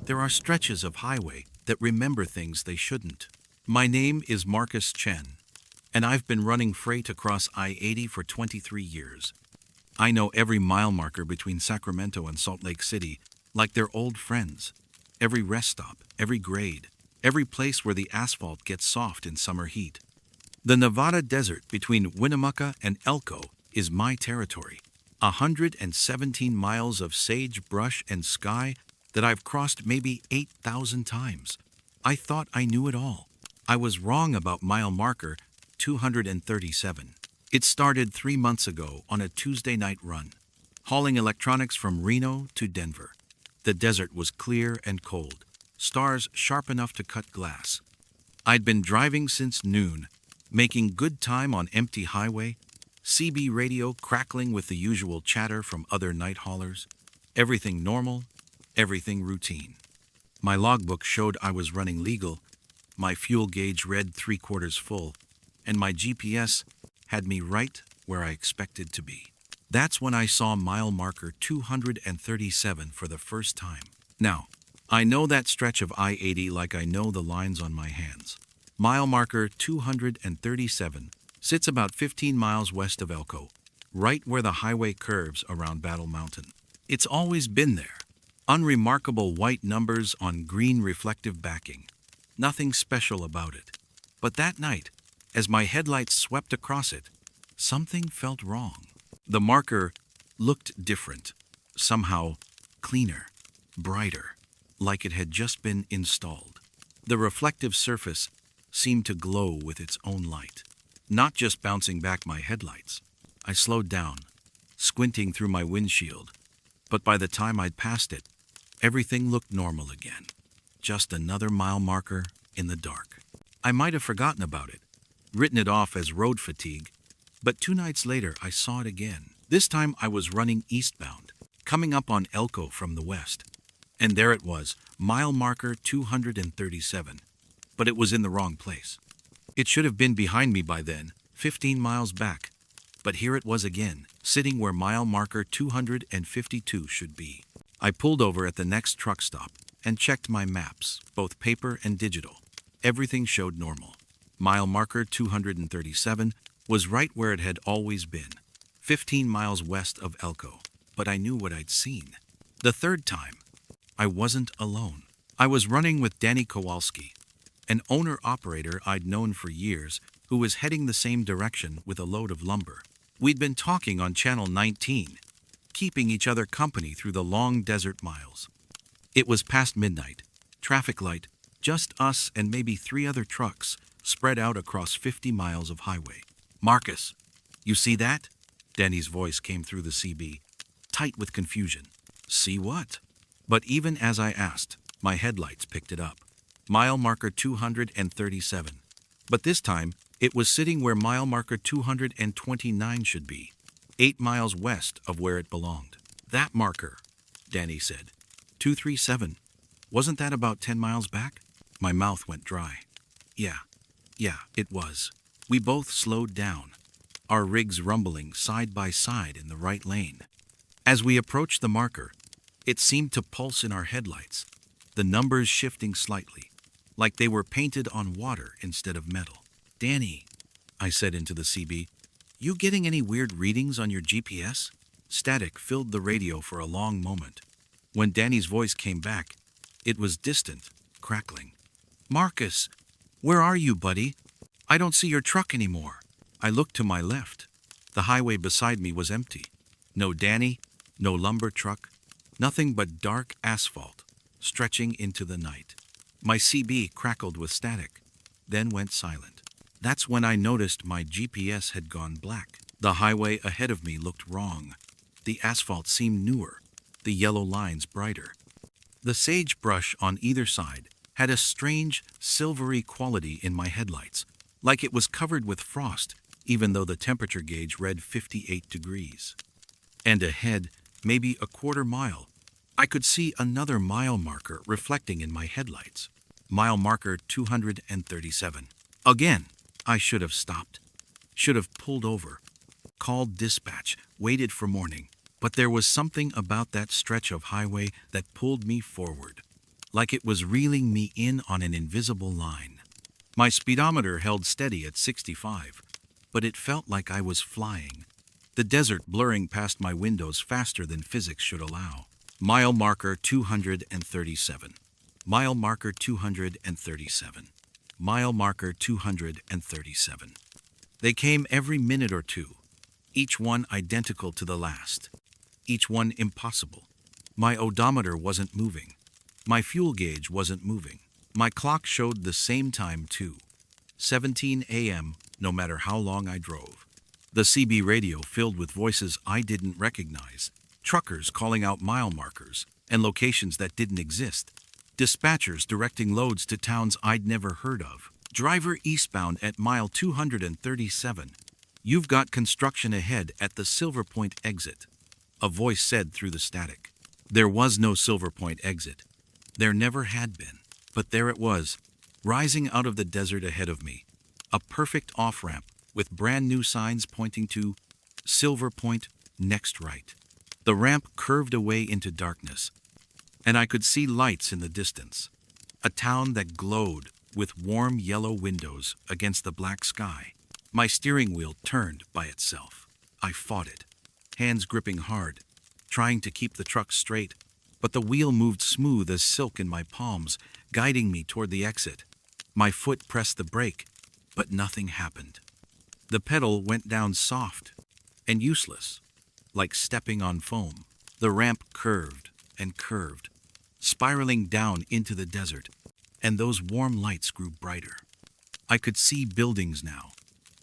there are stretches of highway that remember things they shouldn't. My name is Marcus Chen, and I've been running freight across I-80 for 23 years. I know every mile marker between Sacramento and Salt Lake City like they're old friends. Every rest stop, every grade, every place where the asphalt gets soft in summer heat. The Nevada desert between Winnemucca and Elko is my territory. 117 miles of sage brush and sky that I've crossed maybe 8,000 times. I thought I knew it all. I was wrong about mile marker 237. It started 3 months ago on a Tuesday night run, hauling electronics from Reno to Denver. The desert was clear and cold, stars sharp enough to cut glass. I'd been driving since noon, making good time on empty highway, CB radio crackling with the usual chatter from other night haulers. Everything normal, everything routine. My logbook showed I was running legal, my fuel gauge read 3/4 full, and my GPS had me right where I expected to be. That's when I saw mile marker 237 for the first time. Now, I know that stretch of I-80 like I know the lines on my hands. Mile marker 237 sits about 15 miles west of Elko, right where the highway curves around Battle Mountain. It's always been there. Unremarkable white numbers on green reflective backing. Nothing special about it. But that night, as my headlights swept across it, something felt wrong. The marker looked different, somehow cleaner, brighter, like it had just been installed. The reflective surface seemed to glow with its own light, not just bouncing back my headlights. I slowed down, squinting through my windshield, but by the time I'd passed it, everything looked normal again. Just another mile marker in the dark. I might have forgotten about it, written it off as road fatigue, but 2 nights later I saw it again. This time I was running eastbound, coming up on Elko from the west. And there it was, mile marker 237. But it was in the wrong place. It should have been behind me by then, 15 miles back. But here it was again, sitting where mile marker 252 should be. I pulled over at the next truck stop and checked my maps, both paper and digital. Everything showed normal. Mile marker 237 was right where it had always been, 15 miles west of Elko. But I knew what I'd seen. The third time, I wasn't alone. I was running with Danny Kowalski, an owner-operator I'd known for years who was heading the same direction with a load of lumber. We'd been talking on Channel 19, keeping each other company through the long desert miles. It was past midnight, traffic light, just us and maybe 3 other trucks spread out across 50 miles of highway. "Marcus, you see that?" Danny's voice came through the CB, tight with confusion. "See what?" But even as I asked, my headlights picked it up. Mile marker 237. But this time, it was sitting where mile marker 229 should be, 8 miles west of where it belonged. "That marker," Danny said. 237. Wasn't that about 10 miles back? My mouth went dry. Yeah, it was. We both slowed down, our rigs rumbling side by side in the right lane. As we approached the marker, it seemed to pulse in our headlights, the numbers shifting slightly, like they were painted on water instead of metal. "Danny," I said into the CB, "you getting any weird readings on your GPS?" Static filled the radio for a long moment. When Danny's voice came back, it was distant, crackling. "Marcus, where are you, buddy? I don't see your truck anymore." I looked to my left. The highway beside me was empty. No Danny, no lumber truck, nothing but dark asphalt stretching into the night. My CB crackled with static, then went silent. That's when I noticed my GPS had gone black. The highway ahead of me looked wrong. The asphalt seemed newer, the yellow lines brighter. The sagebrush on either side had a strange, silvery quality in my headlights, like it was covered with frost, even though the temperature gauge read 58 degrees. And ahead, maybe a 1/4 mile, I could see another mile marker reflecting in my headlights. Mile marker 237. Again, I should have stopped, should have pulled over, called dispatch, waited for morning. But there was something about that stretch of highway that pulled me forward. like it was reeling me in on an invisible line. My speedometer held steady at 65, but it felt like I was flying, the desert blurring past my windows faster than physics should allow. Mile marker 237. Mile marker 237. Mile marker 237. They came every minute or two, each one identical to the last, each one impossible. My odometer wasn't moving. My fuel gauge wasn't moving. My clock showed the same time too, 17 a.m., no matter how long I drove. The CB radio filled with voices I didn't recognize, truckers calling out mile markers and locations that didn't exist, dispatchers directing loads to towns I'd never heard of. Driver eastbound at mile 237. You've got construction ahead at the Silver Point exit, a voice said through the static. There was no Silver Point exit. There never had been. But there it was, rising out of the desert ahead of me, a perfect off-ramp with brand new signs pointing to Silver Point, next right. The ramp curved away into darkness, and I could see lights in the distance. A town that glowed with warm yellow windows against the black sky. My steering wheel turned by itself. I fought it, hands gripping hard, trying to keep the truck straight, but the wheel moved smooth as silk in my palms, guiding me toward the exit. My foot pressed the brake, but nothing happened. The pedal went down soft and useless, like stepping on foam. The ramp curved and curved, spiraling down into the desert, and those warm lights grew brighter. I could see buildings now,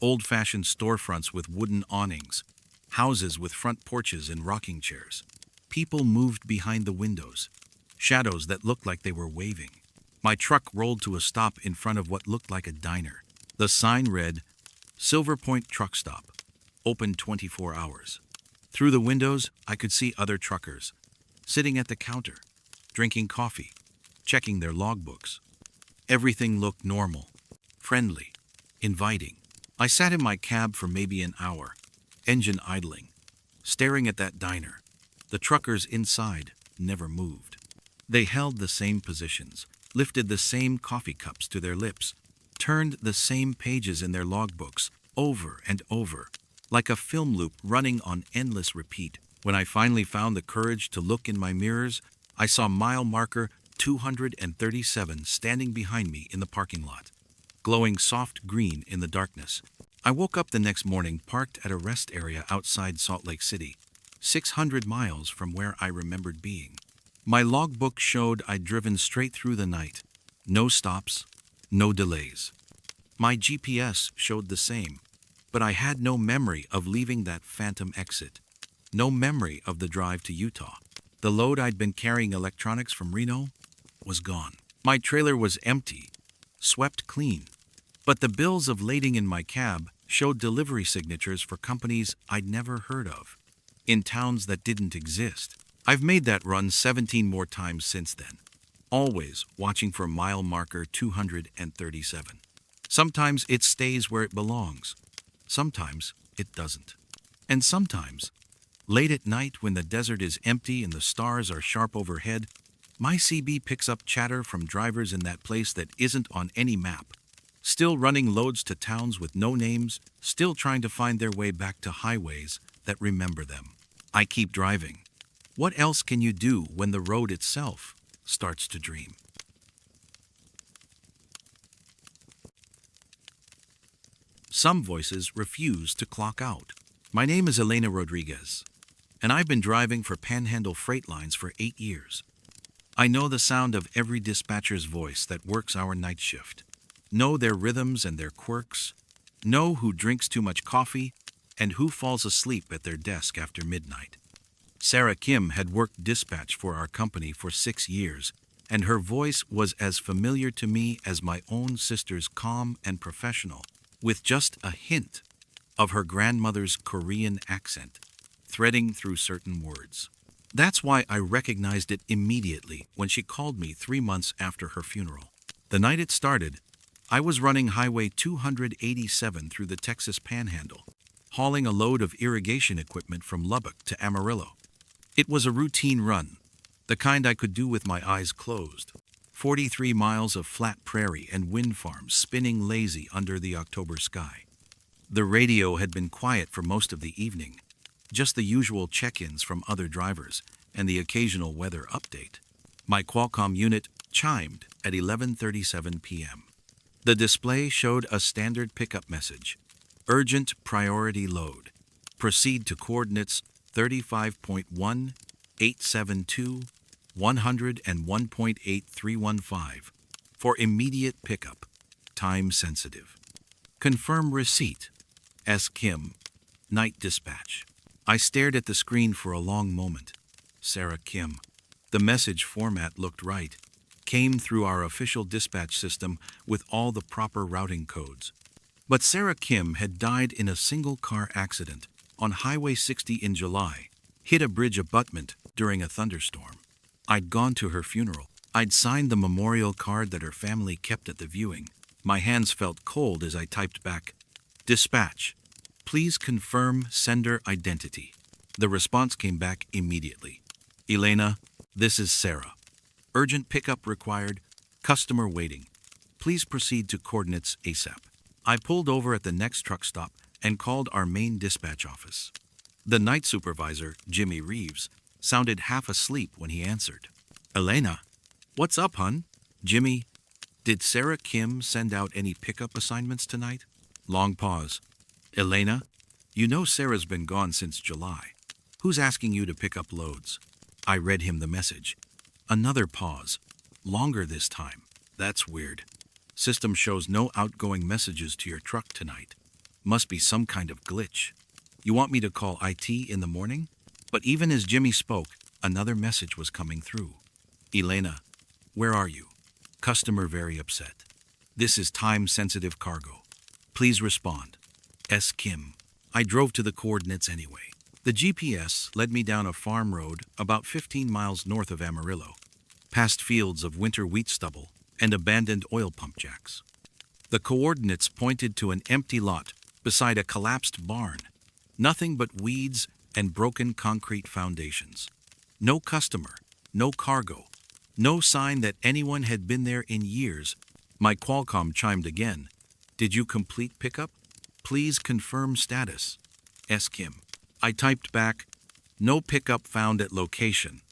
old-fashioned storefronts with wooden awnings, houses with front porches and rocking chairs. People moved behind the windows, shadows that looked like they were waving. My truck rolled to a stop in front of what looked like a diner. The sign read, Silver Point Truck Stop, open 24 hours. Through the windows, I could see other truckers, sitting at the counter, drinking coffee, checking their logbooks. Everything looked normal, friendly, inviting. I sat in my cab for maybe an hour, engine idling, staring at that diner. The truckers inside never moved. They held the same positions, lifted the same coffee cups to their lips, turned the same pages in their logbooks over and over, like a film loop running on endless repeat. When I finally found the courage to look in my mirrors, I saw mile marker 237 standing behind me in the parking lot, glowing soft green in the darkness. I woke up the next morning parked at a rest area outside Salt Lake City, 600 miles from where I remembered being. My logbook showed I'd driven straight through the night. No stops, no delays. My GPS showed the same, but I had no memory of leaving that phantom exit. No memory of the drive to Utah. The load I'd been carrying, electronics from Reno, was gone. My trailer was empty, swept clean, but the bills of lading in my cab showed delivery signatures for companies I'd never heard of, in towns that didn't exist. I've made that run 17 more times since then, always watching for mile marker 237. Sometimes it stays where it belongs, sometimes it doesn't. And sometimes, late at night when the desert is empty and the stars are sharp overhead, my CB picks up chatter from drivers in that place that isn't on any map, still running loads to towns with no names, still trying to find their way back to highways that remember them. I keep driving. What else can you do when the road itself starts to dream? Some voices refuse to clock out. My name is Elena Rodriguez, and I've been driving for Panhandle Freight Lines for 8 years. I know the sound of every dispatcher's voice that works our night shift, know their rhythms and their quirks, know who drinks too much coffee and who falls asleep at their desk after midnight. Sarah Kim had worked dispatch for our company for 6 years, and her voice was as familiar to me as my own sister's calm and professional, with just a hint of her grandmother's Korean accent threading through certain words. That's why I recognized it immediately when she called me 3 months after her funeral. The night it started, I was running Highway 287 through the Texas Panhandle, hauling a load of irrigation equipment from Lubbock to Amarillo. It was a routine run, the kind I could do with my eyes closed. 43 miles of flat prairie and wind farms spinning lazy under the October sky. The radio had been quiet for most of the evening, just the usual check-ins from other drivers and the occasional weather update. My Qualcomm unit chimed at 11:37 p.m. The display showed a standard pickup message: urgent priority load. Proceed to coordinates 35.1, 872, 100 and 1.8315 for immediate pickup. Time sensitive. Confirm receipt. S. Kim, Night Dispatch. I stared at the screen for a long moment. Sarah Kim. The message format looked right. Came through our official dispatch system with all the proper routing codes. But Sarah Kim had died in a single-car accident on Highway 60 in July, hit a bridge abutment during a thunderstorm. I'd gone to her funeral. I'd signed the memorial card that her family kept at the viewing. My hands felt cold as I typed back, "Dispatch, please confirm sender identity." The response came back immediately. "Elena, this is Sarah. Urgent pickup required. Customer waiting. Please proceed to coordinates ASAP." I pulled over at the next truck stop and called our main dispatch office. The night supervisor, Jimmy Reeves, sounded half asleep when he answered. "Elena, what's up, hun?" "Jimmy, did Sarah Kim send out any pickup assignments tonight?" Long pause. "Elena, you know Sarah's been gone since July. Who's asking you to pick up loads?" I read him the message. Another pause. Longer this time. "That's weird. System shows no outgoing messages to your truck tonight. Must be some kind of glitch. You want me to call IT in the morning?" But even as Jimmy spoke, another message was coming through. "Elena, where are you? Customer very upset. This is time-sensitive cargo. Please respond. S. Kim." I drove to the coordinates anyway. The GPS led me down a farm road about 15 miles north of Amarillo, past fields of winter wheat stubble and abandoned oil pump jacks. The coordinates pointed to an empty lot beside a collapsed barn. Nothing but weeds and broken concrete foundations. No customer, no cargo, no sign that anyone had been there in years. My Qualcomm chimed again. "Did you complete pickup? Please confirm status. S. Kim." I typed back, "No pickup found at location.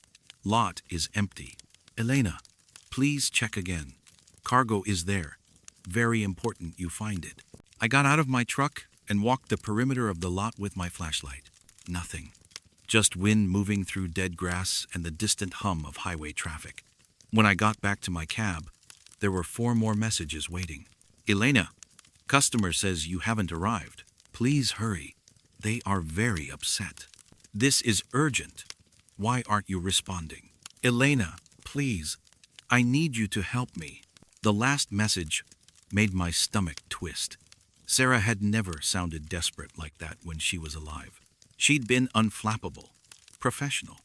Lot is empty. Elena, please check again. Cargo is there. Very important you find it." I got out of my truck and walked the perimeter of the lot with my flashlight. Nothing. Just wind moving through dead grass and the distant hum of highway traffic. When I got back to my cab, there were 4 more messages waiting. "Elena, customer says you haven't arrived. Please hurry. They are very upset. This is urgent. Why aren't you responding? Elena, please. I need you to help me." The last message made my stomach twist. Sarah had never sounded desperate like that when she was alive. She'd been unflappable, professional,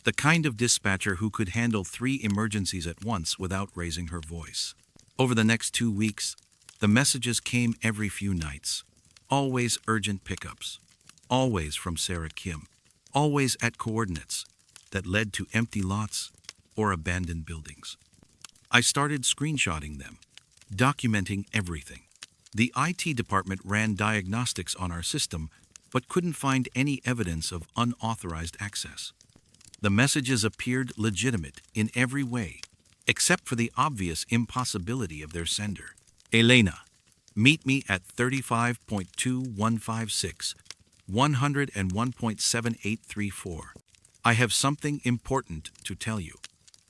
the kind of dispatcher who could handle 3 emergencies at once without raising her voice. Over the next 2 weeks, the messages came every few nights. Always urgent pickups. Always from Sarah Kim. Always at coordinates that led to empty lots or abandoned buildings. I started screenshotting them, documenting everything. The IT department ran diagnostics on our system, but couldn't find any evidence of unauthorized access. The messages appeared legitimate in every way, except for the obvious impossibility of their sender. "Elena, meet me at 35.2156, 101.7834. I have something important to tell you.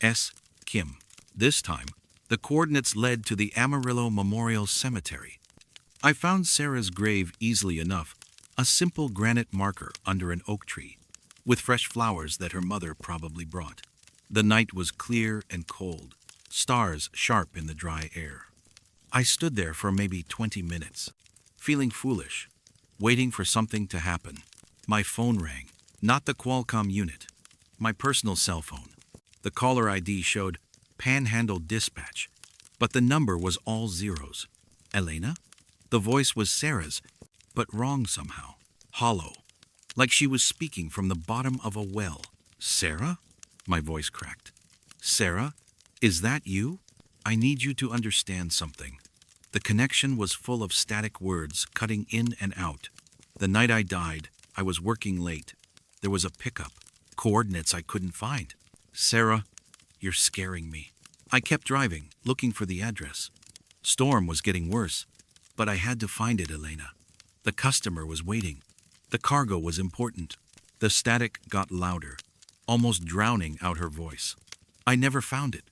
S. Kim." This time, the coordinates led to the Amarillo Memorial Cemetery. I found Sarah's grave easily enough, a simple granite marker under an oak tree, with fresh flowers that her mother probably brought. The night was clear and cold, stars sharp in the dry air. I stood there for maybe 20 minutes, feeling foolish, waiting for something to happen. My phone rang, not the Qualcomm unit, my personal cell phone. The caller ID showed Panhandle Dispatch, but the number was all zeros. "Elena?" The voice was Sarah's, but wrong somehow. Hollow, like she was speaking from the bottom of a well. "Sarah?" My voice cracked. "Sarah? Is that you?" I need you to understand something. The connection was full of static words cutting in and out. The night I died, I was working late. There was a pickup. Coordinates I couldn't find. Sarah, you're scaring me. I kept driving, looking for the address. Storm was getting worse, but I had to find it, Elena. The customer was waiting. The cargo was important. The static got louder, almost drowning out her voice. I never found it.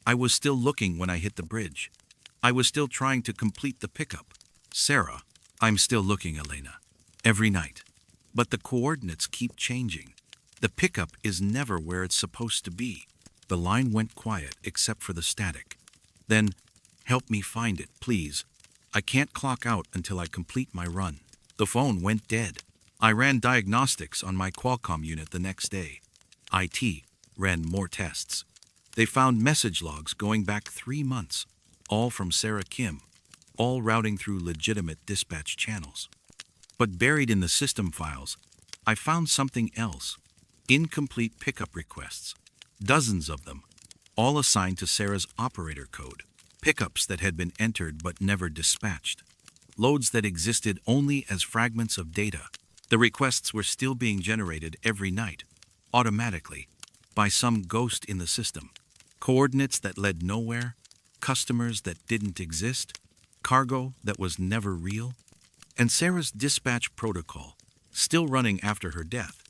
I was still looking when I hit the bridge. I was still trying to complete the pickup. Sarah, I'm still looking, Elena. Every night. But the coordinates keep changing. The pickup is never where it's supposed to be. The line went quiet except for the static. Then, help me find it, please. I can't clock out until I complete my run. The phone went dead. I ran diagnostics on my Qualcomm unit the next day. IT ran more tests. They found message logs going back 3 months, all from Sarah Kim, all routing through legitimate dispatch channels. But buried in the system files, I found something else. Incomplete pickup requests. Dozens of them, all assigned to Sarah's operator code. Pickups that had been entered but never dispatched. Loads that existed only as fragments of data. The requests were still being generated every night, automatically, by some ghost in the system. Coordinates that led nowhere, customers that didn't exist, cargo that was never real. And Sarah's dispatch protocol, still running after her death,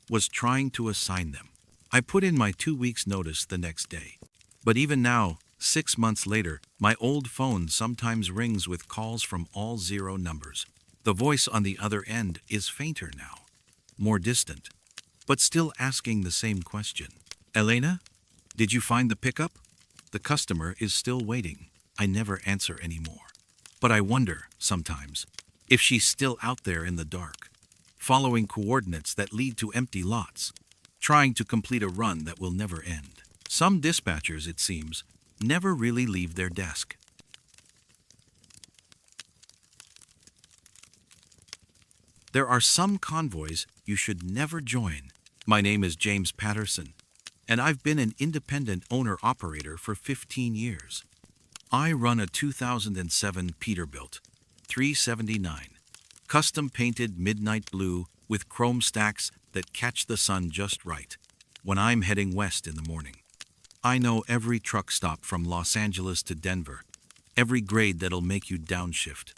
was trying to assign them. I put in my 2 weeks' notice the next day. But even now, 6 months later, my old phone sometimes rings with calls from all 0 numbers. The voice on the other end is fainter now, more distant, but still asking the same question. Elena, did you find the pickup? The customer is still waiting. I never answer anymore. But I wonder, sometimes, if she's still out there in the dark, following coordinates that lead to empty lots, trying to complete a run that will never end. Some dispatchers, it seems, never really leave their desk. There are some convoys you should never join. My name is James Patterson, and I've been an independent owner-operator for 15 years. I run a 2007 Peterbilt 379, custom-painted midnight blue with chrome stacks that catch the sun just right when I'm heading west in the morning. I know every truck stop from Los Angeles to Denver, every grade that'll make you downshift,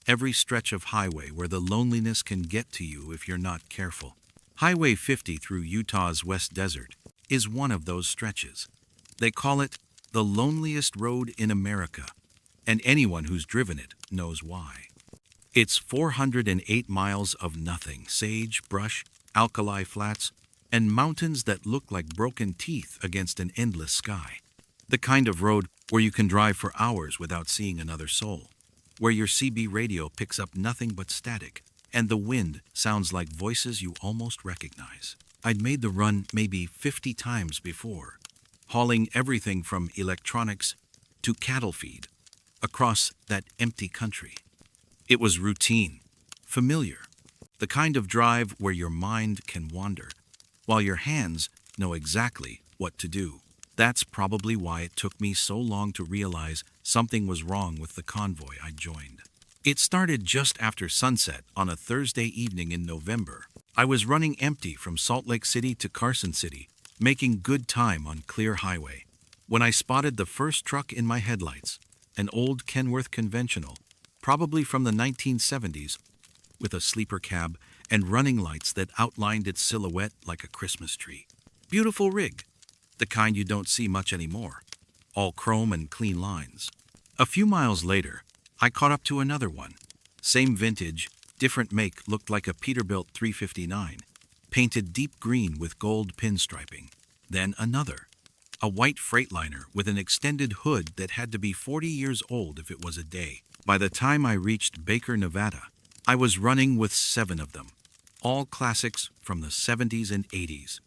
every stretch of highway where the loneliness can get to you if you're not careful. Highway 50 through Utah's West Desert is one of those stretches. They call it the loneliest road in America, and anyone who's driven it knows why. It's 408 miles of nothing, sage, brush, alkali flats, and mountains that look like broken teeth against an endless sky. The kind of road where you can drive for hours without seeing another soul, where your CB radio picks up nothing but static, and the wind sounds like voices you almost recognize. I'd made the run maybe 50 times before, hauling everything from electronics to cattle feed across that empty country. It was routine, familiar, the kind of drive where your mind can wander, while your hands know exactly what to do. That's probably why it took me so long to realize something was wrong with the convoy I joined. It started just after sunset on a Thursday evening in November. I was running empty from Salt Lake City to Carson City, making good time on clear highway, when I spotted the first truck in my headlights, an old Kenworth conventional, probably from the 1970s, with a sleeper cab and running lights that outlined its silhouette like a Christmas tree. Beautiful rig, the kind you don't see much anymore, all chrome and clean lines. A few miles later, I caught up to another one. Same vintage, different make, looked like a Peterbilt 359, painted deep green with gold pinstriping. Then another, a white Freightliner with an extended hood that had to be 40 years old if it was a day. By the time I reached Baker, Nevada, I was running with 7 of them, all classics from the 70s and 80s,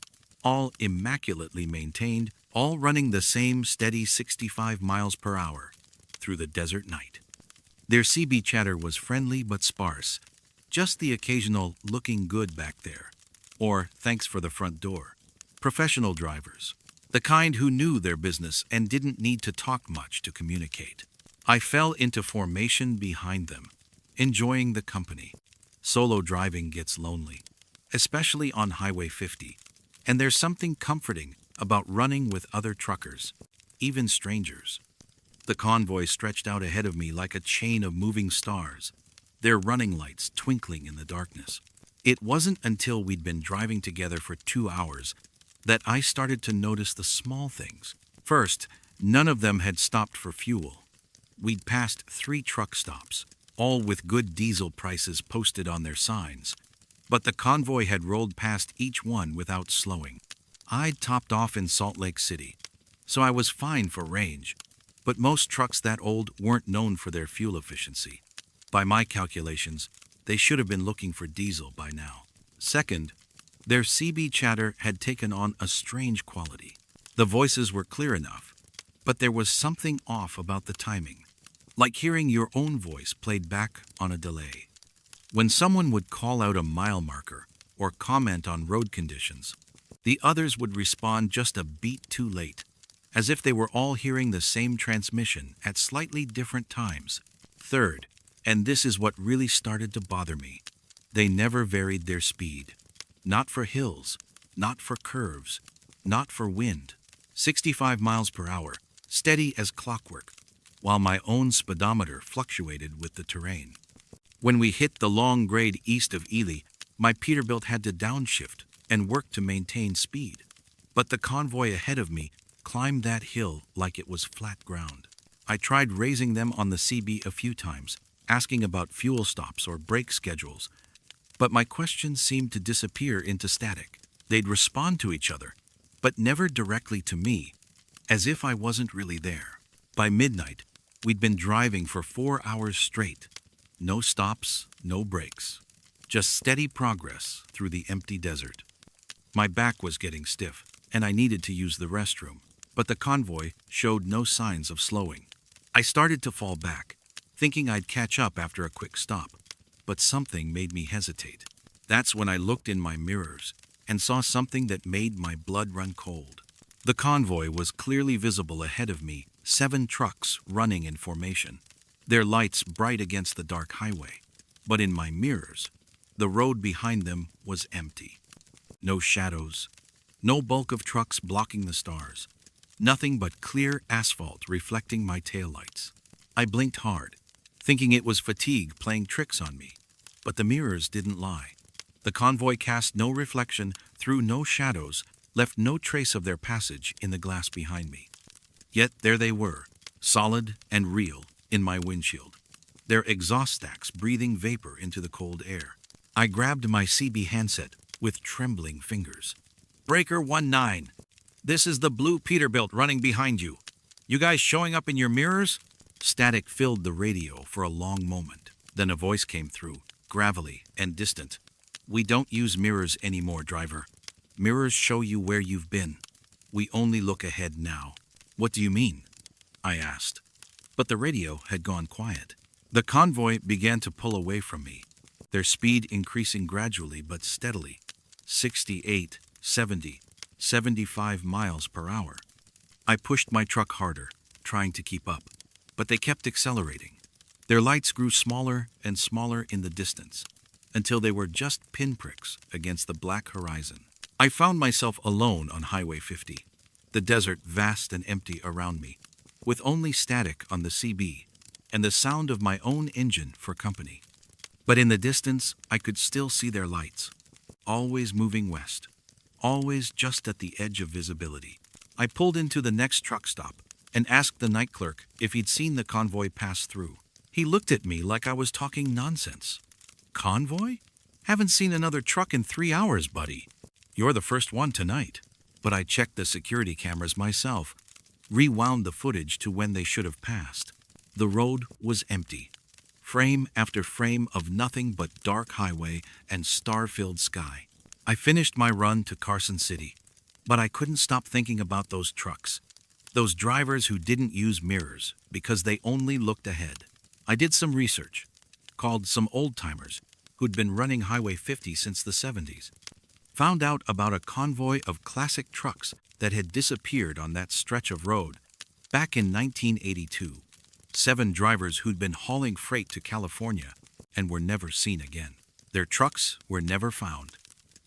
all immaculately maintained, all running the same steady 65 miles per hour through the desert night. Their CB chatter was friendly but sparse, just the occasional "looking good back there," or "thanks for the front door." Professional drivers. The kind who knew their business and didn't need to talk much to communicate. I fell into formation behind them, enjoying the company. Solo driving gets lonely, especially on Highway 50, and there's something comforting about running with other truckers, even strangers. The convoy stretched out ahead of me like a chain of moving stars, their running lights twinkling in the darkness. It wasn't until we'd been driving together for 2 hours that I started to notice the small things. First, none of them had stopped for fuel. We'd passed 3 truck stops, all with good diesel prices posted on their signs, but the convoy had rolled past each one without slowing. I'd topped off in Salt Lake City, so I was fine for range, but most trucks that old weren't known for their fuel efficiency. By my calculations, they should have been looking for diesel by now. Second, their CB chatter had taken on a strange quality. The voices were clear enough, but there was something off about the timing, like hearing your own voice played back on a delay. When someone would call out a mile marker or comment on road conditions, the others would respond just a beat too late, as if they were all hearing the same transmission at slightly different times. Third, and this is what really started to bother me, they never varied their speed. Not for hills, not for curves, not for wind. 65 miles per hour, steady as clockwork, while my own speedometer fluctuated with the terrain. When we hit the long grade east of Ely, my Peterbilt had to downshift and work to maintain speed. But the convoy ahead of me climbed that hill like it was flat ground. I tried raising them on the CB a few times, asking about fuel stops or brake schedules, but my questions seemed to disappear into static. They'd respond to each other, but never directly to me, as if I wasn't really there. By midnight, we'd been driving for 4 hours straight. No stops, no breaks. Just steady progress through the empty desert. My back was getting stiff, and I needed to use the restroom, but the convoy showed no signs of slowing. I started to fall back, thinking I'd catch up after a quick stop, but something made me hesitate. That's when I looked in my mirrors and saw something that made my blood run cold. The convoy was clearly visible ahead of me, 7 trucks running in formation, their lights bright against the dark highway. But in my mirrors, the road behind them was empty. No shadows, no bulk of trucks blocking the stars, nothing but clear asphalt reflecting my taillights. I blinked hard, thinking it was fatigue playing tricks on me, but the mirrors didn't lie. The convoy cast no reflection, threw no shadows, left no trace of their passage in the glass behind me. Yet there they were, solid and real, in my windshield, their exhaust stacks breathing vapor into the cold air. I grabbed my CB handset with trembling fingers. "Breaker 19, this is the blue Peterbilt running behind you. You guys showing up in your mirrors?" Static filled the radio for a long moment. Then a voice came through, gravelly and distant. "We don't use mirrors anymore, driver. Mirrors show you where you've been. We only look ahead now." "What do you mean?" I asked. But the radio had gone quiet. The convoy began to pull away from me, their speed increasing gradually but steadily. 68, 70, 75 miles per hour. I pushed my truck harder, trying to keep up, but they kept accelerating. Their lights grew smaller and smaller in the distance, until they were just pinpricks against the black horizon. I found myself alone on Highway 50, the desert vast and empty around me, with only static on the CB and the sound of my own engine for company. But in the distance, I could still see their lights, always moving west, always just at the edge of visibility. I pulled into the next truck stop and asked the night clerk if he'd seen the convoy pass through. He looked at me like I was talking nonsense. "Convoy? Haven't seen another truck in 3 hours, buddy. You're the first one tonight." But I checked the security cameras myself, rewound the footage to when they should have passed. The road was empty, frame after frame of nothing but dark highway and star-filled sky. I finished my run to Carson City, but I couldn't stop thinking about those trucks, those drivers who didn't use mirrors because they only looked ahead. I did some research, called some old-timers who'd been running Highway 50 since the 70s. Found out about a convoy of classic trucks that had disappeared on that stretch of road back in 1982. 7 drivers who'd been hauling freight to California and were never seen again. Their trucks were never found,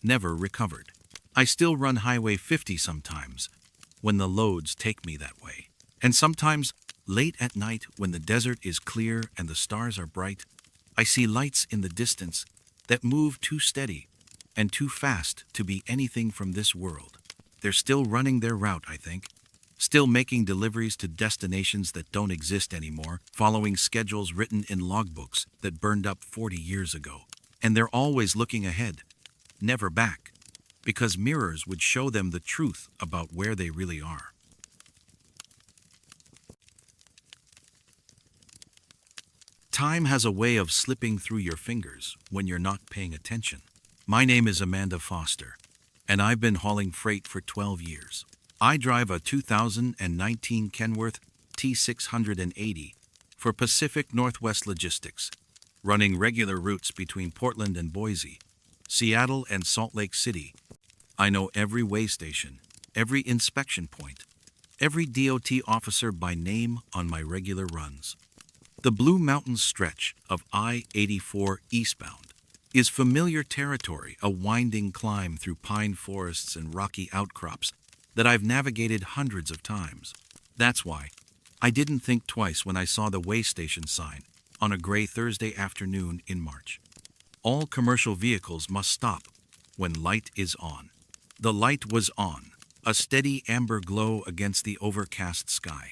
never recovered. I still run Highway 50 sometimes when the loads take me that way. And sometimes, late at night when the desert is clear and the stars are bright, I see lights in the distance that move too steady and too fast to be anything from this world. They're still running their route, I think. Still making deliveries to destinations that don't exist anymore, following schedules written in logbooks that burned up 40 years ago. And they're always looking ahead, never back, because mirrors would show them the truth about where they really are. Time has a way of slipping through your fingers when you're not paying attention. My name is Amanda Foster, and I've been hauling freight for 12 years. I drive a 2019 Kenworth T680 for Pacific Northwest Logistics, running regular routes between Portland and Boise, Seattle and Salt Lake City. I know every way station, every inspection point, every DOT officer by name on my regular runs. The Blue Mountains stretch of I-84 eastbound is familiar territory, a winding climb through pine forests and rocky outcrops that I've navigated hundreds of times. That's why I didn't think twice when I saw the way station sign on a gray Thursday afternoon in March. All commercial vehicles must stop when light is on. The light was on, a steady amber glow against the overcast sky.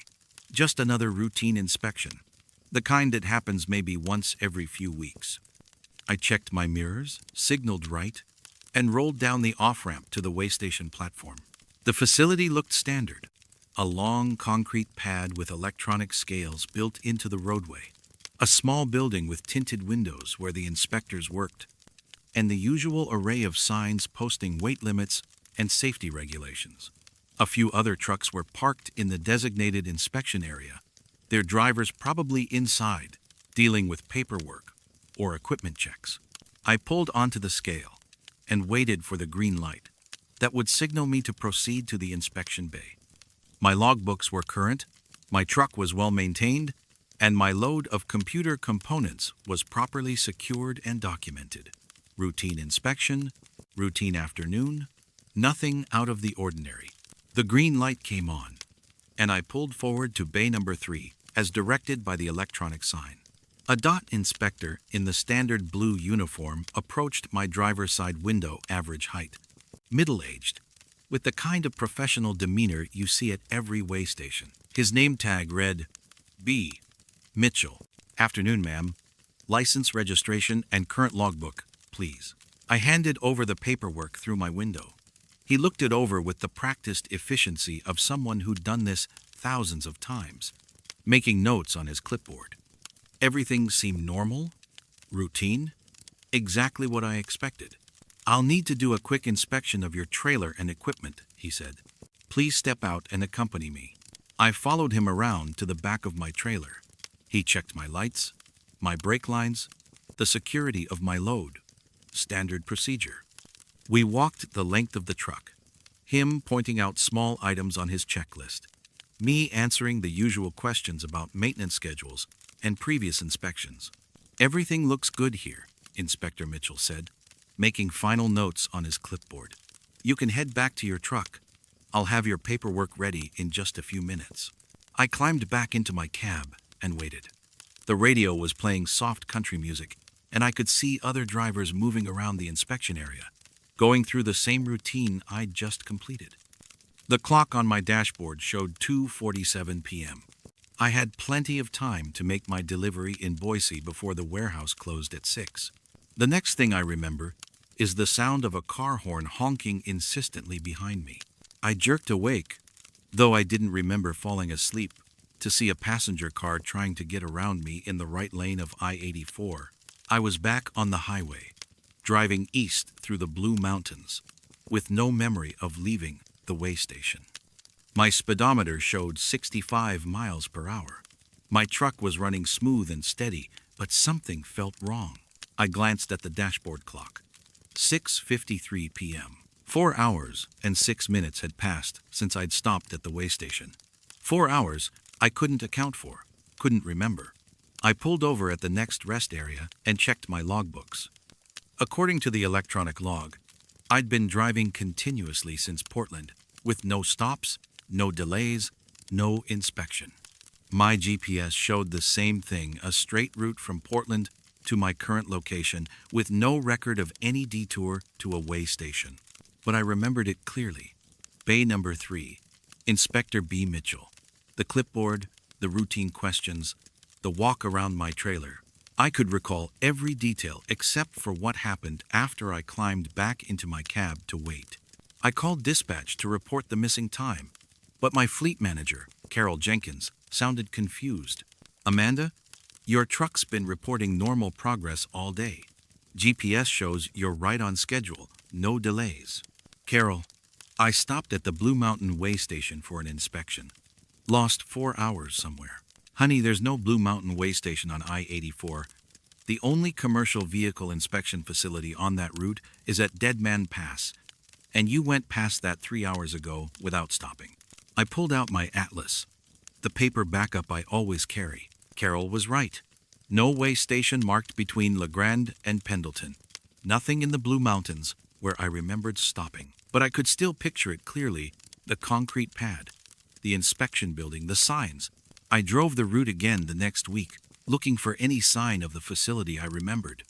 Just another routine inspection, the kind that happens maybe once every few weeks. I checked my mirrors, signaled right, and rolled down the off-ramp to the way station platform. The facility looked standard, a long concrete pad with electronic scales built into the roadway, a small building with tinted windows where the inspectors worked, and the usual array of signs posting weight limits and safety regulations. A few other trucks were parked in the designated inspection area, their drivers probably inside, dealing with paperwork or equipment checks. I pulled onto the scale and waited for the green light that would signal me to proceed to the inspection bay. My logbooks were current, my truck was well maintained, and my load of computer components was properly secured and documented. Routine inspection, routine afternoon, nothing out of the ordinary. The green light came on, and I pulled forward to bay number 3, as directed by the electronic sign. A DOT inspector in the standard blue uniform approached my driver's side window, average height, middle-aged, with the kind of professional demeanor you see at every way station. His name tag read, B. Mitchell. Afternoon, ma'am. License, registration, and current logbook, please. I handed over the paperwork through my window. He looked it over with the practiced efficiency of someone who'd done this thousands of times, making notes on his clipboard. Everything seemed normal, routine, exactly what I expected. I'll need to do a quick inspection of your trailer and equipment, he said. Please step out and accompany me. I followed him around to the back of my trailer. He checked my lights, my brake lines, the security of my load. Standard procedure. We walked the length of the truck, him pointing out small items on his checklist, me answering the usual questions about maintenance schedules and previous inspections. Everything looks good here, Inspector Mitchell said, making final notes on his clipboard. You can head back to your truck. I'll have your paperwork ready in just a few minutes. I climbed back into my cab and waited. The radio was playing soft country music, and I could see other drivers moving around the inspection area, going through the same routine I'd just completed. The clock on my dashboard showed 2:47 p.m. I had plenty of time to make my delivery in Boise before the warehouse closed at 6. The next thing I remember is the sound of a car horn honking insistently behind me. I jerked awake, though I didn't remember falling asleep, to see a passenger car trying to get around me in the right lane of I-84. I was back on the highway, driving east through the Blue Mountains, with no memory of leaving the way station. My speedometer showed 65 miles per hour. My truck was running smooth and steady, but something felt wrong. I glanced at the dashboard clock. 6:53 p.m. 4 hours and 6 minutes had passed since I'd stopped at the way station. 4 hours I couldn't account for, couldn't remember. I pulled over at the next rest area and checked my logbooks. According to the electronic log, I'd been driving continuously since Portland, with no stops, no delays, no inspection. My GPS showed the same thing, a straight route from Portland to my current location, with no record of any detour to a way station. But I remembered it clearly. Bay number 3, Inspector B. Mitchell. The clipboard, the routine questions, the walk around my trailer. I could recall every detail except for what happened after I climbed back into my cab to wait. I called dispatch to report the missing time, but my fleet manager, Carol Jenkins, sounded confused. "Amanda, your truck's been reporting normal progress all day. GPS shows you're right on schedule, no delays." "Carol, I stopped at the Blue Mountain Way Station for an inspection. Lost 4 hours somewhere." "Honey, there's no Blue Mountain Way Station on I-84. The only commercial vehicle inspection facility on that route is at Dead Man Pass, and you went past that 3 hours ago without stopping." I pulled out my atlas, the paper backup I always carry. Carol was right. No way station marked between LeGrand and Pendleton. Nothing in the Blue Mountains where I remembered stopping. But I could still picture it clearly, the concrete pad, the inspection building, the signs. I drove the route again the next week, looking for any sign of the facility I remembered.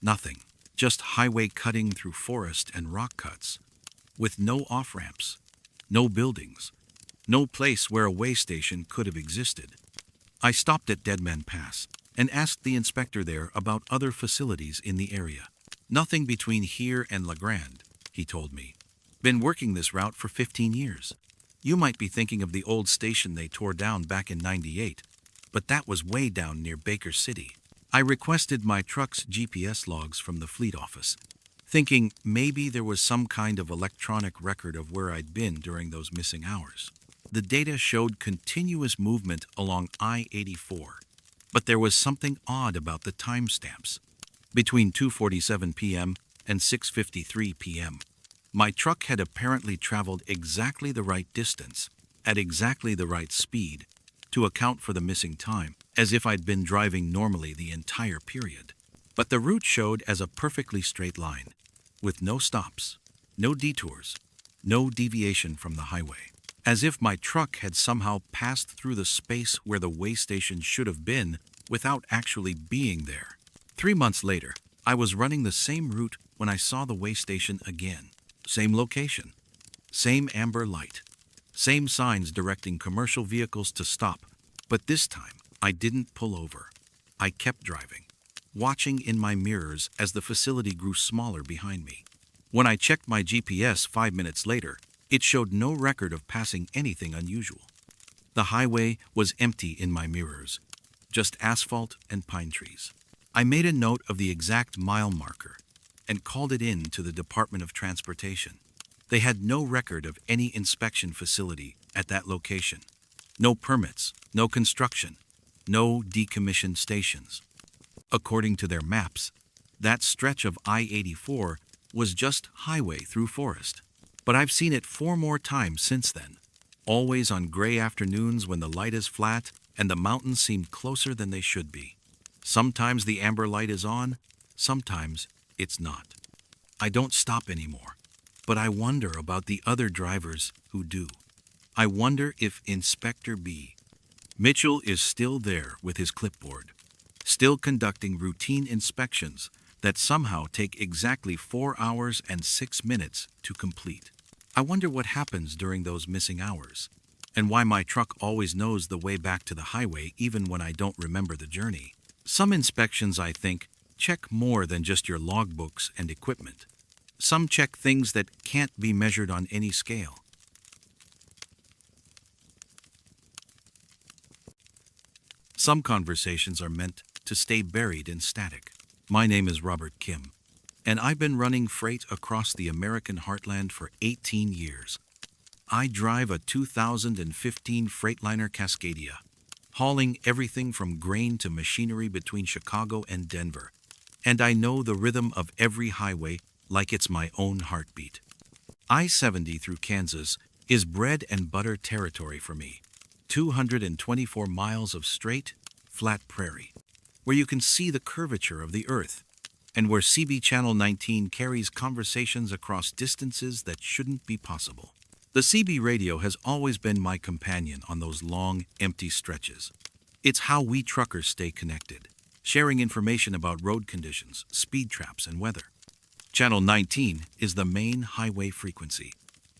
Nothing, just highway cutting through forest and rock cuts, with no off-ramps, no buildings, no place where a way station could have existed. I stopped at Dead Man Pass and asked the inspector there about other facilities in the area. "Nothing between here and LeGrand," he told me. "Been working this route for 15 years. You might be thinking of the old station they tore down back in '98, but that was way down near Baker City." I requested my truck's GPS logs from the fleet office, thinking maybe there was some kind of electronic record of where I'd been during those missing hours. The data showed continuous movement along I-84, but there was something odd about the timestamps. Between 2:47 p.m. and 6:53 p.m., my truck had apparently traveled exactly the right distance, at exactly the right speed, to account for the missing time, as if I'd been driving normally the entire period. But the route showed as a perfectly straight line, with no stops, no detours, no deviation from the highway, as if my truck had somehow passed through the space where the way station should have been without actually being there. 3 months later, I was running the same route when I saw the way station again. Same location, same amber light, same signs directing commercial vehicles to stop, but this time I didn't pull over. I kept driving, watching in my mirrors as the facility grew smaller behind me. When I checked my GPS 5 minutes later, it showed no record of passing anything unusual. The highway was empty in my mirrors, just asphalt and pine trees. I made a note of the exact mile marker and called it in to the Department of Transportation. They had no record of any inspection facility at that location. No permits, no construction, no decommissioned stations. According to their maps, that stretch of I-84 was just highway through forest. But I've seen it 4 more times since then, always on gray afternoons when the light is flat and the mountains seem closer than they should be. Sometimes the amber light is on, sometimes it's not. I don't stop anymore, but I wonder about the other drivers who do. I wonder if Inspector B. Mitchell is still there with his clipboard, still conducting routine inspections that somehow take exactly 4 hours and 6 minutes to complete. I wonder what happens during those missing hours, and why my truck always knows the way back to the highway even when I don't remember the journey. Some inspections, I think, check more than just your logbooks and equipment. Some check things that can't be measured on any scale. Some conversations are meant to stay buried in static. My name is Robert Kim, and I've been running freight across the American heartland for 18 years. I drive a 2015 Freightliner Cascadia, hauling everything from grain to machinery between Chicago and Denver, and I know the rhythm of every highway like it's my own heartbeat. I-70 through Kansas is bread and butter territory for me. 224 miles of straight, flat prairie, where you can see the curvature of the earth, and where CB Channel 19 carries conversations across distances that shouldn't be possible. The CB radio has always been my companion on those long, empty stretches. It's how we truckers stay connected, sharing information about road conditions, speed traps, and weather. Channel 19 is the main highway frequency,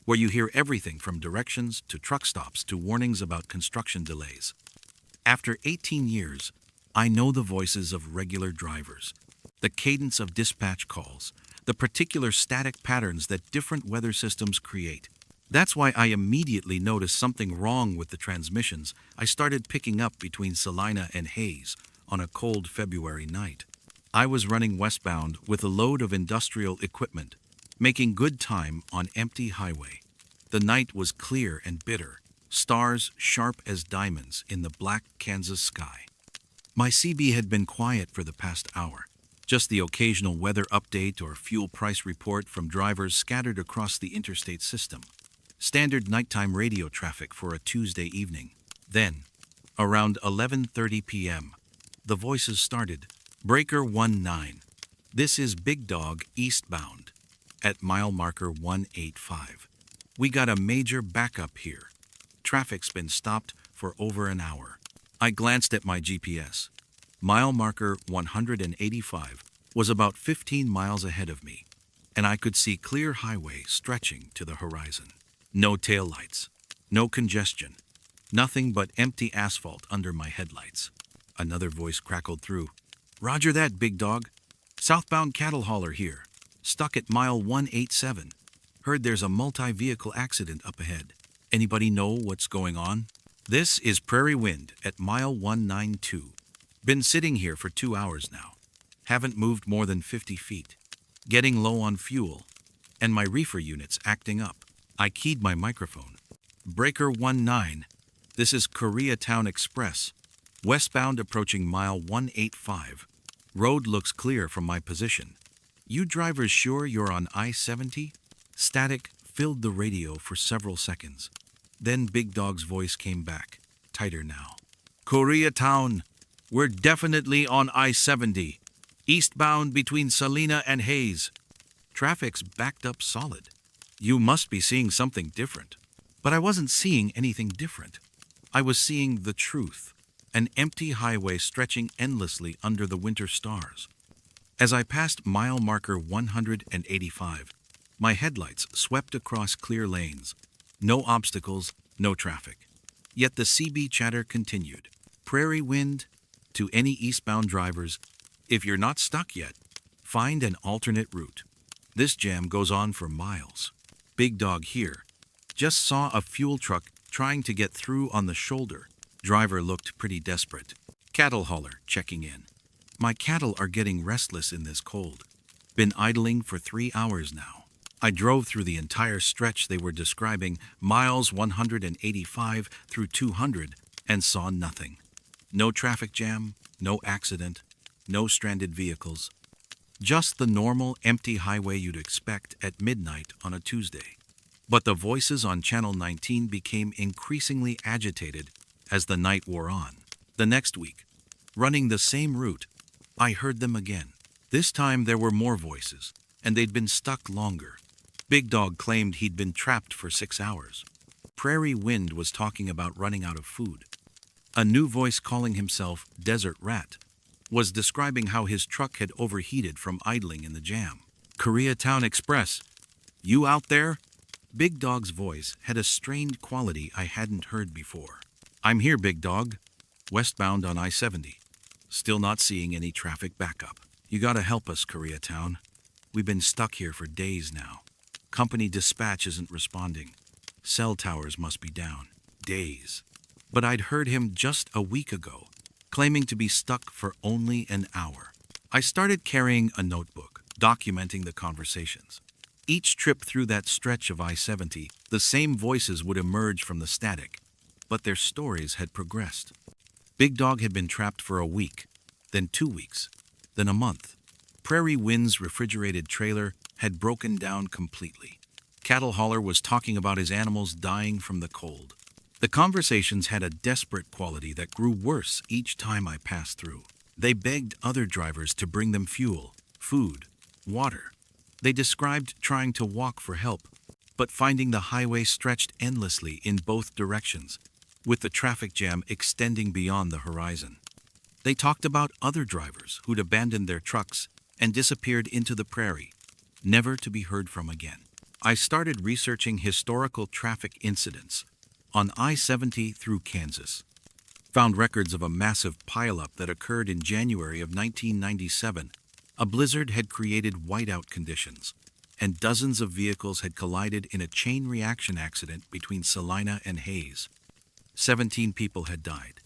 where you hear everything from directions to truck stops to warnings about construction delays. After 18 years, I know the voices of regular drivers, the cadence of dispatch calls, the particular static patterns that different weather systems create. That's why I immediately noticed something wrong with the transmissions I started picking up between Salina and Hayes on a cold February night. I was running westbound with a load of industrial equipment, making good time on empty highway. The night was clear and bitter, stars sharp as diamonds in the black Kansas sky. My CB had been quiet for the past hour, just the occasional weather update or fuel price report from drivers scattered across the interstate system. Standard nighttime radio traffic for a Tuesday evening. Then, around 11:30 p.m., the voices started. Breaker 19. This is Big Dog eastbound at mile marker 185. We got a major backup here. Traffic's been stopped for over an hour. I glanced at my GPS. Mile marker 185 was about 15 miles ahead of me, and I could see clear highway stretching to the horizon. No taillights, no congestion, nothing but empty asphalt under my headlights. Another voice crackled through. Roger that, Big Dog. Southbound cattle hauler here, stuck at mile 187. Heard there's a multi-vehicle accident up ahead. Anybody know what's going on? This is Prairie Wind at mile 192. Been sitting here for 2 hours now. Haven't moved more than 50 feet. Getting low on fuel, and my reefer unit's acting up. I keyed my microphone. Breaker 19. This is Koreatown Express. Westbound approaching mile 185. Road looks clear from my position. You drivers sure you're on I-70? Static filled the radio for several seconds. Then Big Dog's voice came back, tighter now. Koreatown, we're definitely on I-70. Eastbound between Salina and Hayes. Traffic's backed up solid. You must be seeing something different. But I wasn't seeing anything different. I was seeing the truth, an empty highway stretching endlessly under the winter stars. As I passed mile marker 185, my headlights swept across clear lanes. No obstacles, no traffic. Yet the CB chatter continued. Prairie Wind, to any eastbound drivers, if you're not stuck yet, find an alternate route. This jam goes on for miles. Big Dog here. Just saw a fuel truck trying to get through on the shoulder. Driver looked pretty desperate. Cattle hauler checking in. My cattle are getting restless in this cold. Been idling for 3 hours now. I drove through the entire stretch they were describing, miles 185 through 200, and saw nothing. No traffic jam, no accident, no stranded vehicles. Just the normal, empty highway you'd expect at midnight on a Tuesday. But the voices on Channel 19 became increasingly agitated as the night wore on. The next week, running the same route, I heard them again. This time there were more voices, and they'd been stuck longer. Big Dog claimed he'd been trapped for 6 hours. Prairie Wind was talking about running out of food. A new voice calling himself Desert Rat was describing how his truck had overheated from idling in the jam. Koreatown Express, you out there? Big Dog's voice had a strained quality I hadn't heard before. I'm here, Big Dog. Westbound on I-70. Still not seeing any traffic backup. You gotta help us, Koreatown. We've been stuck here for days now. Company dispatch isn't responding. Cell towers must be down. Days. But I'd heard him just a week ago, claiming to be stuck for only an hour. I started carrying a notebook, documenting the conversations. Each trip through that stretch of I-70, the same voices would emerge from the static, but their stories had progressed. Big Dog had been trapped for a week, then 2 weeks, then a month. Prairie Wind's refrigerated trailer had broken down completely. Cattle hauler was talking about his animals dying from the cold. The conversations had a desperate quality that grew worse each time I passed through. They begged other drivers to bring them fuel, food, water. They described trying to walk for help, but finding the highway stretched endlessly in both directions, with the traffic jam extending beyond the horizon. They talked about other drivers who'd abandoned their trucks and disappeared into the prairie, never to be heard from again. I started researching historical traffic incidents on I-70 through Kansas. Found records of a massive pileup that occurred in January of 1997. A blizzard had created whiteout conditions, and dozens of vehicles had collided in a chain reaction accident between Salina and Hayes. 17 people had died,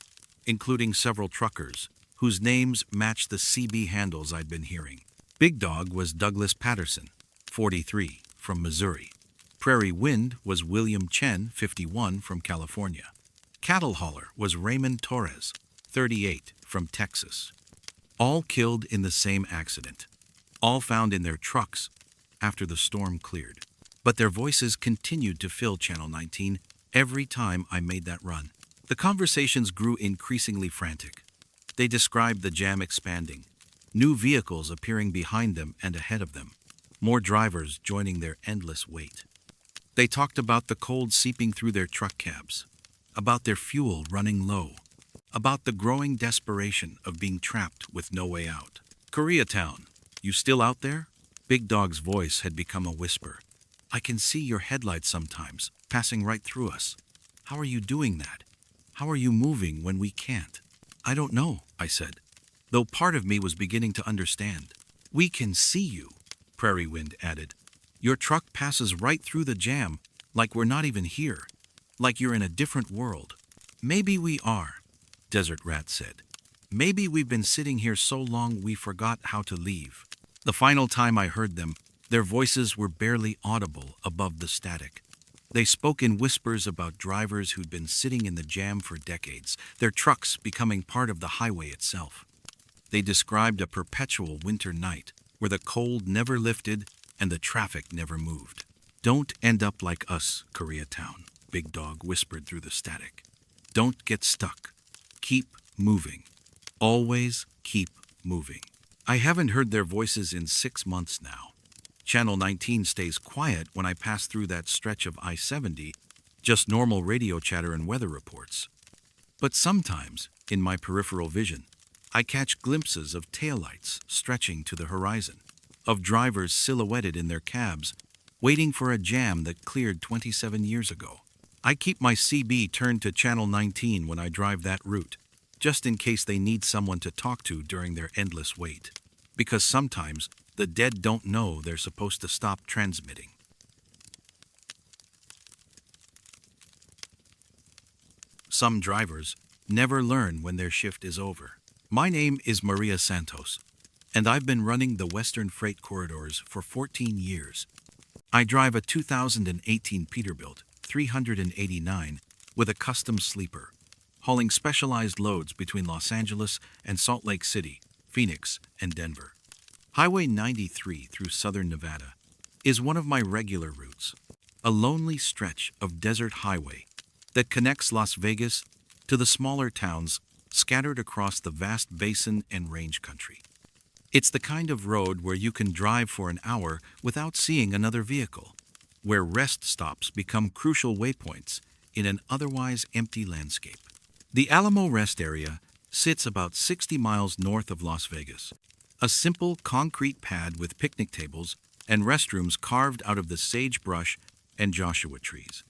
including several truckers, whose names matched the CB handles I'd been hearing. Big Dog was Douglas Patterson, 43, from Missouri. Prairie Wind was William Chen, 51, from California. Cattle hauler was Raymond Torres, 38, from Texas. All killed in the same accident. All found in their trucks after the storm cleared. But their voices continued to fill Channel 19 every time I made that run. The conversations grew increasingly frantic. They described the jam expanding, new vehicles appearing behind them and ahead of them, more drivers joining their endless wait. They talked about the cold seeping through their truck cabs, about their fuel running low, about the growing desperation of being trapped with no way out. Koreatown, you still out there? Big Dog's voice had become a whisper. I can see your headlights sometimes, passing right through us. How are you doing that? How are you moving when we can't? I don't know, I said, though part of me was beginning to understand. We can see you, Prairie Wind added. Your truck passes right through the jam, like we're not even here, like you're in a different world. Maybe we are, Desert Rat said. Maybe we've been sitting here so long we forgot how to leave. The final time I heard them, their voices were barely audible above the static. They spoke in whispers about drivers who'd been sitting in the jam for decades, their trucks becoming part of the highway itself. They described a perpetual winter night where the cold never lifted and the traffic never moved. Don't end up like us, Koreatown, Big Dog whispered through the static. Don't get stuck. Keep moving. Always keep moving. I haven't heard their voices in 6 months now. Channel 19 stays quiet when I pass through that stretch of I-70, just normal radio chatter and weather reports. But sometimes, in my peripheral vision, I catch glimpses of taillights stretching to the horizon, of drivers silhouetted in their cabs, waiting for a jam that cleared 27 years ago. I keep my CB turned to Channel 19 when I drive that route, just in case they need someone to talk to during their endless wait. Because sometimes, the dead don't know they're supposed to stop transmitting. Some drivers never learn when their shift is over. My name is Maria Santos, and I've been running the Western Freight Corridors for 14 years. I drive a 2018 Peterbilt 389 with a custom sleeper, hauling specialized loads between Los Angeles and Salt Lake City, Phoenix, and Denver. Highway 93 through southern Nevada is one of my regular routes, a lonely stretch of desert highway that connects Las Vegas to the smaller towns scattered across the vast basin and range country. It's the kind of road where you can drive for an hour without seeing another vehicle, where rest stops become crucial waypoints in an otherwise empty landscape. The Alamo Rest Area sits about 60 miles north of Las Vegas, a simple concrete pad with picnic tables and restrooms carved out of the sagebrush and Joshua trees.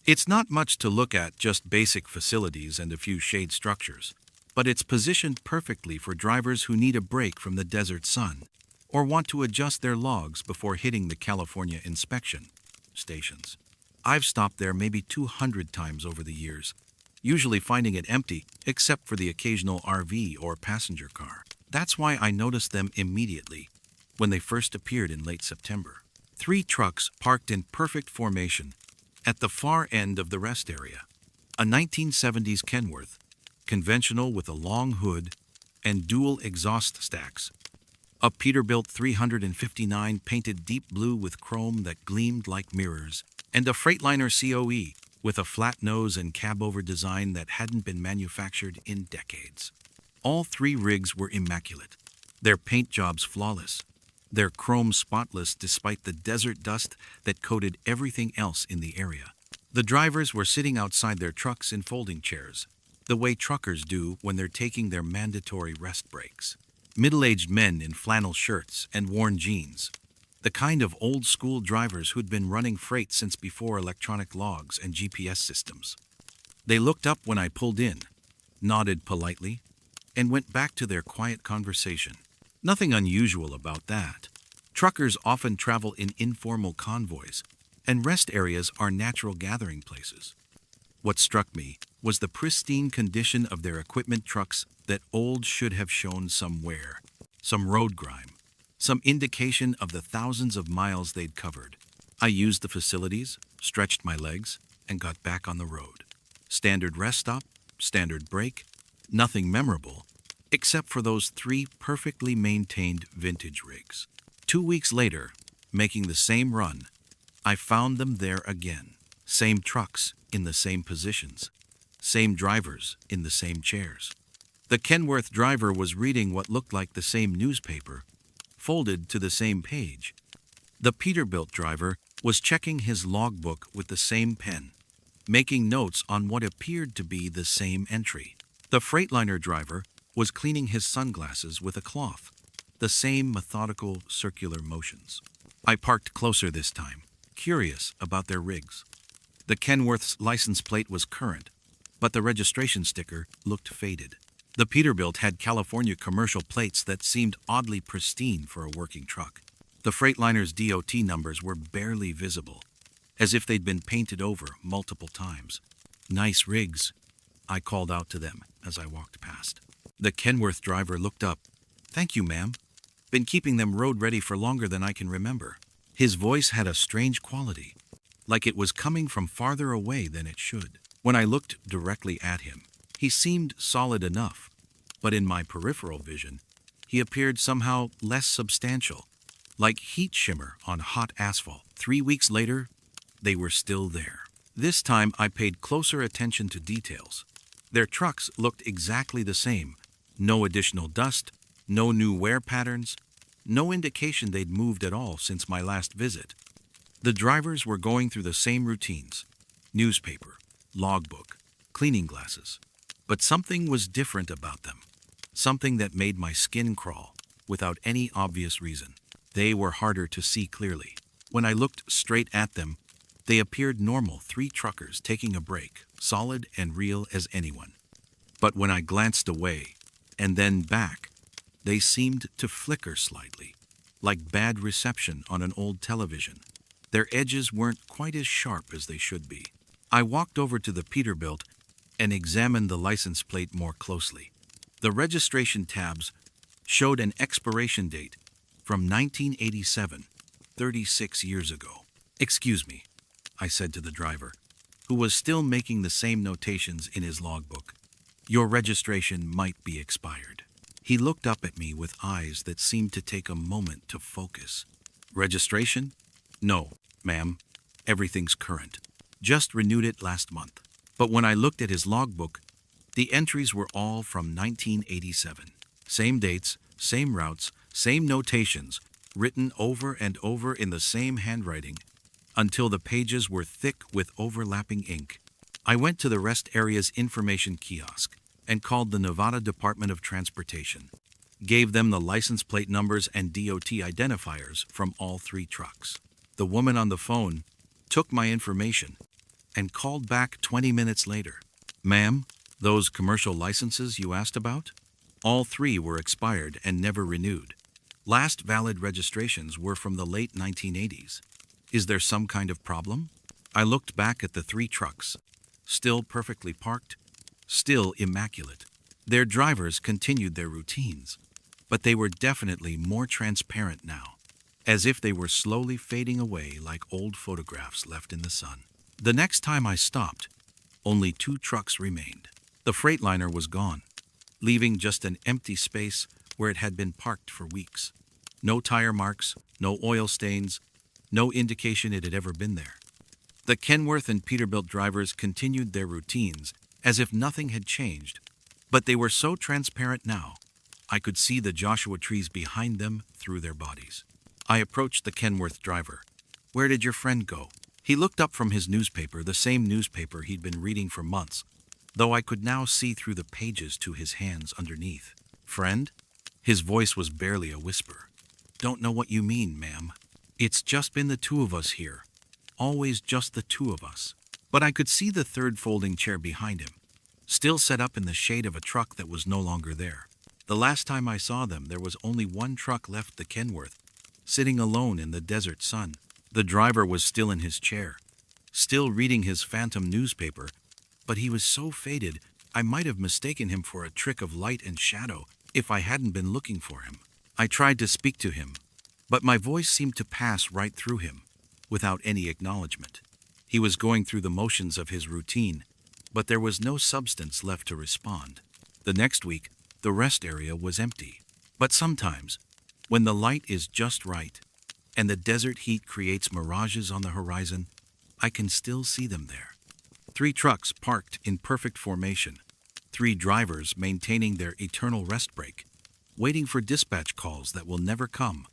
It's not much to look at, just basic facilities and a few shade structures, but it's positioned perfectly for drivers who need a break from the desert sun or want to adjust their logs before hitting the California inspection stations. I've stopped there maybe 200 times over the years, usually finding it empty except for the occasional RV or passenger car. That's why I noticed them immediately when they first appeared in late September. 3 trucks parked in perfect formation at the far end of the rest area. A 1970s Kenworth, conventional with a long hood and dual exhaust stacks, A Peterbilt 359 painted deep blue with chrome that gleamed like mirrors, and a Freightliner COE with a flat nose and cab-over design that hadn't been manufactured in decades. All three rigs were immaculate, their paint jobs flawless, their chrome spotless despite the desert dust that coated everything else in the area. The drivers were sitting outside their trucks in folding chairs, the way truckers do when they're taking their mandatory rest breaks. Middle-aged men in flannel shirts and worn jeans, the kind of old-school drivers who'd been running freight since before electronic logs and GPS systems. They looked up when I pulled in, nodded politely, and went back to their quiet conversation. Nothing unusual about that. Truckers often travel in informal convoys, and rest areas are natural gathering places. What struck me was the pristine condition of their equipment trucks that old should have shown some wear, some road grime, some indication of the thousands of miles they'd covered. I used the facilities, stretched my legs, and got back on the road. Standard rest stop, standard break, nothing memorable, except for those three perfectly maintained vintage rigs. 2 weeks later, making the same run, I found them there again. Same trucks in the same positions, same drivers in the same chairs. The Kenworth driver was reading what looked like the same newspaper, folded to the same page. The Peterbilt driver was checking his logbook with the same pen, making notes on what appeared to be the same entry. The Freightliner driver was cleaning his sunglasses with a cloth, the same methodical circular motions. I parked closer this time, curious about their rigs. The Kenworth's license plate was current, but the registration sticker looked faded. The Peterbilt had California commercial plates that seemed oddly pristine for a working truck. The Freightliner's DOT numbers were barely visible, as if they'd been painted over multiple times. "Nice rigs," I called out to them as I walked past. The Kenworth driver looked up. "Thank you, ma'am. Been keeping them road ready for longer than I can remember." His voice had a strange quality, like it was coming from farther away than it should. When I looked directly at him, he seemed solid enough, but in my peripheral vision, he appeared somehow less substantial, like heat shimmer on hot asphalt. 3 weeks later, they were still there. This time I paid closer attention to details. Their trucks looked exactly the same. No additional dust, no new wear patterns, no indication they'd moved at all since my last visit. The drivers were going through the same routines: newspaper, logbook, cleaning glasses. But something was different about them, something that made my skin crawl without any obvious reason. They were harder to see clearly. When I looked straight at them, they appeared normal three truckers taking a break, solid and real as anyone. But when I glanced away, and then back, they seemed to flicker slightly, like bad reception on an old television. Their edges weren't quite as sharp as they should be. I walked over to the Peterbilt and examined the license plate more closely. The registration tabs showed an expiration date from 1987, 36 years ago. "Excuse me," I said to the driver, who was still making the same notations in his logbook. "Your registration might be expired." He looked up at me with eyes that seemed to take a moment to focus. "Registration? No, ma'am. Everything's current. Just renewed it last month." But when I looked at his logbook, the entries were all from 1987. Same dates, same routes, same notations, written over and over in the same handwriting, until the pages were thick with overlapping ink. I went to the rest area's information kiosk and called the Nevada Department of Transportation, gave them the license plate numbers and DOT identifiers from all three trucks. The woman on the phone took my information and called back 20 minutes later. "Ma'am, those commercial licenses you asked about? All three were expired and never renewed. Last valid registrations were from the late 1980s. Is there some kind of problem?" I looked back at the three trucks, still perfectly parked, still immaculate. Their drivers continued their routines, but they were definitely more transparent now, as if they were slowly fading away like old photographs left in the sun. The next time I stopped, only 2 trucks remained. The Freightliner was gone, leaving just an empty space where it had been parked for weeks. No tire marks, no oil stains, no indication it had ever been there. The Kenworth and Peterbilt drivers continued their routines as if nothing had changed, but they were so transparent now, I could see the Joshua trees behind them through their bodies. I approached the Kenworth driver. "Where did your friend go?" He looked up from his newspaper, the same newspaper he'd been reading for months, though I could now see through the pages to his hands underneath. "Friend?" His voice was barely a whisper. "Don't know what you mean, ma'am. It's just been the two of us here. Always just the two of us." But I could see the third folding chair behind him, still set up in the shade of a truck that was no longer there. The last time I saw them, there was only one truck left, the Kenworth, sitting alone in the desert sun. The driver was still in his chair, still reading his phantom newspaper, but he was so faded I might have mistaken him for a trick of light and shadow if I hadn't been looking for him. I tried to speak to him, but my voice seemed to pass right through him, without any acknowledgement. He was going through the motions of his routine, but there was no substance left to respond. The next week, the rest area was empty. But sometimes, when the light is just right, and the desert heat creates mirages on the horizon, I can still see them there. 3 trucks parked in perfect formation, 3 drivers maintaining their eternal rest break, waiting for dispatch calls that will never come,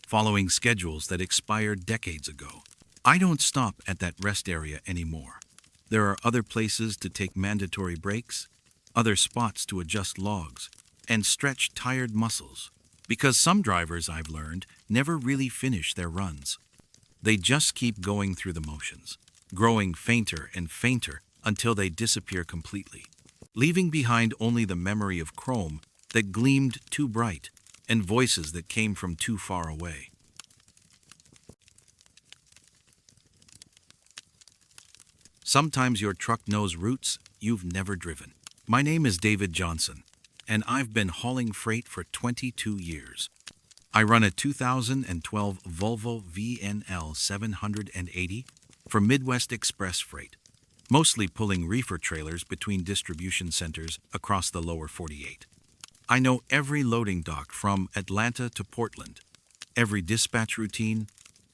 following schedules that expired decades ago. I don't stop at that rest area anymore. There are other places to take mandatory breaks, other spots to adjust logs, and stretch tired muscles. Because some drivers, I've learned, never really finish their runs. They just keep going through the motions, growing fainter and fainter until they disappear completely, leaving behind only the memory of chrome that gleamed too bright and voices that came from too far away. Sometimes your truck knows routes you've never driven. My name is David Johnson, and I've been hauling freight for 22 years. I run a 2012 Volvo VNL 780 for Midwest Express Freight, mostly pulling reefer trailers between distribution centers across the lower 48. I know every loading dock from Atlanta to Portland, every dispatch routine,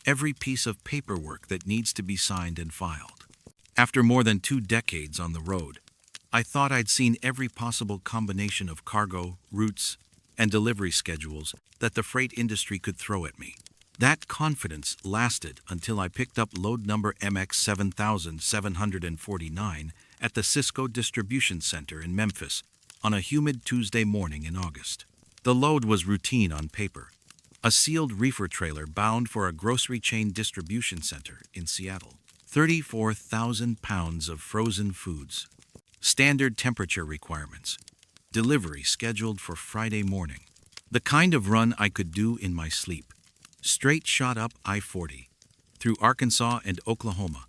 every piece of paperwork that needs to be signed and filed. After more than 2 decades on the road, I thought I'd seen every possible combination of cargo, routes, and delivery schedules that the freight industry could throw at me. That confidence lasted until I picked up load number MX 7749 at the Cisco Distribution Center in Memphis on a humid Tuesday morning in August. The load was routine on paper, a sealed reefer trailer bound for a grocery chain distribution center in Seattle. 34,000 pounds of frozen foods. Standard temperature requirements. Delivery scheduled for Friday morning. The kind of run I could do in my sleep. Straight shot up I-40, through Arkansas and Oklahoma,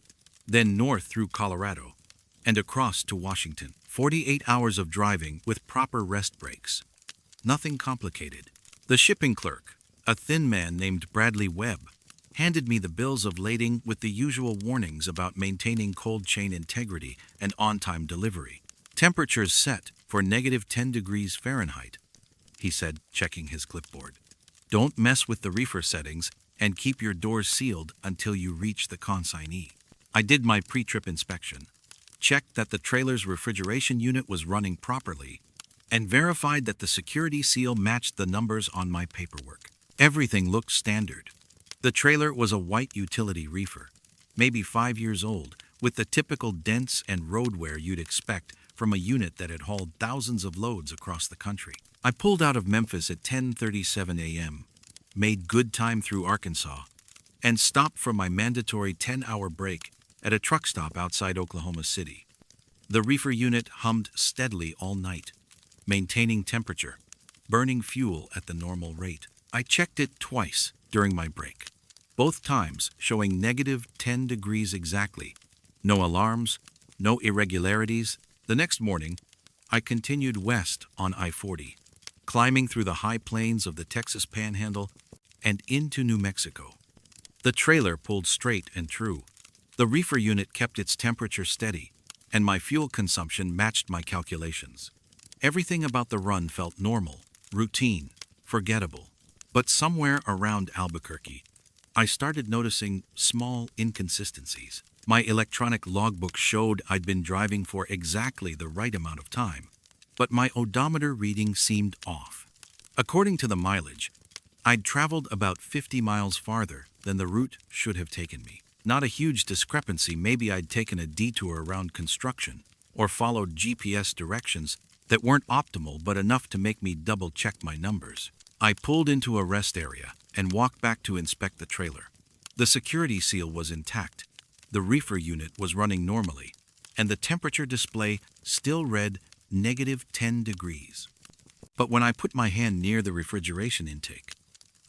then north through Colorado, and across to Washington. 48 hours of driving with proper rest breaks. Nothing complicated. The shipping clerk, a thin man named Bradley Webb, handed me the bills of lading with the usual warnings about maintaining cold chain integrity and on-time delivery. "Temperatures set for -10 degrees Fahrenheit," he said, checking his clipboard. "Don't mess with the reefer settings and keep your doors sealed until you reach the consignee." I did my pre-trip inspection, checked that the trailer's refrigeration unit was running properly, and verified that the security seal matched the numbers on my paperwork. Everything looked standard. The trailer was a white utility reefer, maybe 5 years old, with the typical dents and road wear you'd expect from a unit that had hauled thousands of loads across the country. I pulled out of Memphis at 10:37 a.m., made good time through Arkansas, and stopped for my mandatory 10-hour break at a truck stop outside Oklahoma City. The reefer unit hummed steadily all night, maintaining temperature, burning fuel at the normal rate. I checked it twice during my break, both times showing -10 degrees exactly. No alarms, no irregularities. The next morning, I continued west on I-40, climbing through the high plains of the Texas Panhandle and into New Mexico. The trailer pulled straight and true. The reefer unit kept its temperature steady, and my fuel consumption matched my calculations. Everything about the run felt normal, routine, forgettable. But somewhere around Albuquerque, I started noticing small inconsistencies. My electronic logbook showed I'd been driving for exactly the right amount of time, but my odometer reading seemed off. According to the mileage, I'd traveled about 50 miles farther than the route should have taken me. Not a huge discrepancy, maybe I'd taken a detour around construction or followed GPS directions that weren't optimal but enough to make me double-check my numbers. I pulled into a rest area and walked back to inspect the trailer. The security seal was intact, the reefer unit was running normally, and the temperature display still read -10 degrees. But when I put my hand near the refrigeration intake,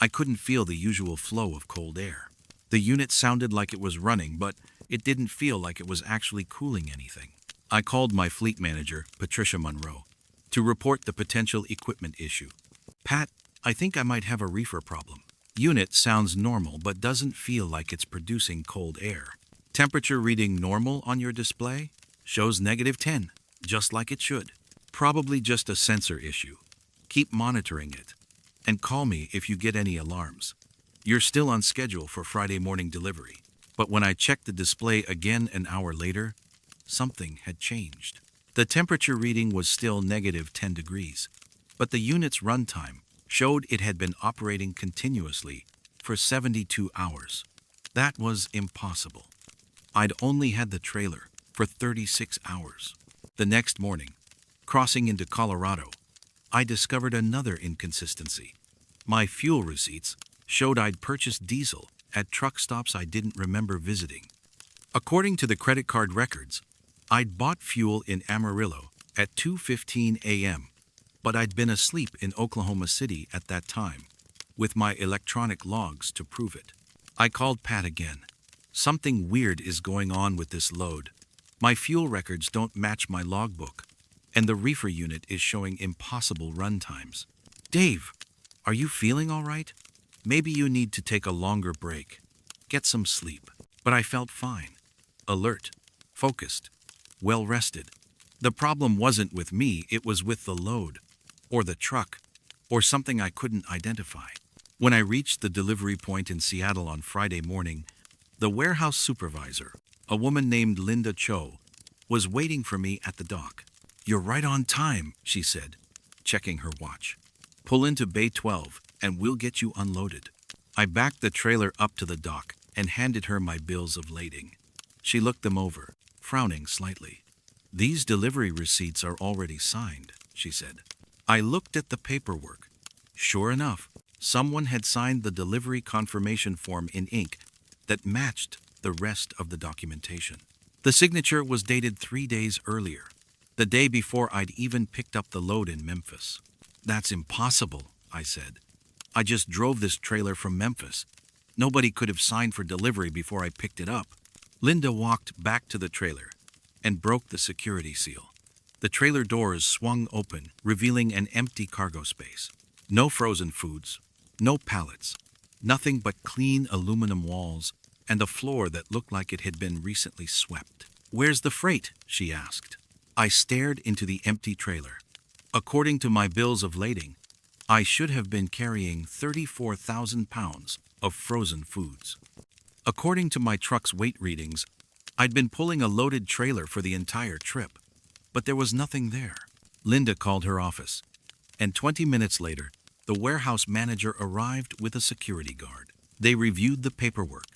I couldn't feel the usual flow of cold air. The unit sounded like it was running, but it didn't feel like it was actually cooling anything. I called my fleet manager, Patricia Monroe, to report the potential equipment issue. "Pat, I think I might have a reefer problem. Unit sounds normal but doesn't feel like it's producing cold air. Temperature reading normal on your display? Shows -10, just like it should. Probably just a sensor issue. Keep monitoring it. And call me if you get any alarms. You're still on schedule for Friday morning delivery." But when I checked the display again an hour later, something had changed. The temperature reading was still -10 degrees, but the unit's runtime showed it had been operating continuously for 72 hours. That was impossible. I'd only had the trailer for 36 hours. The next morning, crossing into Colorado, I discovered another inconsistency. My fuel receipts showed I'd purchased diesel at truck stops I didn't remember visiting. According to the credit card records, I'd bought fuel in Amarillo at 2:15 a.m., but I'd been asleep in Oklahoma City at that time, with my electronic logs to prove it. I called Pat again. "Something weird is going on with this load. My fuel records don't match my logbook, and the reefer unit is showing impossible run times. Dave, are you feeling all right? Maybe you need to take a longer break. Get some sleep." But I felt fine. Alert, focused, well-rested. The problem wasn't with me, it was with the load, or the truck, or something I couldn't identify. When I reached the delivery point in Seattle on Friday morning, the warehouse supervisor, a woman named Linda Cho, was waiting for me at the dock. "You're right on time," she said, checking her watch. "Pull into Bay 12 and we'll get you unloaded." I backed the trailer up to the dock and handed her my bills of lading. She looked them over, frowning slightly. "These delivery receipts are already signed," she said. I looked at the paperwork. Sure enough, someone had signed the delivery confirmation form in ink that matched the rest of the documentation. The signature was dated 3 days earlier, the day before I'd even picked up the load in Memphis. "That's impossible," I said. "I just drove this trailer from Memphis. Nobody could have signed for delivery before I picked it up." Linda walked back to the trailer and broke the security seal. The trailer doors swung open, revealing an empty cargo space. No frozen foods, no pallets, nothing but clean aluminum walls and a floor that looked like it had been recently swept. "Where's the freight?" she asked. I stared into the empty trailer. According to my bills of lading, I should have been carrying 34,000 pounds of frozen foods. According to my truck's weight readings, I'd been pulling a loaded trailer for the entire trip, but there was nothing there. Linda called her office, and 20 minutes later, the warehouse manager arrived with a security guard. They reviewed the paperwork,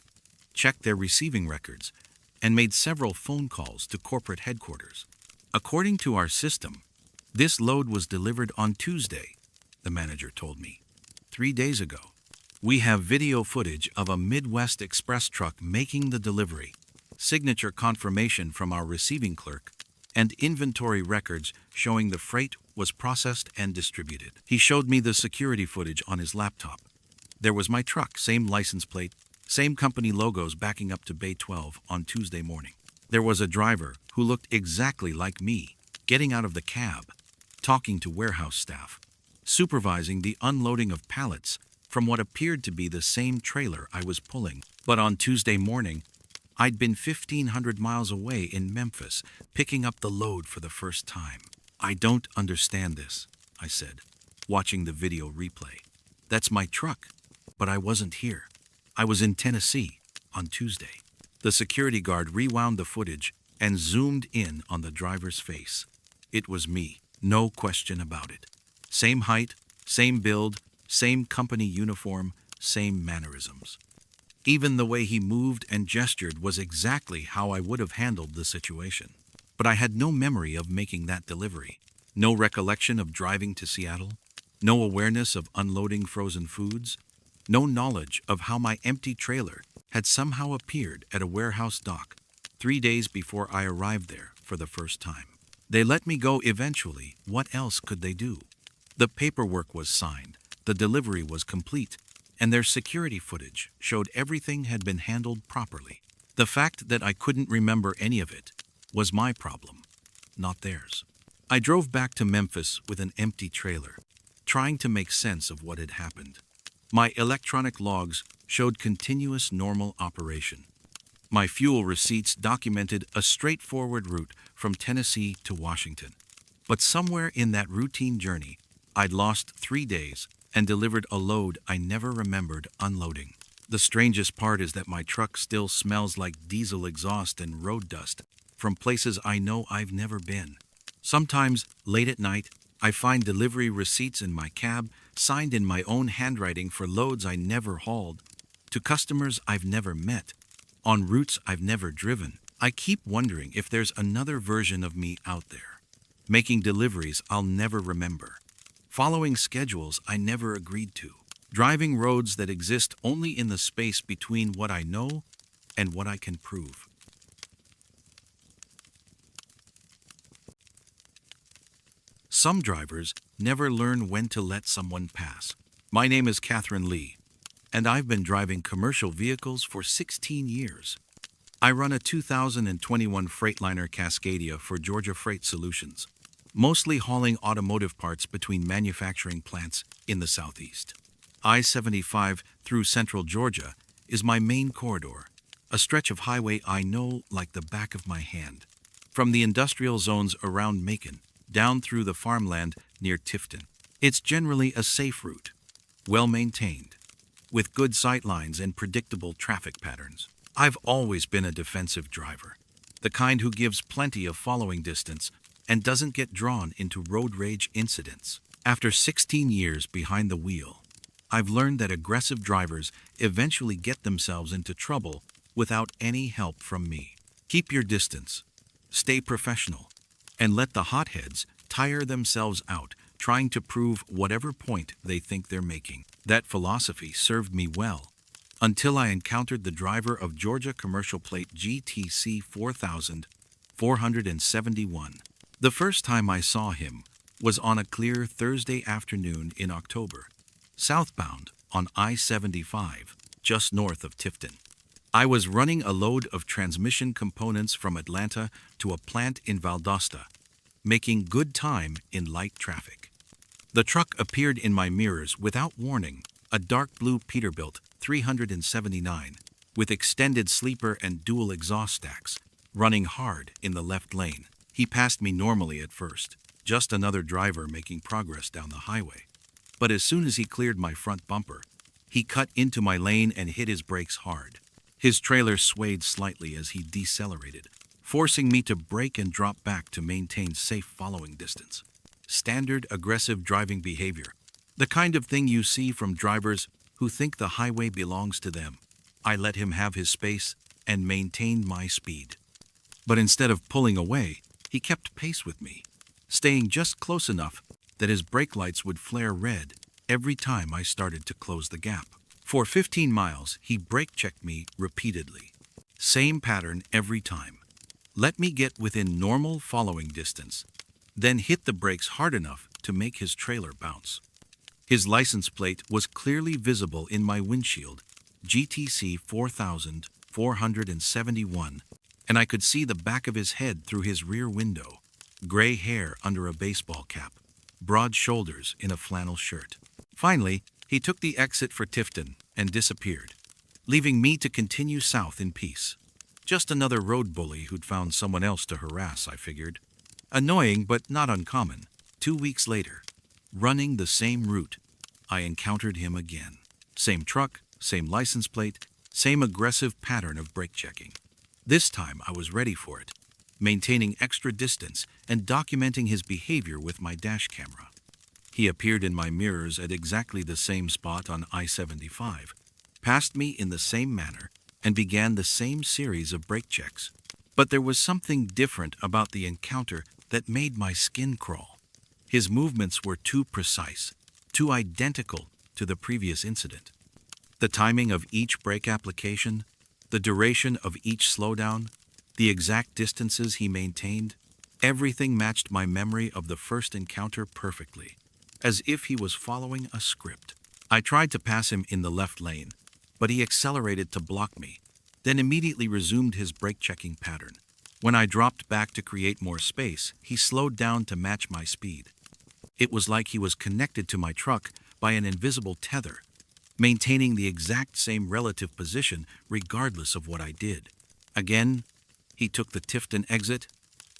checked their receiving records, and made several phone calls to corporate headquarters. "According to our system, this load was delivered on Tuesday," the manager told me, 3 days ago. "We have video footage of a Midwest Express truck making the delivery, signature confirmation from our receiving clerk, and inventory records showing the freight was processed and distributed." He showed me the security footage on his laptop. There was my truck, same license plate, same company logos backing up to Bay 12 on Tuesday morning. There was a driver who looked exactly like me, getting out of the cab, talking to warehouse staff, supervising the unloading of pallets from what appeared to be the same trailer I was pulling. But on Tuesday morning, I'd been 1,500 miles away in Memphis, picking up the load for the first time. "I don't understand this," I said, watching the video replay. That's my truck. But I wasn't here. I was in Tennessee on Tuesday. The security guard rewound the footage and zoomed in on the driver's face. It was me, no question about it. Same height, same build, same company uniform, same mannerisms. Even the way he moved and gestured was exactly how I would have handled the situation. But I had no memory of making that delivery, no recollection of driving to Seattle, no awareness of unloading frozen foods, no knowledge of how my empty trailer had somehow appeared at a warehouse dock 3 days before I arrived there for the first time. They let me go eventually. What else could they do? The paperwork was signed, the delivery was complete, and their security footage showed everything had been handled properly. The fact that I couldn't remember any of it was my problem, not theirs. I drove back to Memphis with an empty trailer, trying to make sense of what had happened. My electronic logs showed continuous normal operation. My fuel receipts documented a straightforward route from Tennessee to Washington. But somewhere in that routine journey, I'd lost 3 days and delivered a load I never remembered unloading. The strangest part is that my truck still smells like diesel exhaust and road dust from places I know I've never been. Sometimes, late at night, I find delivery receipts in my cab, signed in my own handwriting for loads I never hauled, to customers I've never met, on routes I've never driven. I keep wondering if there's another version of me out there, making deliveries I'll never remember, following schedules I never agreed to, driving roads that exist only in the space between what I know and what I can prove. Some drivers never learn when to let someone pass. My name is Catherine Lee, and I've been driving commercial vehicles for 16 years. I run a 2021 Freightliner Cascadia for Georgia Freight Solutions, mostly hauling automotive parts between manufacturing plants in the Southeast. I-75 through central Georgia is my main corridor, a stretch of highway I know like the back of my hand. From the industrial zones around Macon, down through the farmland near Tifton. It's generally a safe route, well-maintained, with good sightlines and predictable traffic patterns. I've always been a defensive driver, the kind who gives plenty of following distance and doesn't get drawn into road rage incidents. After 16 years behind the wheel, I've learned that aggressive drivers eventually get themselves into trouble without any help from me. Keep your distance, stay professional, and let the hotheads tire themselves out trying to prove whatever point they think they're making. That philosophy served me well until I encountered the driver of Georgia Commercial Plate GTC 4471. The first time I saw him was on a clear Thursday afternoon in October, southbound on I-75, just north of Tifton. I was running a load of transmission components from Atlanta to a plant in Valdosta, making good time in light traffic. The truck appeared in my mirrors without warning, a dark blue Peterbilt 379 with extended sleeper and dual exhaust stacks, running hard in the left lane. He passed me normally at first, just another driver making progress down the highway. But as soon as he cleared my front bumper, he cut into my lane and hit his brakes hard. His trailer swayed slightly as he decelerated, forcing me to brake and drop back to maintain safe following distance. Standard aggressive driving behavior, the kind of thing you see from drivers who think the highway belongs to them. I let him have his space and maintained my speed. But instead of pulling away, he kept pace with me, staying just close enough that his brake lights would flare red every time I started to close the gap. For 15 miles, he brake-checked me repeatedly. Same pattern every time. Let me get within normal following distance, then hit the brakes hard enough to make his trailer bounce. His license plate was clearly visible in my windshield, GTC 4471, and I could see the back of his head through his rear window, gray hair under a baseball cap, broad shoulders in a flannel shirt. Finally, he took the exit for Tifton and disappeared, leaving me to continue south in peace. Just another road bully who'd found someone else to harass, I figured. Annoying but not uncommon. 2 weeks later, running the same route, I encountered him again. Same truck, same license plate, same aggressive pattern of brake checking. This time I was ready for it, maintaining extra distance and documenting his behavior with my dash camera. He appeared in my mirrors at exactly the same spot on I-75, passed me in the same manner, and began the same series of brake checks. But there was something different about the encounter that made my skin crawl. His movements were too precise, too identical to the previous incident. The timing of each brake application, the duration of each slowdown, the exact distances he maintained, everything matched my memory of the first encounter perfectly, as if he was following a script. I tried to pass him in the left lane, but he accelerated to block me, then immediately resumed his brake-checking pattern. When I dropped back to create more space, he slowed down to match my speed. It was like he was connected to my truck by an invisible tether, maintaining the exact same relative position regardless of what I did. Again, he took the Tifton exit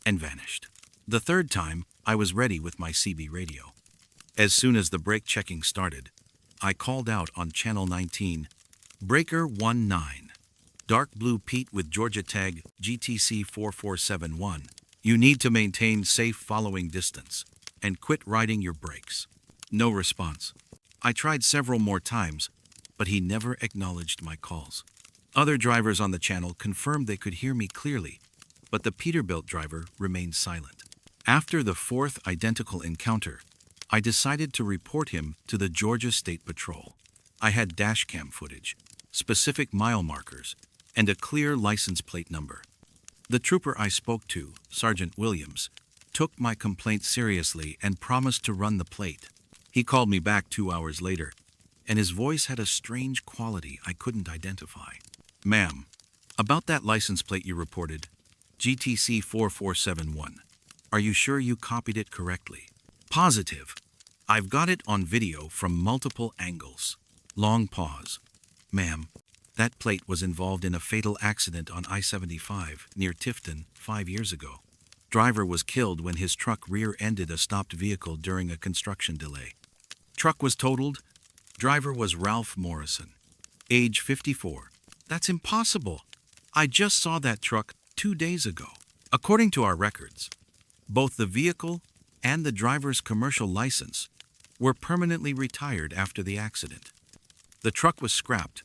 and vanished. The third time, I was ready with my CB radio. As soon as the brake checking started, I called out on Channel 19, Breaker 19, Dark Blue Pete with Georgia tag GTC 4471. You need to maintain safe following distance and quit riding your brakes. No response. I tried several more times, but he never acknowledged my calls. Other drivers on the channel confirmed they could hear me clearly, but the Peterbilt driver remained silent. After the fourth identical encounter, I decided to report him to the Georgia State Patrol. I had dashcam footage, specific mile markers, and a clear license plate number. The trooper I spoke to, Sergeant Williams, took my complaint seriously and promised to run the plate. He called me back 2 hours later, and his voice had a strange quality I couldn't identify. Ma'am, about that license plate you reported, GTC 4471, are you sure you copied it correctly? Positive. I've got it on video from multiple angles. Long pause. Ma'am, that plate was involved in a fatal accident on I-75 near Tifton 5 years ago. Driver was killed when his truck rear-ended a stopped vehicle during a construction delay. Truck was totaled. Driver was Ralph Morrison, age 54. That's impossible. I just saw that truck 2 days ago. According to our records, both the vehicle and the driver's commercial license were permanently retired after the accident. The truck was scrapped,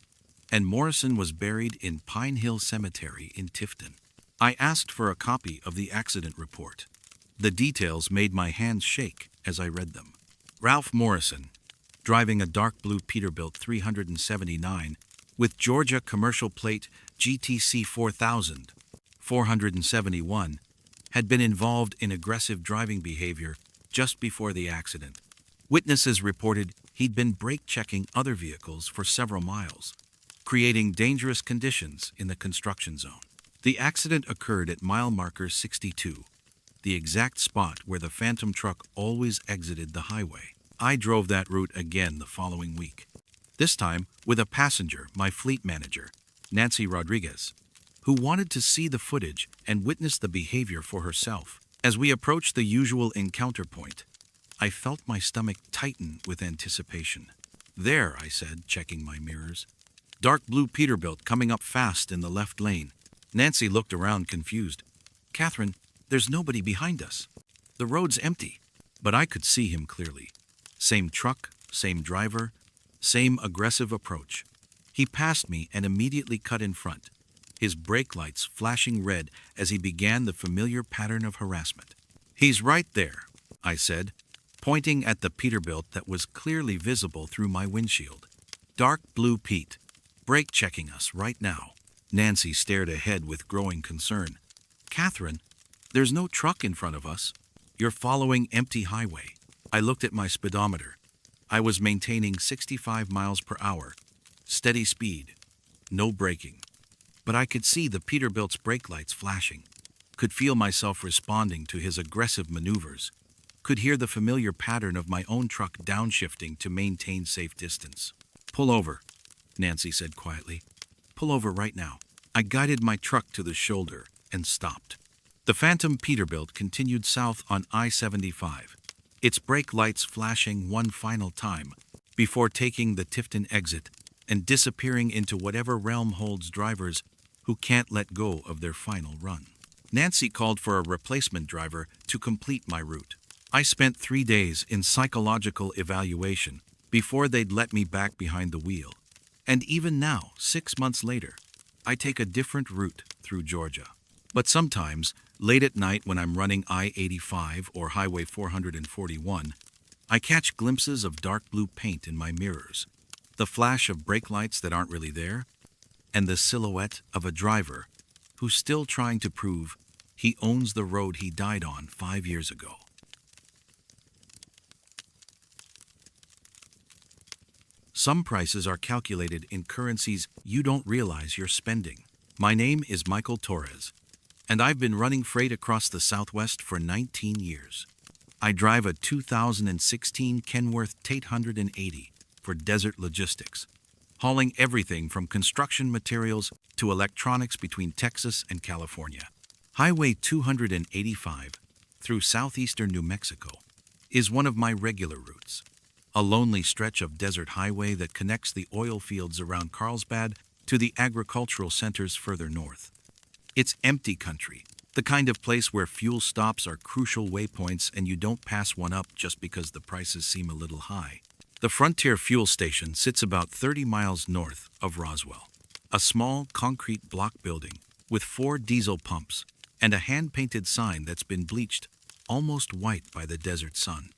and Morrison was buried in Pine Hill Cemetery in Tifton. I asked for a copy of the accident report. The details made my hands shake as I read them. Ralph Morrison, driving a dark blue Peterbilt 379 with Georgia commercial plate GTC 4471, had been involved in aggressive driving behavior just before the accident. Witnesses reported he'd been brake-checking other vehicles for several miles, creating dangerous conditions in the construction zone. The accident occurred at mile marker 62, the exact spot where the Phantom truck always exited the highway. I drove that route again the following week, this time with a passenger, my fleet manager, Nancy Rodriguez, who wanted to see the footage and witness the behavior for herself. As we approached the usual encounter point, I felt my stomach tighten with anticipation. There, I said, checking my mirrors. Dark blue Peterbilt coming up fast in the left lane. Nancy looked around confused. Catherine, there's nobody behind us. The road's empty. But I could see him clearly. Same truck, same driver, same aggressive approach. He passed me and immediately cut in front, his brake lights flashing red as he began the familiar pattern of harassment. He's right there, I said, pointing at the Peterbilt that was clearly visible through my windshield. Dark blue Pete, brake checking us right now. Nancy stared ahead with growing concern. Catherine, there's no truck in front of us. You're following empty highway. I looked at my speedometer. I was maintaining 65 miles per hour, steady speed, no braking. But I could see the Peterbilt's brake lights flashing, could feel myself responding to his aggressive maneuvers, could hear the familiar pattern of my own truck downshifting to maintain safe distance. Pull over, Nancy said quietly. Pull over right now. I guided my truck to the shoulder and stopped. The Phantom Peterbilt continued south on I-75, its brake lights flashing one final time before taking the Tifton exit and disappearing into whatever realm holds drivers who can't let go of their final run. Nancy called for a replacement driver to complete my route. I spent 3 days in psychological evaluation before they'd let me back behind the wheel. And even now, 6 months later, I take a different route through Georgia. But sometimes, late at night when I'm running I-85 or Highway 441, I catch glimpses of dark blue paint in my mirrors, the flash of brake lights that aren't really there, and the silhouette of a driver who's still trying to prove he owns the road he died on 5 years ago. Some prices are calculated in currencies you don't realize you're spending. My name is Michael Torres, and I've been running freight across the Southwest for 19 years. I drive a 2016 Kenworth Tate 180 for Desert Logistics, hauling everything from construction materials to electronics between Texas and California. Highway 285 through southeastern New Mexico is one of my regular routes, a lonely stretch of desert highway that connects the oil fields around Carlsbad to the agricultural centers further north. It's empty country, the kind of place where fuel stops are crucial waypoints and you don't pass one up just because the prices seem a little high. The Frontier Fuel Station sits about 30 miles north of Roswell, a small concrete block building with 4 diesel pumps and a hand-painted sign that's been bleached almost white by the desert sun.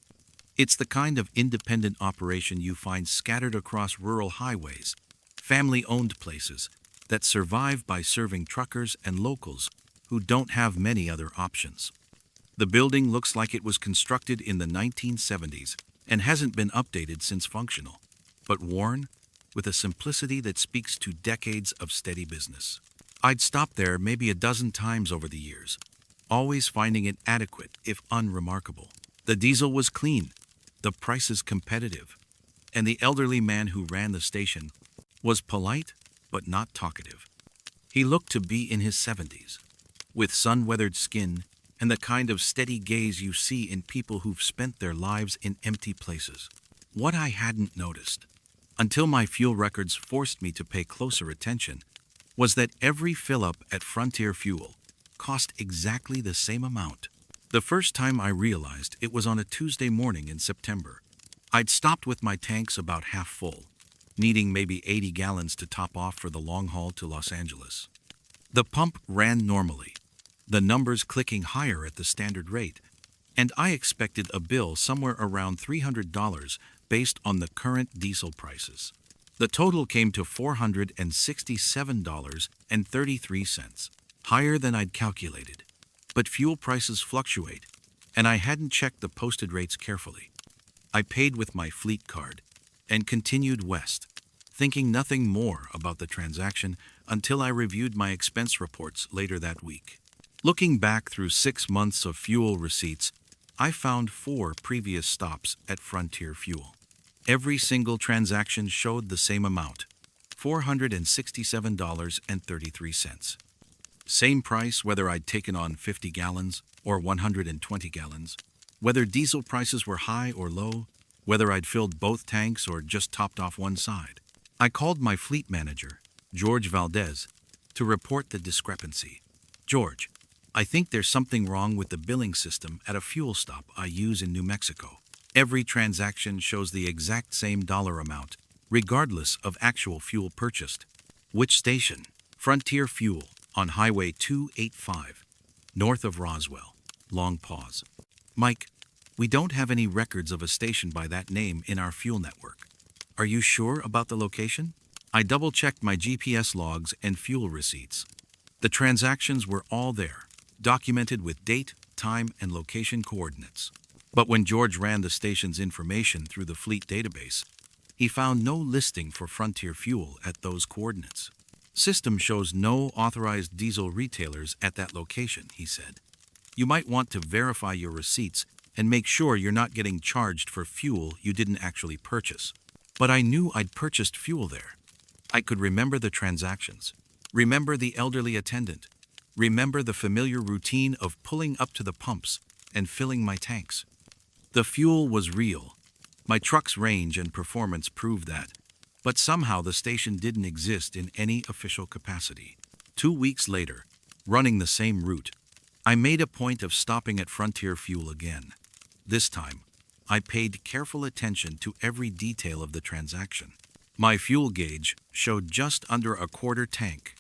It's the kind of independent operation you find scattered across rural highways, family-owned places that survive by serving truckers and locals who don't have many other options. The building looks like it was constructed in the 1970s and hasn't been updated since functional, but worn with a simplicity that speaks to decades of steady business. I'd stopped there maybe a dozen times over the years, always finding it adequate if unremarkable. The diesel was clean, the prices competitive, and the elderly man who ran the station was polite but not talkative. He looked to be in his 70s, with sun-weathered skin and the kind of steady gaze you see in people who've spent their lives in empty places. What I hadn't noticed, until my fuel records forced me to pay closer attention, was that every fill-up at Frontier Fuel cost exactly the same amount. The first time I realized it was on a Tuesday morning in September. I'd stopped with my tanks about half full, needing maybe 80 gallons to top off for the long haul to Los Angeles. The pump ran normally, the numbers clicking higher at the standard rate, and I expected a bill somewhere around $300 based on the current diesel prices. The total came to $467.33, higher than I'd calculated. But fuel prices fluctuate, and I hadn't checked the posted rates carefully. I paid with my fleet card and continued west, thinking nothing more about the transaction until I reviewed my expense reports later that week. Looking back through 6 months of fuel receipts, I found 4 previous stops at Frontier Fuel. Every single transaction showed the same amount, $467.33. Same price whether I'd taken on 50 gallons or 120 gallons, whether diesel prices were high or low, whether I'd filled both tanks or just topped off one side. I called my fleet manager, George Valdez, to report the discrepancy. "George, I think there's something wrong with the billing system at a fuel stop I use in New Mexico. Every transaction shows the exact same dollar amount, regardless of actual fuel purchased." "Which station?" "Frontier Fuel, on Highway 285, north of Roswell." Long pause. "Mike, we don't have any records of a station by that name in our fuel network. Are you sure about the location?" I double-checked my GPS logs and fuel receipts. The transactions were all there, documented with date, time, and location coordinates. But when George ran the station's information through the fleet database, he found no listing for Frontier Fuel at those coordinates. "System shows no authorized diesel retailers at that location," he said. "You might want to verify your receipts and make sure you're not getting charged for fuel you didn't actually purchase." But I knew I'd purchased fuel there. I could remember the transactions, remember the elderly attendant, remember the familiar routine of pulling up to the pumps and filling my tanks. The fuel was real, My truck's range and performance proved that, but somehow the station didn't exist in any official capacity. 2 weeks later, running the same route, I made a point of stopping at Frontier Fuel again. This time, I paid careful attention to every detail of the transaction. My fuel gauge showed just under a quarter tank.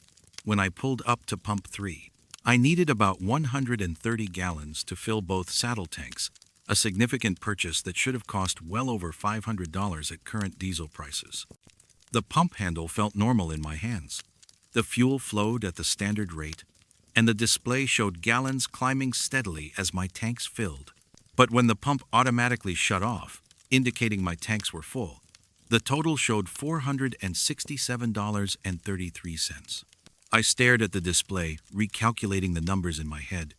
When I pulled up to pump 3, I needed about 130 gallons to fill both saddle tanks, a significant purchase that should have cost well over $500 at current diesel prices. The pump handle felt normal in my hands. The fuel flowed at the standard rate, and the display showed gallons climbing steadily as my tanks filled. But when the pump automatically shut off, indicating my tanks were full, the total showed $467.33. I stared at the display, recalculating the numbers in my head.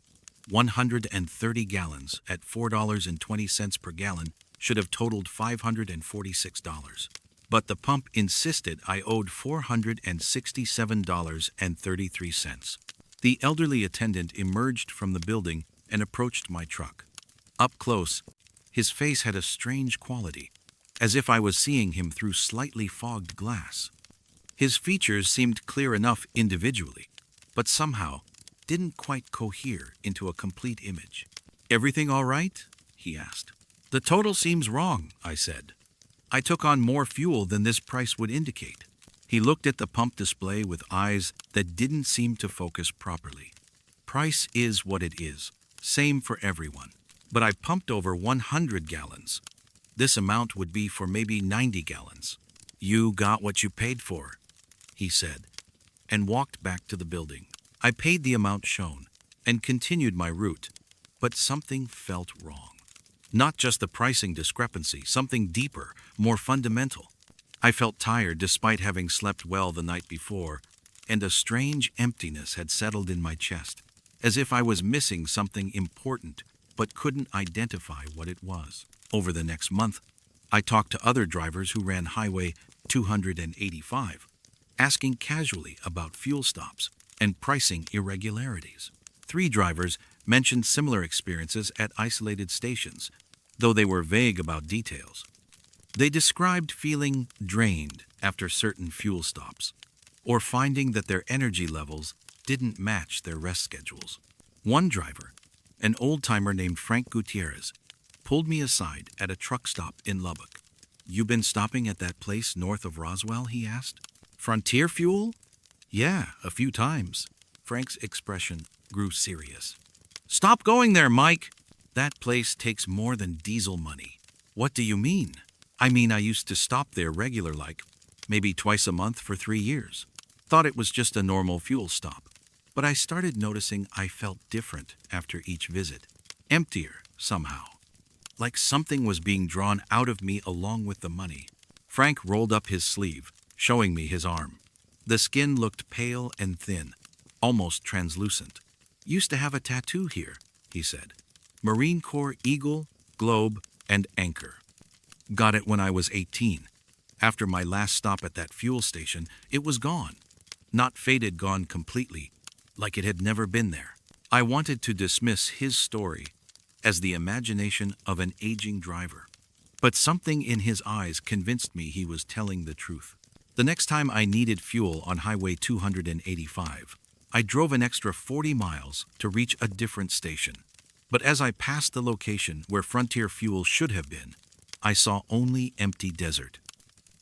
130 gallons at $4.20 per gallon should have totaled $546. But the pump insisted I owed $467.33. The elderly attendant emerged from the building and approached my truck. Up close, his face had a strange quality, as if I was seeing him through slightly fogged glass. His features seemed clear enough individually, but somehow didn't quite cohere into a complete image. "Everything all right?" he asked. "The total seems wrong," I said. "I took on more fuel than this price would indicate." He looked at the pump display with eyes that didn't seem to focus properly. "Price is what it is, same for everyone. But I pumped over 100 gallons. This amount would be for maybe 90 gallons. You got what you paid for," he said, and walked back to the building. I paid the amount shown and continued my route, but something felt wrong. Not just the pricing discrepancy, something deeper, more fundamental. I felt tired despite having slept well the night before, and a strange emptiness had settled in my chest, as if I was missing something important but couldn't identify what it was. Over the next month, I talked to other drivers who ran Highway 285, asking casually about fuel stops and pricing irregularities. 3 drivers mentioned similar experiences at isolated stations, though they were vague about details. They described feeling drained after certain fuel stops, or finding that their energy levels didn't match their rest schedules. One driver, an old-timer named Frank Gutierrez, pulled me aside at a truck stop in Lubbock. "You been stopping at that place north of Roswell?" he asked. "Frontier Fuel?" "Yeah, a few times." Frank's expression grew serious. "Stop going there, Mike. That place takes more than diesel money." "What do you mean?" "I mean, I used to stop there regular like, maybe twice a month for 3 years. Thought it was just a normal fuel stop. But I started noticing I felt different after each visit. Emptier, somehow. Like something was being drawn out of me along with the money." Frank rolled up his sleeve, showing me his arm. The skin looked pale and thin, almost translucent. "Used to have a tattoo here," he said. "Marine Corps Eagle, Globe, and Anchor. Got it when I was 18. After my last stop at that fuel station, it was gone. Not faded, gone completely, like it had never been there." I wanted to dismiss his story as the imagination of an aging driver, but something in his eyes convinced me he was telling the truth. The next time I needed fuel on Highway 285, I drove an extra 40 miles to reach a different station. But as I passed the location where Frontier Fuel should have been, I saw only empty desert.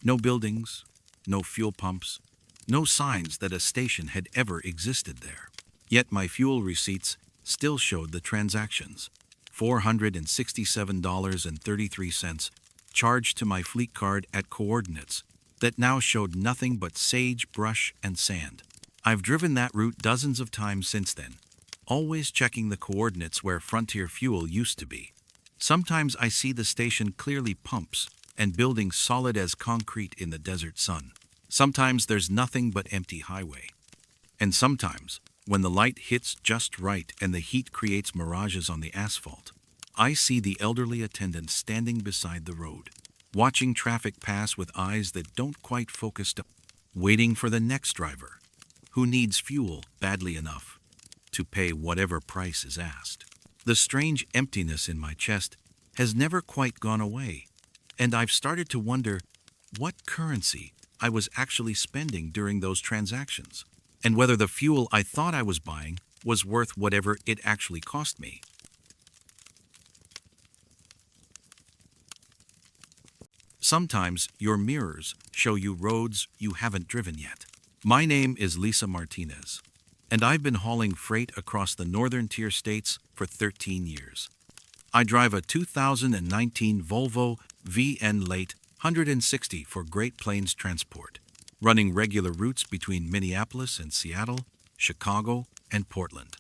No buildings, no fuel pumps, no signs that a station had ever existed there. Yet my fuel receipts still showed the transactions. $467.33 charged to my fleet card at coordinates that now showed nothing but sage, brush, and sand. I've driven that route dozens of times since then, always checking the coordinates where Frontier Fuel used to be. Sometimes I see the station clearly pumps and buildings solid as concrete in the desert sun. Sometimes there's nothing but empty highway. And sometimes, when the light hits just right and the heat creates mirages on the asphalt, I see the elderly attendant standing beside the road, watching traffic pass with eyes that don't quite focus, waiting for the next driver, who needs fuel badly enough to pay whatever price is asked. The strange emptiness in my chest has never quite gone away, And I've started to wonder what currency I was actually spending during those transactions, and whether the fuel I thought I was buying was worth whatever it actually cost me. Sometimes your mirrors show you roads you haven't driven yet. My name is Lisa Martinez, and I've been hauling freight across the northern tier states for 13 years. I drive a 2019 Volvo VN Late 160 for Great Plains Transport, running regular routes between Minneapolis and Seattle, Chicago, and Portland.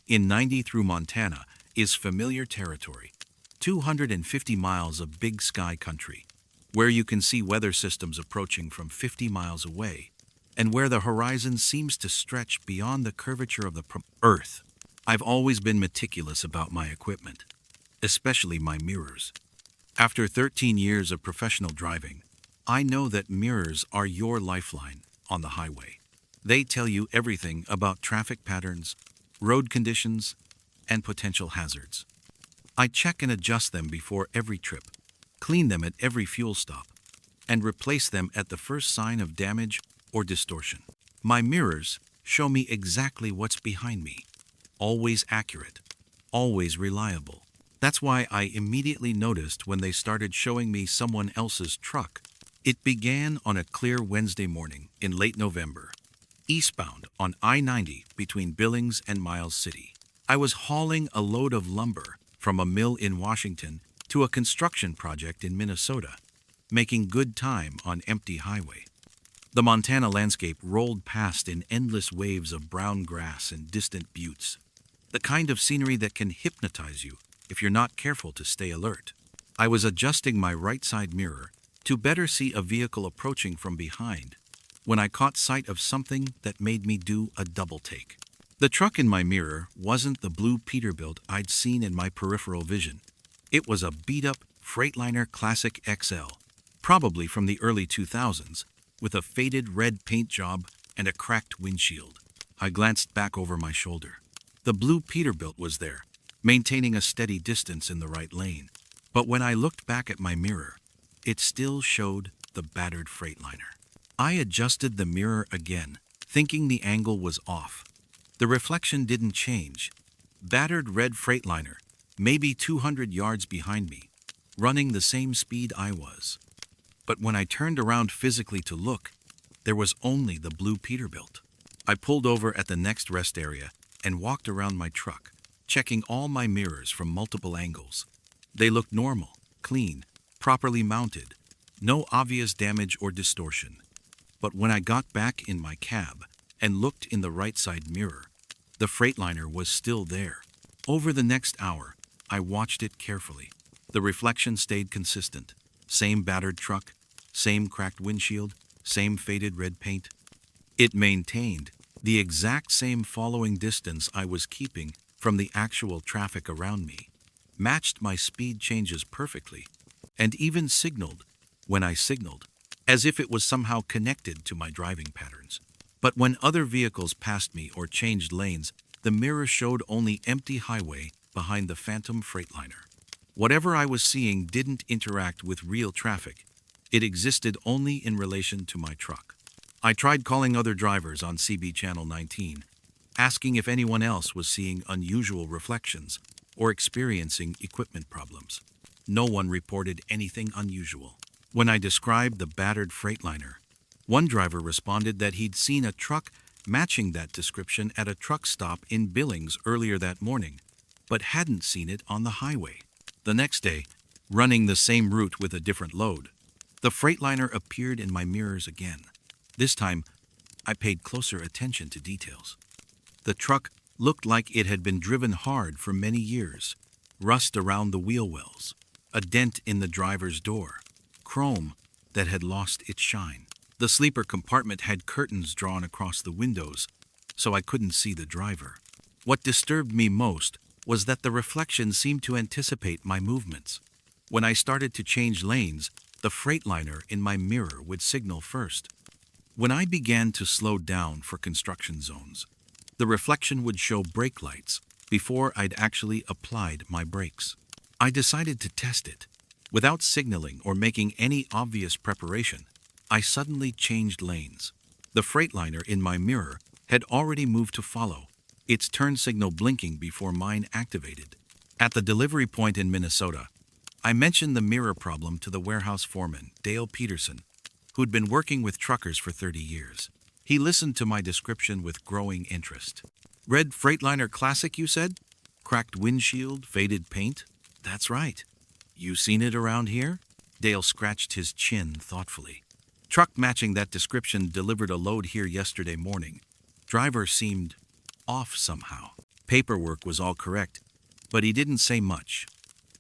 In 90 through Montana is familiar territory, 250 miles of big sky country, where you can see weather systems approaching from 50 miles away, and where the horizon seems to stretch beyond the curvature of the Earth. I've always been meticulous about my equipment, especially my mirrors. After 13 years of professional driving, I know that mirrors are your lifeline on the highway. They tell you everything about traffic patterns, road conditions, and potential hazards. I check and adjust them before every trip, clean them at every fuel stop, and replace them at the first sign of damage or distortion. My mirrors show me exactly what's behind me. Always accurate, always reliable. That's why I immediately noticed when they started showing me someone else's truck. It began on a clear Wednesday morning in late November, eastbound on I-90 between Billings and Miles City. I was hauling a load of lumber from a mill in Washington to a construction project in Minnesota, making good time on empty highway. The Montana landscape rolled past in endless waves of brown grass and distant buttes, the kind of scenery that can hypnotize you if you're not careful to stay alert. I was adjusting my right side mirror to better see a vehicle approaching from behind when I caught sight of something that made me do a double take. The truck in my mirror wasn't the blue Peterbilt I'd seen in my peripheral vision. It was a beat-up Freightliner Classic XL, probably from the early 2000s, with a faded red paint job and a cracked windshield. I glanced back over my shoulder. The blue Peterbilt was there, maintaining a steady distance in the right lane. But when I looked back at my mirror, it still showed the battered Freightliner. I adjusted the mirror again, thinking the angle was off. The reflection didn't change. Battered red Freightliner, maybe 200 yards behind me, running the same speed I was. But when I turned around physically to look, there was only the blue Peterbilt. I pulled over at the next rest area and walked around my truck, checking all my mirrors from multiple angles. They looked normal, clean, properly mounted, no obvious damage or distortion. But when I got back in my cab and looked in the right side mirror, the Freightliner was still there. Over the next hour, I watched it carefully. The reflection stayed consistent. Same battered truck, same cracked windshield, same faded red paint. It maintained the exact same following distance I was keeping from the actual traffic around me, matched my speed changes perfectly, and even signaled when I signaled, as if it was somehow connected to my driving patterns. But when other vehicles passed me or changed lanes, the mirror showed only empty highway behind the phantom Freightliner. Whatever I was seeing didn't interact with real traffic. It existed only in relation to my truck. I tried calling other drivers on CB Channel 19, asking if anyone else was seeing unusual reflections or experiencing equipment problems. No one reported anything unusual. When I described the battered Freightliner, one driver responded that he'd seen a truck matching that description at a truck stop in Billings earlier that morning, but hadn't seen it on the highway. The next day, running the same route with a different load, the Freightliner appeared in my mirrors again. This time, I paid closer attention to details. The truck looked like it had been driven hard for many years. Rust around the wheel wells, a dent in the driver's door, chrome that had lost its shine. The sleeper compartment had curtains drawn across the windows, so I couldn't see the driver. What disturbed me most was that the reflection seemed to anticipate my movements. When I started to change lanes, the Freightliner in my mirror would signal first. When I began to slow down for construction zones, the reflection would show brake lights before I'd actually applied my brakes. I decided to test it. Without signaling or making any obvious preparation, I suddenly changed lanes. The Freightliner in my mirror had already moved to follow, its turn signal blinking before mine activated. At the delivery point in Minnesota, I mentioned the mirror problem to the warehouse foreman, Dale Peterson, who'd been working with truckers for 30 years. He listened to my description with growing interest. Red Freightliner Classic, you said? Cracked windshield, faded paint? That's right. You seen it around here? Dale scratched his chin thoughtfully. Truck matching that description delivered a load here yesterday morning. Driver seemed off somehow. Paperwork was all correct, but he didn't say much.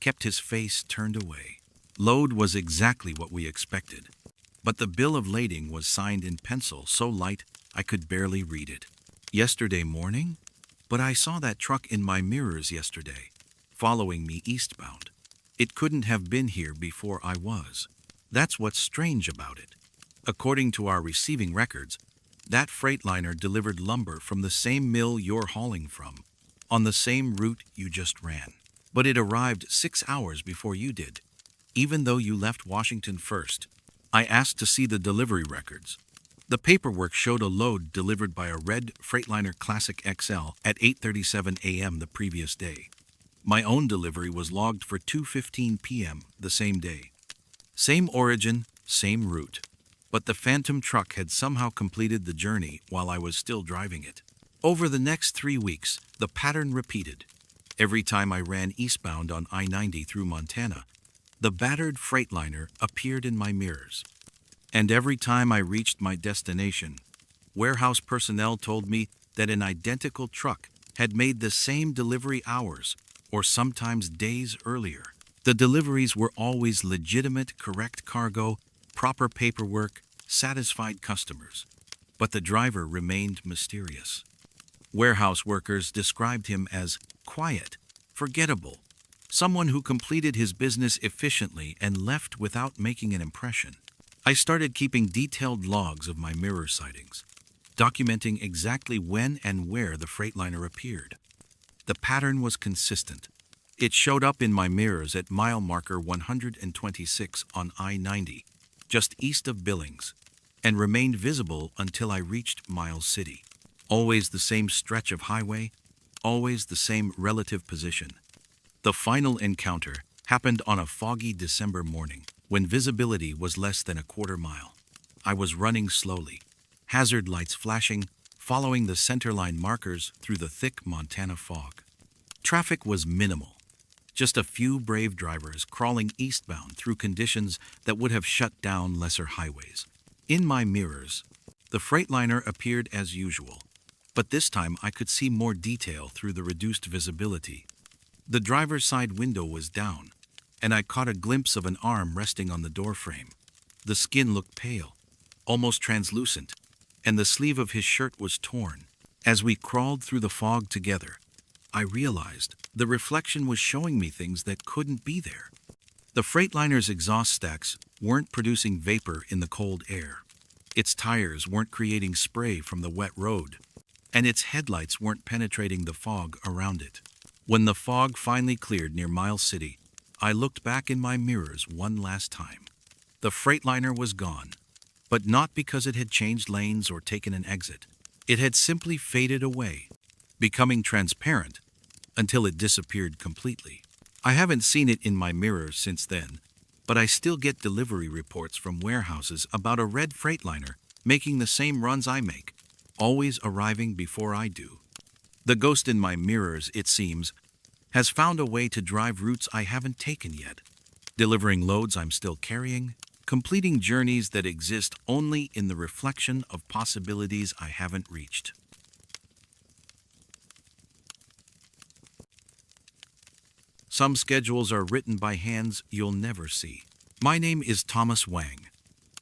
Kept his face turned away. Load was exactly what we expected. But the bill of lading was signed in pencil so light I could barely read it. Yesterday morning? But I saw that truck in my mirrors yesterday, following me eastbound. It couldn't have been here before I was. That's what's strange about it. According to our receiving records, that Freightliner delivered lumber from the same mill you're hauling from, on the same route you just ran. But it arrived 6 hours before you did, even though you left Washington first. I asked to see the delivery records. The paperwork showed a load delivered by a red Freightliner Classic XL at 8:37 a.m. the previous day. My own delivery was logged for 2:15 p.m. the same day. Same origin, same route. But the phantom truck had somehow completed the journey while I was still driving it. Over the next 3 weeks, the pattern repeated. Every time I ran eastbound on I-90 through Montana, the battered Freightliner appeared in my mirrors. And every time I reached my destination, warehouse personnel told me that an identical truck had made the same delivery hours, or sometimes days earlier. The deliveries were always legitimate, correct cargo, proper paperwork, satisfied customers. But the driver remained mysterious. Warehouse workers described him as quiet, forgettable, someone who completed his business efficiently and left without making an impression. I started keeping detailed logs of my mirror sightings, documenting exactly when and where the Freightliner appeared. The pattern was consistent. It showed up in my mirrors at mile marker 126 on I-90, just east of Billings, and remained visible until I reached Miles City. Always the same stretch of highway, always the same relative position. The final encounter happened on a foggy December morning, when visibility was less than a quarter mile. I was running slowly, hazard lights flashing, following the centerline markers through the thick Montana fog. Traffic was minimal, just a few brave drivers crawling eastbound through conditions that would have shut down lesser highways. In my mirrors, the Freightliner appeared as usual, but this time I could see more detail through the reduced visibility. The driver's side window was down, and I caught a glimpse of an arm resting on the doorframe. The skin looked pale, almost translucent, and the sleeve of his shirt was torn. As we crawled through the fog together, I realized the reflection was showing me things that couldn't be there. The Freightliner's exhaust stacks weren't producing vapor in the cold air. Its tires weren't creating spray from the wet road, and its headlights weren't penetrating the fog around it. When the fog finally cleared near Miles City, I looked back in my mirrors one last time. The Freightliner was gone, but not because it had changed lanes or taken an exit. It had simply faded away, becoming transparent until it disappeared completely. I haven't seen it in my mirrors since then, but I still get delivery reports from warehouses about a red Freightliner making the same runs I make, always arriving before I do. The ghost in my mirrors, it seems, has found a way to drive routes I haven't taken yet, delivering loads I'm still carrying, completing journeys that exist only in the reflection of possibilities I haven't reached. Some schedules are written by hands you'll never see. My name is Thomas Wang,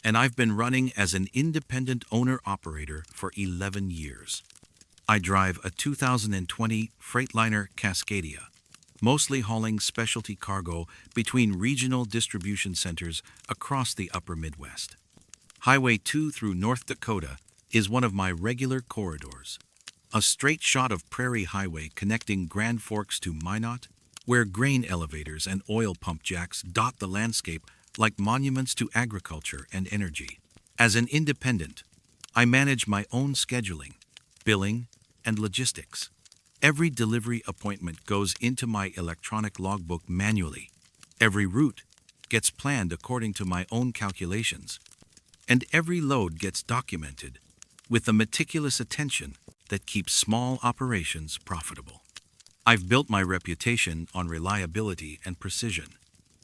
and I've been running as an independent owner-operator for 11 years. I drive a 2020 Freightliner Cascadia, mostly hauling specialty cargo between regional distribution centers across the upper Midwest. Highway 2 through North Dakota is one of my regular corridors, a straight shot of prairie highway connecting Grand Forks to Minot, where grain elevators and oil pump jacks dot the landscape like monuments to agriculture and energy. As an independent, I manage my own scheduling, billing, and logistics. Every delivery appointment goes into my electronic logbook manually. Every route gets planned according to my own calculations, and every load gets documented with the meticulous attention that keeps small operations profitable. I've built my reputation on reliability and precision.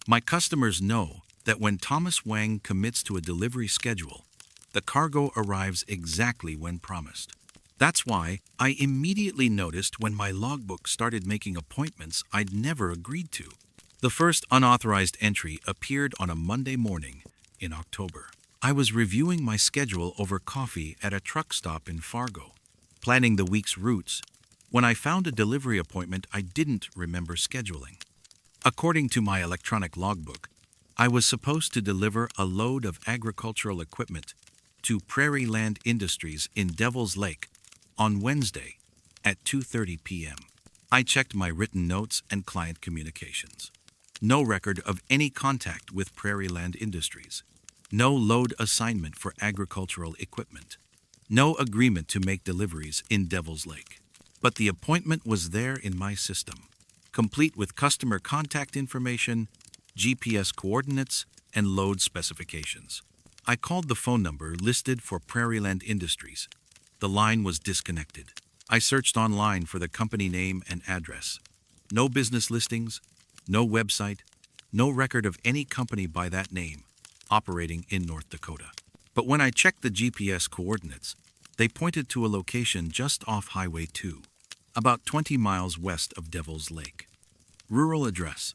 My customers know that when Thomas Wang commits to a delivery schedule, the cargo arrives exactly when promised. That's why I immediately noticed when my logbook started making appointments I'd never agreed to. The first unauthorized entry appeared on a Monday morning in October. I was reviewing my schedule over coffee at a truck stop in Fargo, planning the week's routes, when I found a delivery appointment I didn't remember scheduling. According to my electronic logbook, I was supposed to deliver a load of agricultural equipment to Prairie Land Industries in Devil's Lake on Wednesday at 2:30 p.m. I checked my written notes and client communications. No record of any contact with Prairie Land Industries. No load assignment for agricultural equipment. No agreement to make deliveries in Devil's Lake. But the appointment was there in my system, complete with customer contact information, GPS coordinates, and load specifications. I called the phone number listed for Prairie Land Industries. The line was disconnected. I searched online for the company name and address. No business listings, no website, no record of any company by that name operating in North Dakota. But when I checked the GPS coordinates, they pointed to a location just off Highway 2, about 20 miles west of Devil's Lake. Rural address,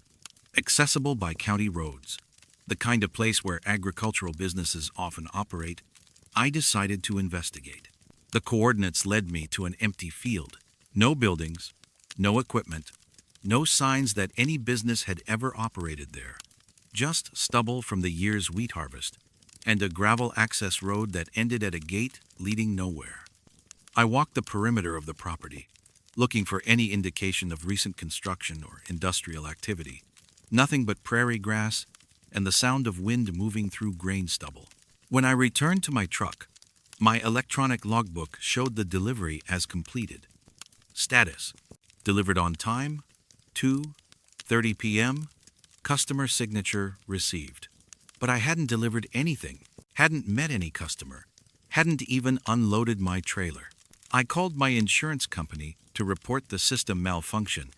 accessible by county roads, the kind of place where agricultural businesses often operate. I decided to investigate. The coordinates led me to an empty field. No buildings, no equipment, no signs that any business had ever operated there. Just stubble from the year's wheat harvest, and a gravel access road that ended at a gate leading nowhere. I walked the perimeter of the property, looking for any indication of recent construction or industrial activity. Nothing but prairie grass and the sound of wind moving through grain stubble. When I returned to my truck, my electronic logbook showed the delivery as completed. Status: delivered on time, 2:30 p.m., customer signature received. But I hadn't delivered anything, hadn't met any customer, hadn't even unloaded my trailer. I called my insurance company to report the system malfunction,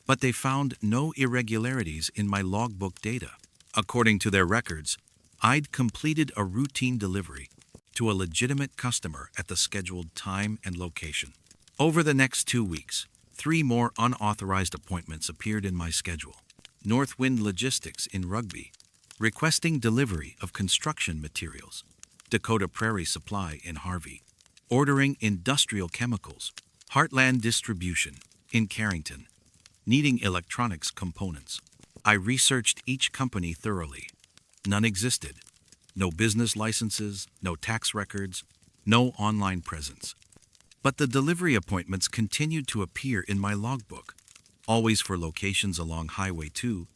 but they found no irregularities in my logbook data. According to their records, I'd completed a routine delivery to a legitimate customer at the scheduled time and location. Over the next 2 weeks, 3 more unauthorized appointments appeared in my schedule. Northwind Logistics in Rugby, requesting delivery of construction materials. Dakota Prairie Supply in Harvey, ordering industrial chemicals. Heartland Distribution in Carrington, needing electronics components. I researched each company thoroughly. None existed. No business licenses, no tax records, no online presence. But the delivery appointments continued to appear in my logbook, always for locations along Highway 2,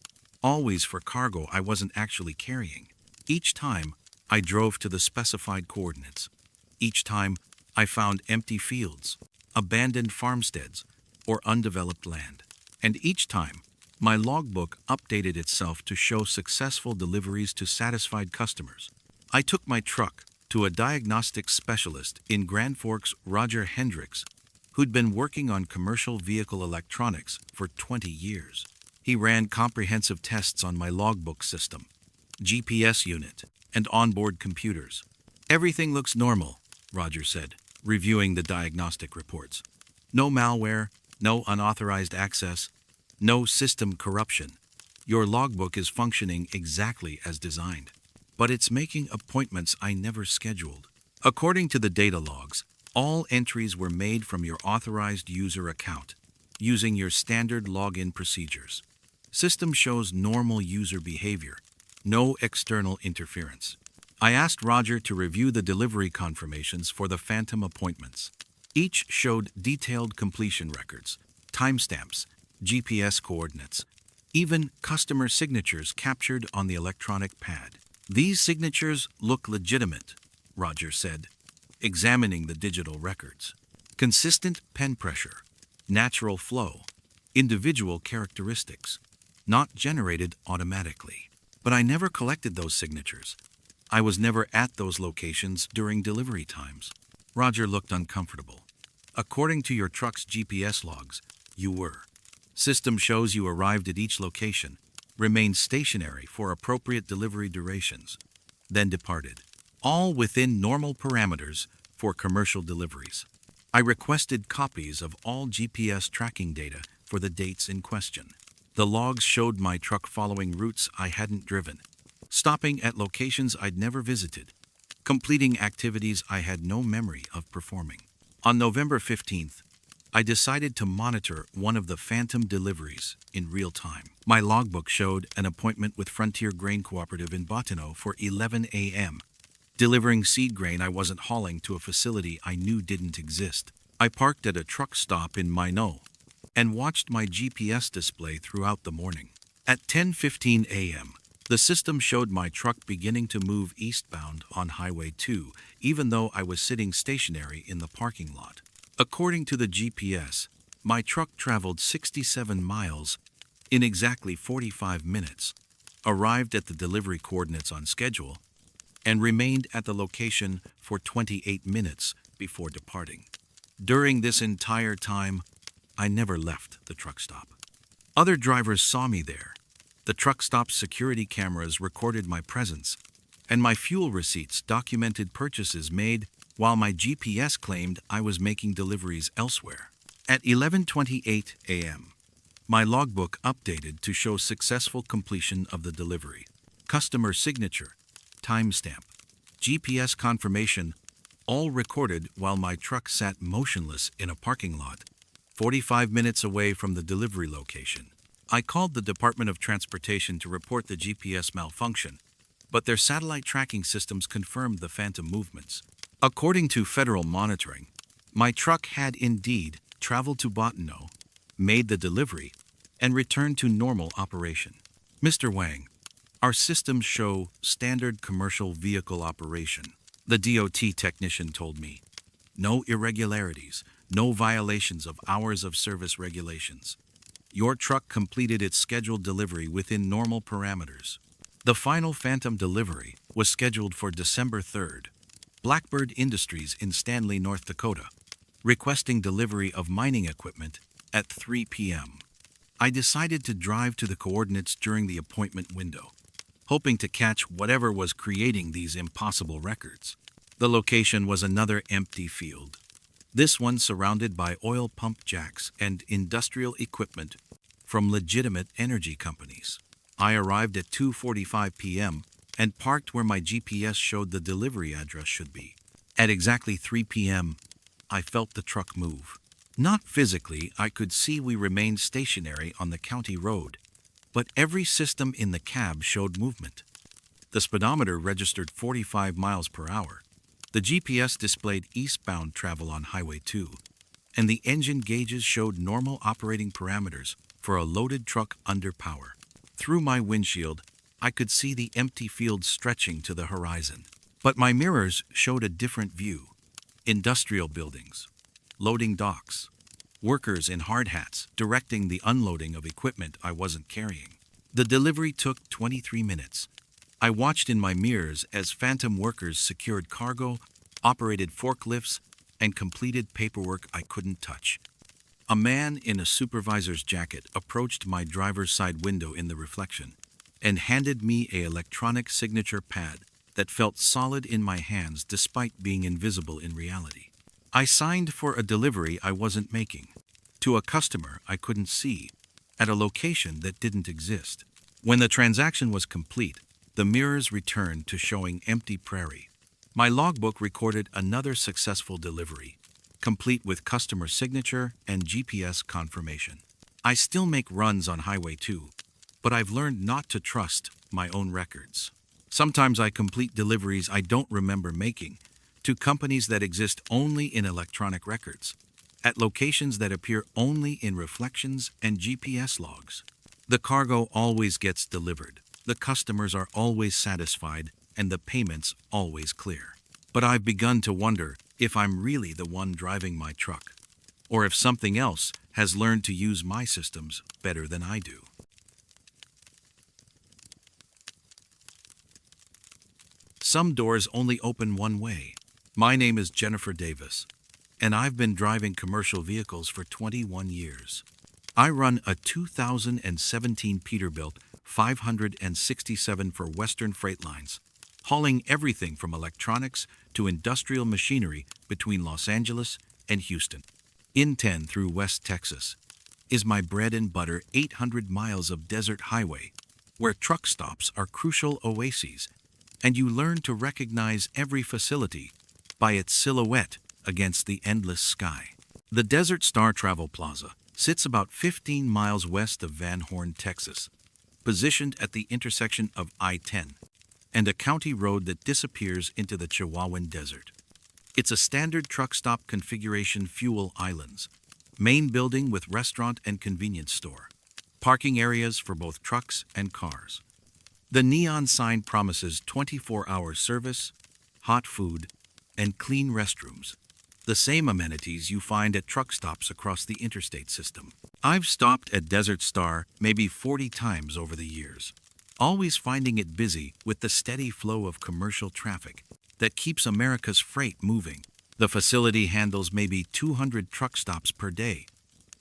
always for cargo I wasn't actually carrying. Each time, I drove to the specified coordinates. Each time, I found empty fields, abandoned farmsteads, or undeveloped land. And each time, my logbook updated itself to show successful deliveries to satisfied customers. I took my truck to a diagnostics specialist in Grand Forks, Roger Hendricks, who'd been working on commercial vehicle electronics for 20 years. He ran comprehensive tests on my logbook system, GPS unit, and onboard computers. "Everything looks normal," Roger said, reviewing the diagnostic reports. "No malware, no unauthorized access, no system corruption. Your logbook is functioning exactly as designed. But it's making appointments I never scheduled." According to the data logs, all entries were made from your authorized user account, using your standard login procedures. System shows normal user behavior, no external interference. I asked Roger to review the delivery confirmations for the phantom appointments. Each showed detailed completion records, timestamps, GPS coordinates, even customer signatures captured on the electronic pad. These signatures look legitimate, Roger said, examining the digital records. Consistent pen pressure, natural flow, individual characteristics, not generated automatically. But I never collected those signatures. I was never at those locations during delivery times. Roger looked uncomfortable. According to your truck's GPS logs, you were. System shows you arrived at each location, remained stationary for appropriate delivery durations, then departed. All within normal parameters for commercial deliveries. I requested copies of all GPS tracking data for the dates in question. The logs showed my truck following routes I hadn't driven, stopping at locations I'd never visited, completing activities I had no memory of performing. On November 15th, I decided to monitor one of the phantom deliveries in real time. My logbook showed an appointment with Frontier Grain Cooperative in Bottineau for 11 a.m., delivering seed grain I wasn't hauling to a facility I knew didn't exist. I parked at a truck stop in Minot and watched my GPS display throughout the morning. At 10:15 a.m., the system showed my truck beginning to move eastbound on Highway 2, even though I was sitting stationary in the parking lot. According to the GPS, my truck traveled 67 miles in exactly 45 minutes, arrived at the delivery coordinates on schedule, and remained at the location for 28 minutes before departing. During this entire time, I never left the truck stop. Other drivers saw me there. The truck stop's security cameras recorded my presence, and my fuel receipts documented purchases made while my GPS claimed I was making deliveries elsewhere. At 11:28 a.m., my logbook updated to show successful completion of the delivery. Customer signature, timestamp, GPS confirmation, all recorded while my truck sat motionless in a parking lot, 45 minutes away from the delivery location. I called the Department of Transportation to report the GPS malfunction, but their satellite tracking systems confirmed the phantom movements. According to federal monitoring, my truck had indeed traveled to Bottineau, made the delivery, and returned to normal operation. Mr. Wang, our systems show standard commercial vehicle operation, the DOT technician told me. No irregularities, no violations of hours of service regulations. Your truck completed its scheduled delivery within normal parameters. The final phantom delivery was scheduled for December 3rd. Blackbird Industries in Stanley, North Dakota, requesting delivery of mining equipment at 3 p.m. I decided to drive to the coordinates during the appointment window, hoping to catch whatever was creating these impossible records. The location was another empty field, this one surrounded by oil pump jacks and industrial equipment from legitimate energy companies. I arrived at 2:45 p.m. and parked where my GPS showed the delivery address should be. At exactly 3 p.m., I felt the truck move. Not physically, I could see we remained stationary on the county road, but every system in the cab showed movement. The speedometer registered 45 miles per hour. The GPS displayed eastbound travel on Highway 2, and the engine gauges showed normal operating parameters for a loaded truck under power. Through my windshield, I could see the empty field stretching to the horizon. But my mirrors showed a different view. Industrial buildings, loading docks, workers in hard hats directing the unloading of equipment I wasn't carrying. The delivery took 23 minutes. I watched in my mirrors as phantom workers secured cargo, operated forklifts, and completed paperwork I couldn't touch. A man in a supervisor's jacket approached my driver's side window in the reflection and handed me an electronic signature pad that felt solid in my hands despite being invisible in reality. I signed for a delivery I wasn't making, to a customer I couldn't see, at a location that didn't exist. When the transaction was complete, the mirrors returned to showing empty prairie. My logbook recorded another successful delivery, complete with customer signature and GPS confirmation. I still make runs on Highway 2, but I've learned not to trust my own records. Sometimes I complete deliveries I don't remember making to companies that exist only in electronic records, at locations that appear only in reflections and GPS logs. The cargo always gets delivered, the customers are always satisfied, and the payments always clear. But I've begun to wonder if I'm really the one driving my truck, or if something else has learned to use my systems better than I do. Some doors only open one way. My name is Jennifer Davis, and I've been driving commercial vehicles for 21 years. I run a 2017 Peterbilt 567 for Western Freight Lines, hauling everything from electronics to industrial machinery between Los Angeles and Houston. I-10 through West Texas is my bread and butter 800 miles of desert highway, where truck stops are crucial oases, and you learn to recognize every facility by its silhouette against the endless sky. The Desert Star Travel Plaza sits about 15 miles west of Van Horn, Texas, positioned at the intersection of I-10 and a county road that disappears into the Chihuahuan Desert. It's a standard truck stop configuration, fuel islands, main building with restaurant and convenience store, parking areas for both trucks and cars. The neon sign promises 24-hour service, hot food, and clean restrooms, the same amenities you find at truck stops across the interstate system. I've stopped at Desert Star maybe 40 times over the years, always finding it busy with the steady flow of commercial traffic that keeps America's freight moving. The facility handles maybe 200 truck stops per day,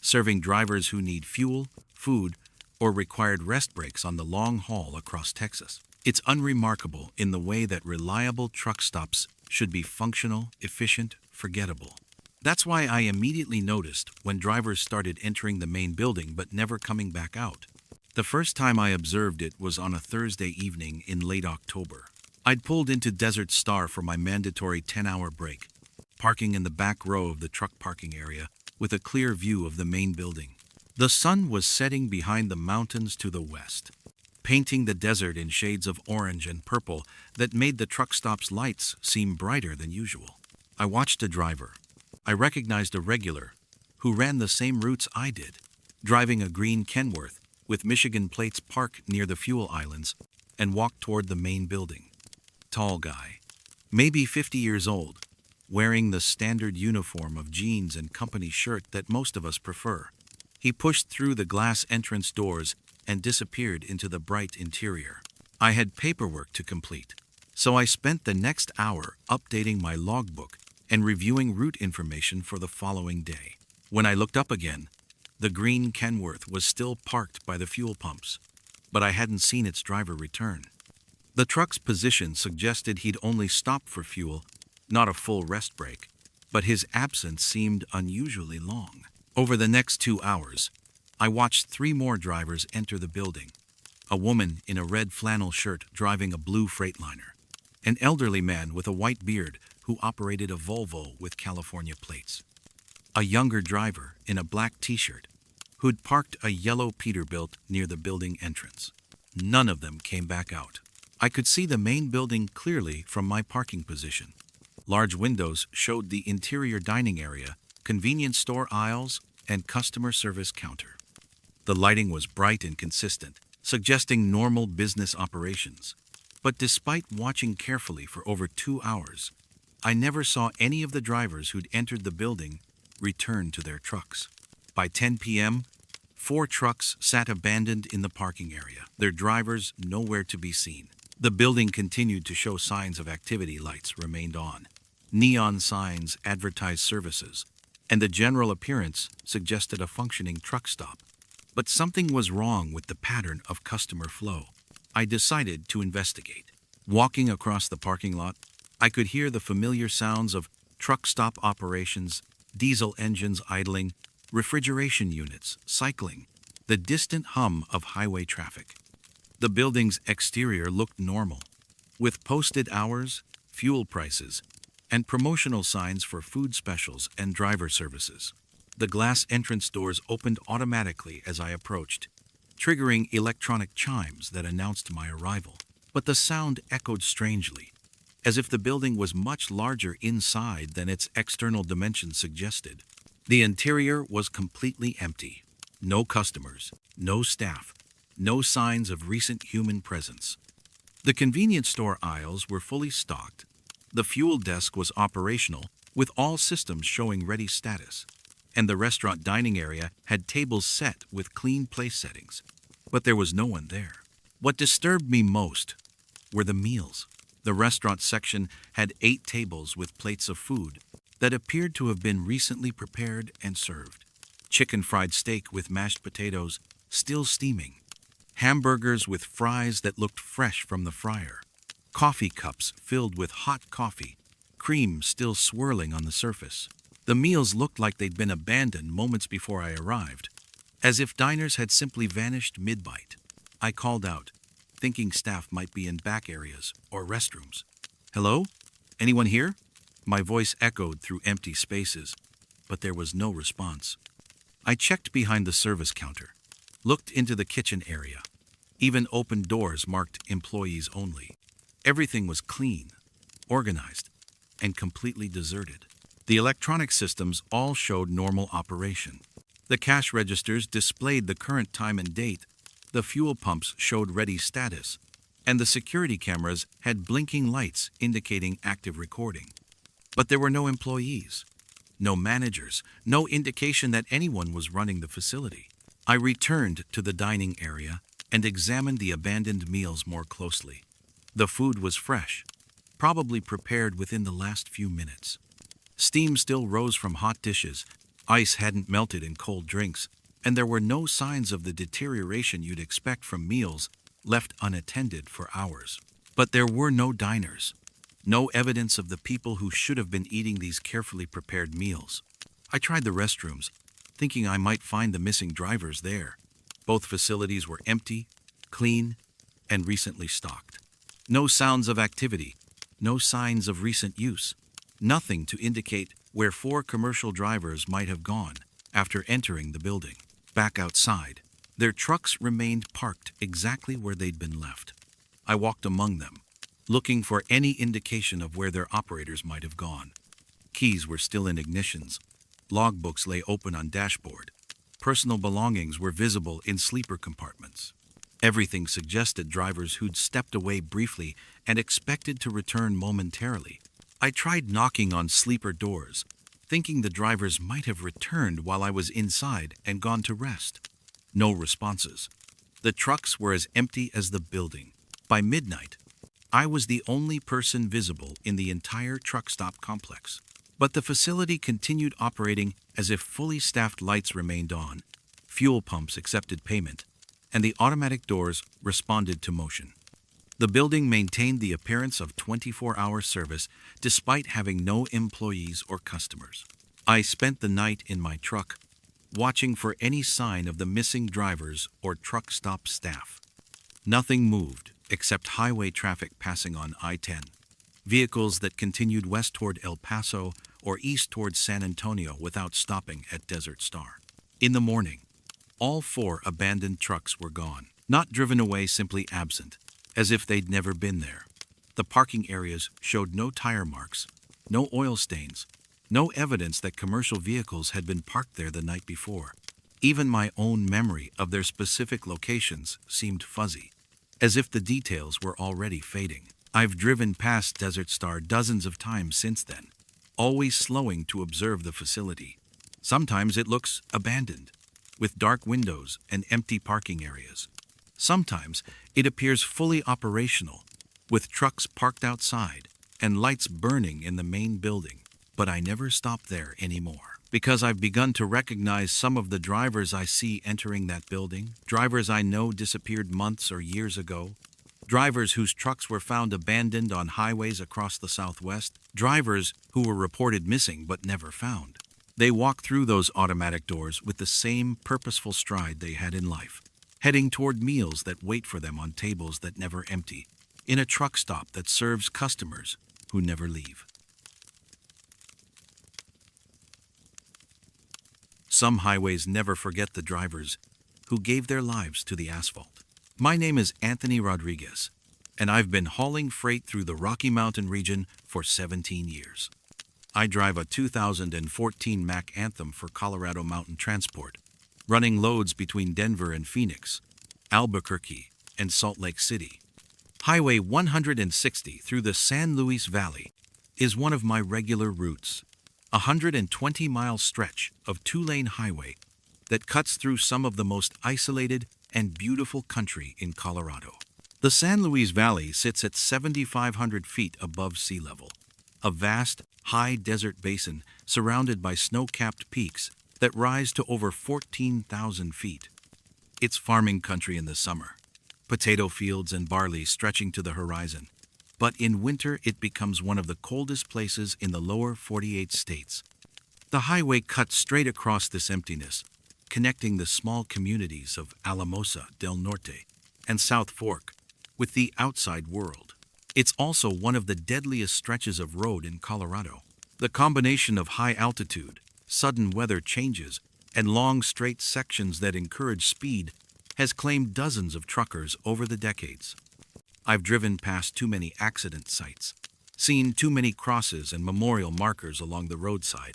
serving drivers who need fuel, food, or required rest breaks on the long haul across Texas. It's unremarkable in the way that reliable truck stops should be functional, efficient, forgettable. That's why I immediately noticed when drivers started entering the main building but never coming back out. The first time I observed it was on a Thursday evening in late October. I'd pulled into Desert Star for my mandatory 10-hour break, parking in the back row of the truck parking area with a clear view of the main building. The sun was setting behind the mountains to the west, painting the desert in shades of orange and purple that made the truck stop's lights seem brighter than usual. I watched a driver. I recognized a regular who ran the same routes I did, driving a green Kenworth with Michigan plates parked near the fuel islands, and walked toward the main building. Tall guy, maybe 50 years old, wearing the standard uniform of jeans and company shirt that most of us prefer. He pushed through the glass entrance doors and disappeared into the bright interior. I had paperwork to complete, so I spent the next hour updating my logbook and reviewing route information for the following day. When I looked up again, the green Kenworth was still parked by the fuel pumps, but I hadn't seen its driver return. The truck's position suggested he'd only stopped for fuel, not a full rest break, but his absence seemed unusually long. Over the next 2 hours, I watched 3 more drivers enter the building. A woman in a red flannel shirt driving a blue Freightliner, an elderly man with a white beard who operated a Volvo with California plates, a younger driver in a black t-shirt who'd parked a yellow Peterbilt near the building entrance. None of them came back out. I could see the main building clearly from my parking position. Large windows showed the interior dining area, convenience store aisles, and customer service counter. The lighting was bright and consistent, suggesting normal business operations. But despite watching carefully for over 2 hours, I never saw any of the drivers who'd entered the building return to their trucks. By 10 p.m., 4 trucks sat abandoned in the parking area, their drivers nowhere to be seen. The building continued to show signs of activity. Lights remained on. Neon signs advertised services, and the general appearance suggested a functioning truck stop. But something was wrong with the pattern of customer flow. I decided to investigate. Walking across the parking lot, I could hear the familiar sounds of truck stop operations, diesel engines idling, refrigeration units cycling, the distant hum of highway traffic. The building's exterior looked normal, with posted hours, fuel prices, and promotional signs for food specials and driver services. The glass entrance doors opened automatically as I approached, triggering electronic chimes that announced my arrival. But the sound echoed strangely, as if the building was much larger inside than its external dimensions suggested. The interior was completely empty. No customers, no staff, no signs of recent human presence. The convenience store aisles were fully stocked. The fuel desk was operational, with all systems showing ready status. And the restaurant dining area had tables set with clean place settings. But there was no one there. What disturbed me most were the meals. The restaurant section had 8 tables with plates of food that appeared to have been recently prepared and served. Chicken fried steak with mashed potatoes, still steaming. Hamburgers with fries that looked fresh from the fryer. Coffee cups filled with hot coffee, cream still swirling on the surface. The meals looked like they'd been abandoned moments before I arrived, as if diners had simply vanished mid-bite. I called out, thinking staff might be in back areas or restrooms. "Hello? Anyone here?" My voice echoed through empty spaces, but there was no response. I checked behind the service counter, looked into the kitchen area. Even open doors marked employees only. Everything was clean, organized, and completely deserted. The electronic systems all showed normal operation. The cash registers displayed the current time and date, the fuel pumps showed ready status, and the security cameras had blinking lights indicating active recording. But there were no employees, no managers, no indication that anyone was running the facility. I returned to the dining area and examined the abandoned meals more closely. The food was fresh, probably prepared within the last few minutes. Steam still rose from hot dishes, ice hadn't melted in cold drinks, and there were no signs of the deterioration you'd expect from meals left unattended for hours. But there were no diners, no evidence of the people who should have been eating these carefully prepared meals. I tried the restrooms, thinking I might find the missing drivers there. Both facilities were empty, clean, and recently stocked. No sounds of activity, no signs of recent use, nothing to indicate where 4 commercial drivers might have gone after entering the building. Back outside, their trucks remained parked exactly where they'd been left. I walked among them, looking for any indication of where their operators might have gone. Keys were still in ignitions. Logbooks lay open on dashboard. Personal belongings were visible in sleeper compartments. Everything suggested drivers who'd stepped away briefly and expected to return momentarily. I tried knocking on sleeper doors, thinking the drivers might have returned while I was inside and gone to rest. No responses. The trucks were as empty as the building. By midnight, I was the only person visible in the entire truck stop complex. But the facility continued operating as if fully staffed lights remained on, fuel pumps accepted payment, and the automatic doors responded to motion. The building maintained the appearance of 24-hour service despite having no employees or customers. I spent the night in my truck, watching for any sign of the missing drivers or truck stop staff. Nothing moved except highway traffic passing on I-10. Vehicles that continued west toward El Paso or east toward San Antonio without stopping at Desert Star. In the morning, all 4 abandoned trucks were gone, not driven away, simply absent, as if they'd never been there. The parking areas showed no tire marks, no oil stains, no evidence that commercial vehicles had been parked there the night before. Even my own memory of their specific locations seemed fuzzy, as if the details were already fading. I've driven past Desert Star dozens of times since then, always slowing to observe the facility. Sometimes it looks abandoned, with dark windows and empty parking areas. Sometimes it appears fully operational, with trucks parked outside and lights burning in the main building. But I never stop there anymore, because I've begun to recognize some of the drivers I see entering that building, drivers I know disappeared months or years ago, drivers whose trucks were found abandoned on highways across the Southwest, drivers who were reported missing but never found. They walk through those automatic doors with the same purposeful stride they had in life, heading toward meals that wait for them on tables that never empty, in a truck stop that serves customers who never leave. Some highways never forget the drivers who gave their lives to the asphalt. My name is Anthony Rodriguez, and I've been hauling freight through the Rocky Mountain region for 17 years. I drive a 2014 Mack Anthem for Colorado Mountain Transport, running loads between Denver and Phoenix, Albuquerque, and Salt Lake City. Highway 160 through the San Luis Valley is one of my regular routes, a 120-mile stretch of two-lane highway that cuts through some of the most isolated and beautiful country in Colorado. The San Luis Valley sits at 7,500 feet above sea level, a vast, high desert basin surrounded by snow-capped peaks that rise to over 14,000 feet. It's farming country in the summer, potato fields and barley stretching to the horizon. But in winter, it becomes one of the coldest places in the lower 48 states. The highway cuts straight across this emptiness, connecting the small communities of Alamosa del Norte and South Fork with the outside world. It's also one of the deadliest stretches of road in Colorado. The combination of high altitude, sudden weather changes, and long straight sections that encourage speed has claimed dozens of truckers over the decades. I've driven past too many accident sites, seen too many crosses and memorial markers along the roadside,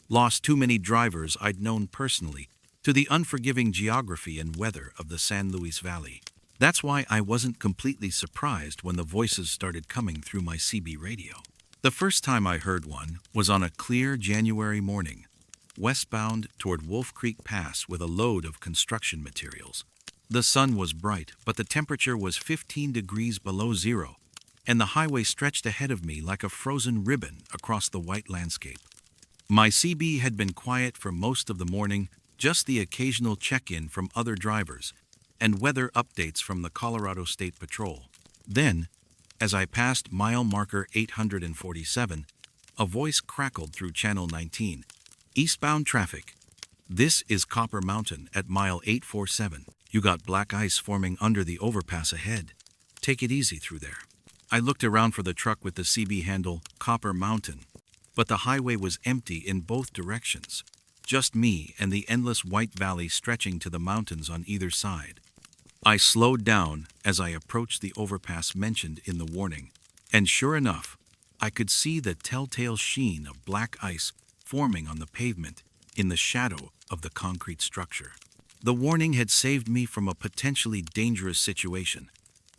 lost too many drivers I'd known personally to the unforgiving geography and weather of the San Luis Valley. That's why I wasn't completely surprised when the voices started coming through my CB radio. The first time I heard one was on a clear January morning, westbound toward Wolf Creek Pass with a load of construction materials. The sun was bright, but the temperature was 15 degrees below zero, and the highway stretched ahead of me like a frozen ribbon across the white landscape. My CB had been quiet for most of the morning, just the occasional check-in from other drivers and weather updates from the Colorado State Patrol. Then, as I passed mile marker 847, a voice crackled through Channel 19. Eastbound traffic. This is Copper Mountain at mile 847. You got black ice forming under the overpass ahead. Take it easy through there. I looked around for the truck with the CB handle Copper Mountain, but the highway was empty in both directions. Just me and the endless white valley stretching to the mountains on either side. I slowed down as I approached the overpass mentioned in the warning, and sure enough, I could see the telltale sheen of black ice forming on the pavement in the shadow of the concrete structure. The warning had saved me from a potentially dangerous situation,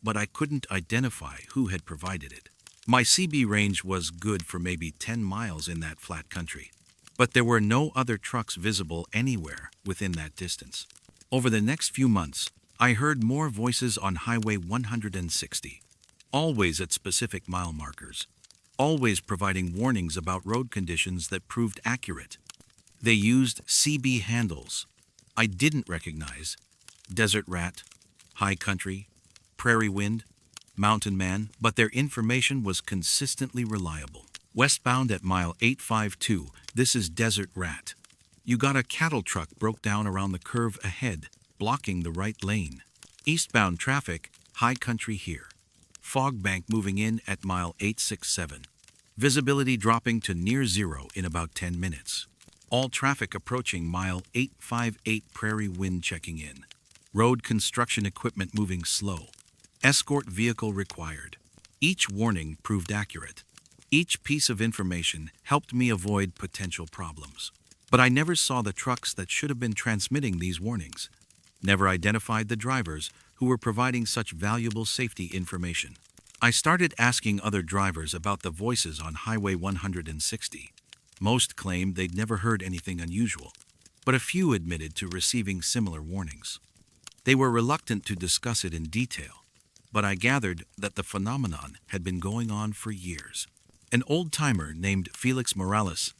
but I couldn't identify who had provided it. My CB range was good for maybe 10 miles in that flat country, but there were no other trucks visible anywhere within that distance. Over the next few months, I heard more voices on Highway 160, always at specific mile markers, always providing warnings about road conditions that proved accurate. They used CB handles I didn't recognize: Desert Rat, High Country, Prairie Wind, Mountain Man, but their information was consistently reliable. Westbound at mile 852, this is Desert Rat. You got a cattle truck broke down around the curve ahead, blocking the right lane. Eastbound traffic, High Country here. Fog bank moving in at mile 867. Visibility dropping to near zero in about 10 minutes. All traffic approaching mile 858 Prairie Wind checking in. Road construction equipment moving slow. Escort vehicle required. Each warning proved accurate. Each piece of information helped me avoid potential problems. But I never saw the trucks that should have been transmitting these warnings. Never identified the drivers who were providing such valuable safety information. I started asking other drivers about the voices on Highway 160. Most claimed they'd never heard anything unusual, but a few admitted to receiving similar warnings. They were reluctant to discuss it in detail, but I gathered that the phenomenon had been going on for years. An old-timer named Felix Morales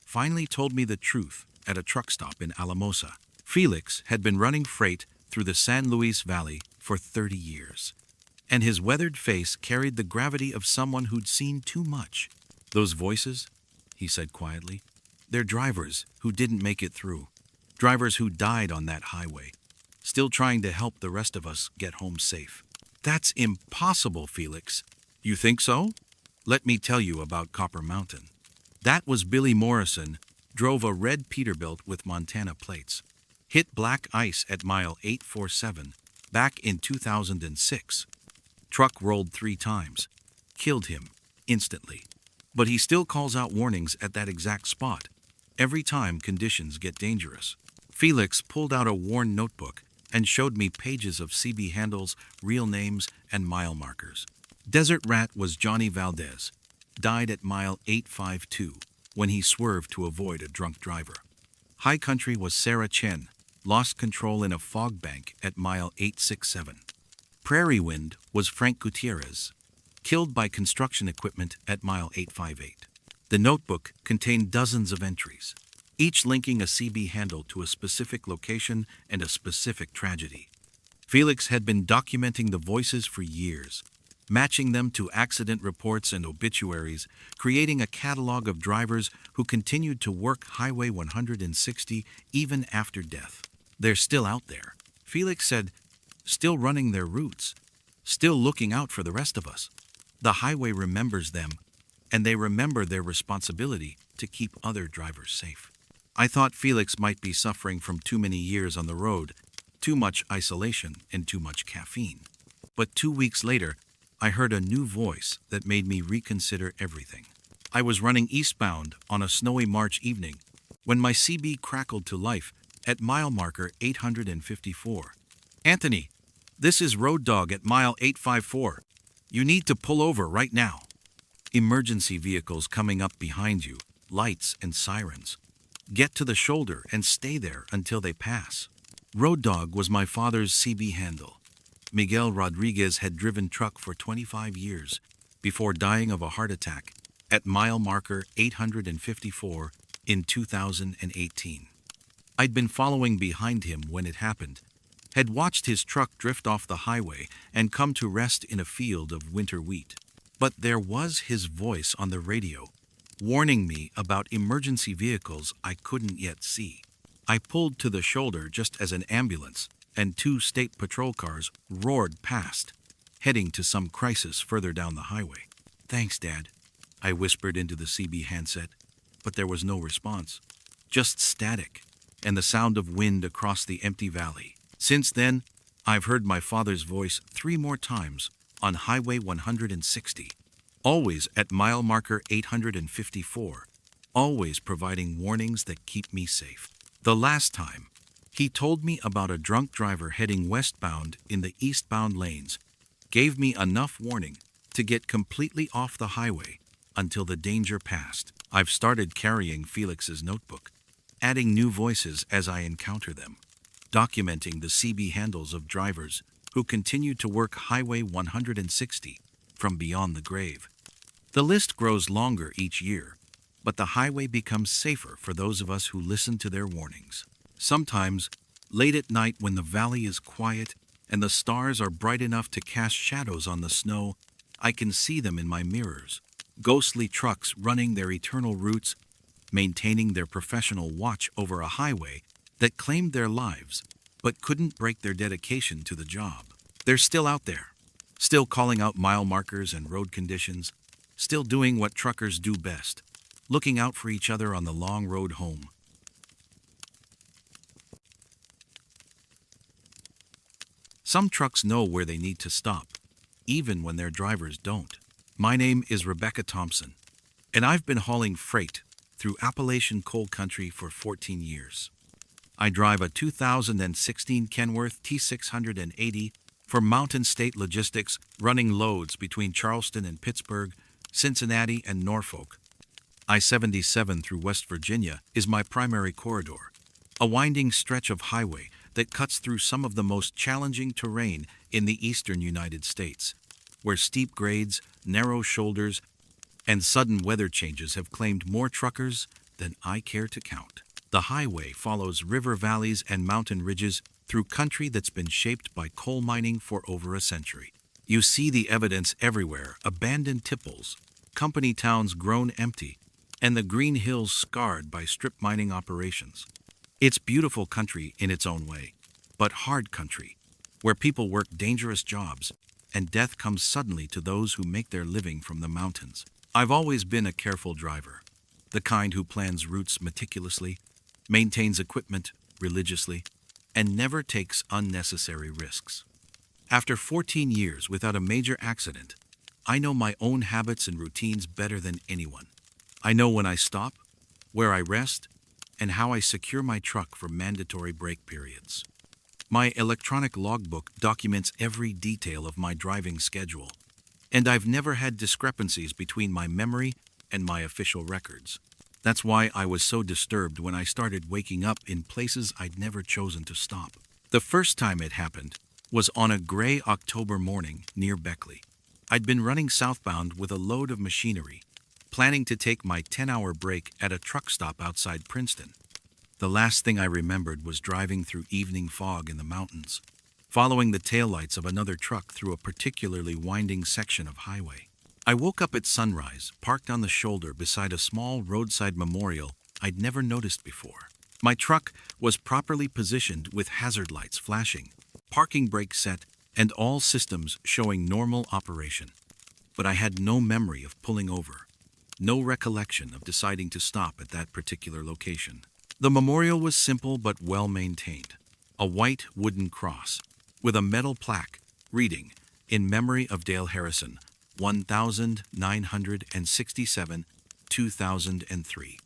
finally told me the truth at a truck stop in Alamosa. Felix had been running freight through the San Luis Valley for 30 years, and his weathered face carried the gravity of someone who'd seen too much. Those voices, he said quietly, they're drivers who didn't make it through. Drivers who died on that highway, still trying to help the rest of us get home safe. That's impossible, Felix. You think so? Let me tell you about Copper Mountain. That was Billy Morrison, drove a red Peterbilt with Montana plates. Hit black ice at mile 847 back in 2006. Truck rolled 3 times. Killed him instantly. But he still calls out warnings at that exact spot, every time conditions get dangerous. Felix pulled out a worn notebook and showed me pages of CB handles, real names, and mile markers. Desert Rat was Johnny Valdez, died at mile 852 when he swerved to avoid a drunk driver. High Country was Sarah Chen, lost control in a fog bank at mile 867. Prairie Wind was Frank Gutierrez, killed by construction equipment at mile 858. The notebook contained dozens of entries, each linking a CB handle to a specific location and a specific tragedy. Felix had been documenting the voices for years, matching them to accident reports and obituaries, creating a catalog of drivers who continued to work Highway 160 even after death. They're still out there, Felix said, still running their routes, still looking out for the rest of us. The highway remembers them, and they remember their responsibility to keep other drivers safe. I thought Felix might be suffering from too many years on the road, too much isolation, and too much caffeine. But 2 weeks later, I heard a new voice that made me reconsider everything. I was running eastbound on a snowy March evening when my CB crackled to life at mile marker 854. Anthony, this is Road Dog at mile 854. You need to pull over right now. Emergency vehicles coming up behind you, lights and sirens. Get to the shoulder and stay there until they pass. Road Dog was my father's CB handle. Miguel Rodriguez had driven truck for 25 years before dying of a heart attack at mile marker 854 in 2018. I'd been following behind him when it happened, had watched his truck drift off the highway and come to rest in a field of winter wheat. But there was his voice on the radio, warning me about emergency vehicles I couldn't yet see. I pulled to the shoulder just as an ambulance and 2 state patrol cars roared past, heading to some crisis further down the highway. Thanks, Dad, I whispered into the CB handset, but there was no response. Just static and the sound of wind across the empty valley. Since then, I've heard my father's voice 3 more times on Highway 160, always at mile marker 854, always providing warnings that keep me safe. The last time, he told me about a drunk driver heading westbound in the eastbound lanes, gave me enough warning to get completely off the highway until the danger passed. I've started carrying Felix's notebook, adding new voices as I encounter them, documenting the CB handles of drivers who continue to work Highway 160 from beyond the grave. The list grows longer each year, but the highway becomes safer for those of us who listen to their warnings. Sometimes, late at night when the valley is quiet and the stars are bright enough to cast shadows on the snow, I can see them in my mirrors. Ghostly trucks running their eternal routes, maintaining their professional watch over a highway that claimed their lives but couldn't break their dedication to the job. They're still out there, still calling out mile markers and road conditions, still doing what truckers do best, looking out for each other on the long road home. Some trucks know where they need to stop, even when their drivers don't. My name is Rebecca Thompson, and I've been hauling freight through Appalachian coal country for 14 years. I drive a 2016 Kenworth T680 for Mountain State Logistics, running loads between Charleston and Pittsburgh, Cincinnati and Norfolk. I-77 through West Virginia is my primary corridor, a winding stretch of highway that cuts through some of the most challenging terrain in the eastern United States, where steep grades, narrow shoulders, and sudden weather changes have claimed more truckers than I care to count. The highway follows river valleys and mountain ridges through country that's been shaped by coal mining for over a century. You see the evidence everywhere: abandoned tipples, company towns grown empty, and the green hills scarred by strip mining operations. It's beautiful country in its own way, but hard country, where people work dangerous jobs and death comes suddenly to those who make their living from the mountains. I've always been a careful driver, the kind who plans routes meticulously, maintains equipment religiously, and never takes unnecessary risks. After 14 years without a major accident, I know my own habits and routines better than anyone. I know when I stop, where I rest, and how I secure my truck for mandatory break periods. My electronic logbook documents every detail of my driving schedule, and I've never had discrepancies between my memory and my official records. That's why I was so disturbed when I started waking up in places I'd never chosen to stop. The first time it happened was on a gray October morning near Beckley. I'd been running southbound with a load of machinery, planning to take my 10-hour break at a truck stop outside Princeton. The last thing I remembered was driving through evening fog in the mountains, following the taillights of another truck through a particularly winding section of highway. I woke up at sunrise, parked on the shoulder beside a small roadside memorial I'd never noticed before. My truck was properly positioned with hazard lights flashing, parking brake set, and all systems showing normal operation. But I had no memory of pulling over, no recollection of deciding to stop at that particular location. The memorial was simple but well maintained. A white wooden cross with a metal plaque reading, "In memory of Dale Harrison, 1967, 2003.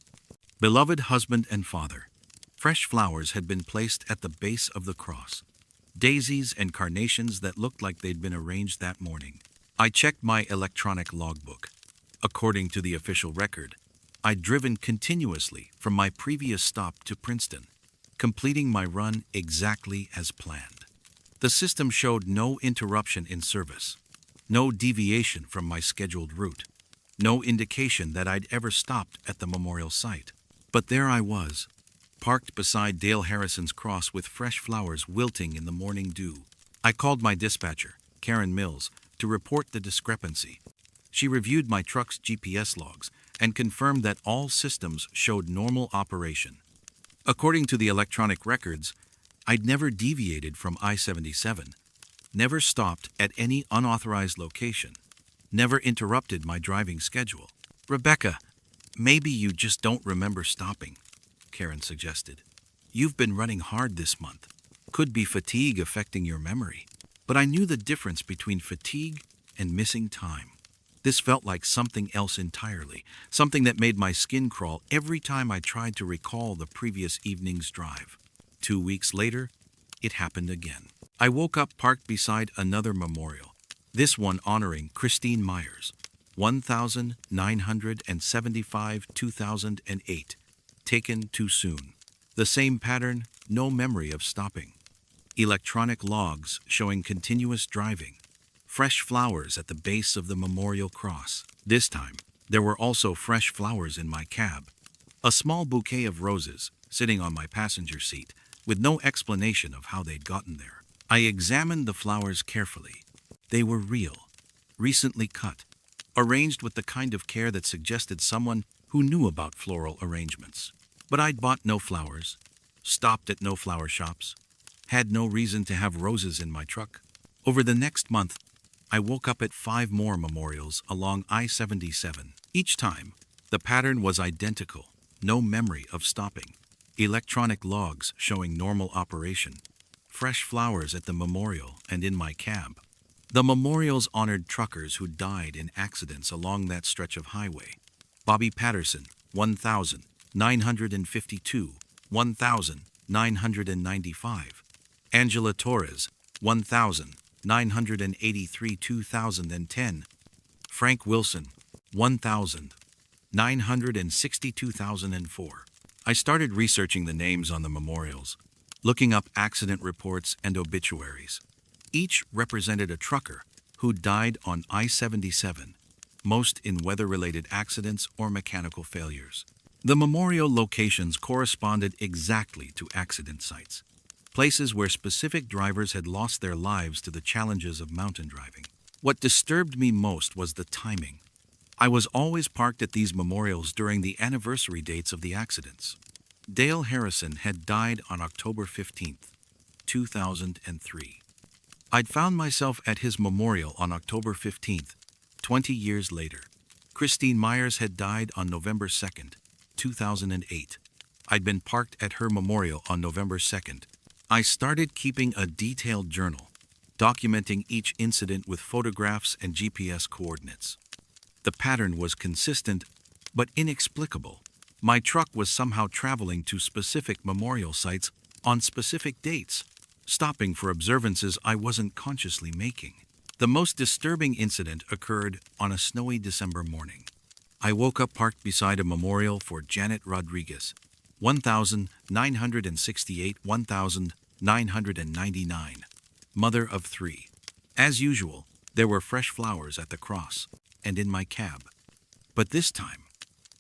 Beloved husband and father." Fresh flowers had been placed at the base of the cross. Daisies and carnations that looked like they'd been arranged that morning. I checked my electronic logbook. According to the official record, I'd driven continuously from my previous stop to Princeton, completing my run exactly as planned. The system showed no interruption in service, no deviation from my scheduled route, no indication that I'd ever stopped at the memorial site. But there I was, parked beside Dale Harrison's cross with fresh flowers wilting in the morning dew. I called my dispatcher, Karen Mills, to report the discrepancy. She reviewed my truck's GPS logs and confirmed that all systems showed normal operation. According to the electronic records, I'd never deviated from I-77, never stopped at any unauthorized location, never interrupted my driving schedule. "Rebecca, maybe you just don't remember stopping," Karen suggested. "You've been running hard this month. Could be fatigue affecting your memory." But I knew the difference between fatigue and missing time. This felt like something else entirely, something that made my skin crawl every time I tried to recall the previous evening's drive. 2 weeks later, it happened again. I woke up parked beside another memorial, this one honoring Christine Myers, 1975, 2008, taken too soon. The same pattern, no memory of stopping. Electronic logs showing continuous driving. Fresh flowers at the base of the memorial cross. This time, there were also fresh flowers in my cab. A small bouquet of roses sitting on my passenger seat, with no explanation of how they'd gotten there. I examined the flowers carefully. They were real, recently cut, arranged with the kind of care that suggested someone who knew about floral arrangements. But I'd bought no flowers, stopped at no flower shops, had no reason to have roses in my truck. Over the next month, I woke up at 5 more memorials along I-77. Each time, the pattern was identical, no memory of stopping. Electronic logs showing normal operation. Fresh flowers at the memorial and in my cab. The memorials honored truckers who died in accidents along that stretch of highway. Bobby Patterson, 1952, 1995. Angela Torres, 1983, 2010. Frank Wilson, 1960, 2004. I started researching the names on the memorials, looking up accident reports and obituaries. Each represented a trucker who died on I-77, most in weather-related accidents or mechanical failures. The memorial locations corresponded exactly to accident sites, places where specific drivers had lost their lives to the challenges of mountain driving. What disturbed me most was the timing. I was always parked at these memorials during the anniversary dates of the accidents. Dale Harrison had died on October 15th, 2003. I'd found myself at his memorial on October 15th, 20 years later. Christine Myers had died on November 2nd, 2008. I'd been parked at her memorial on November 2nd. I started keeping a detailed journal, documenting each incident with photographs and GPS coordinates. The pattern was consistent, but inexplicable. My truck was somehow traveling to specific memorial sites on specific dates, stopping for observances I wasn't consciously making. The most disturbing incident occurred on a snowy December morning. I woke up parked beside a memorial for Janet Rodriguez, 1968 1999, mother of three. As usual, there were fresh flowers at the cross and in my cab. But this time,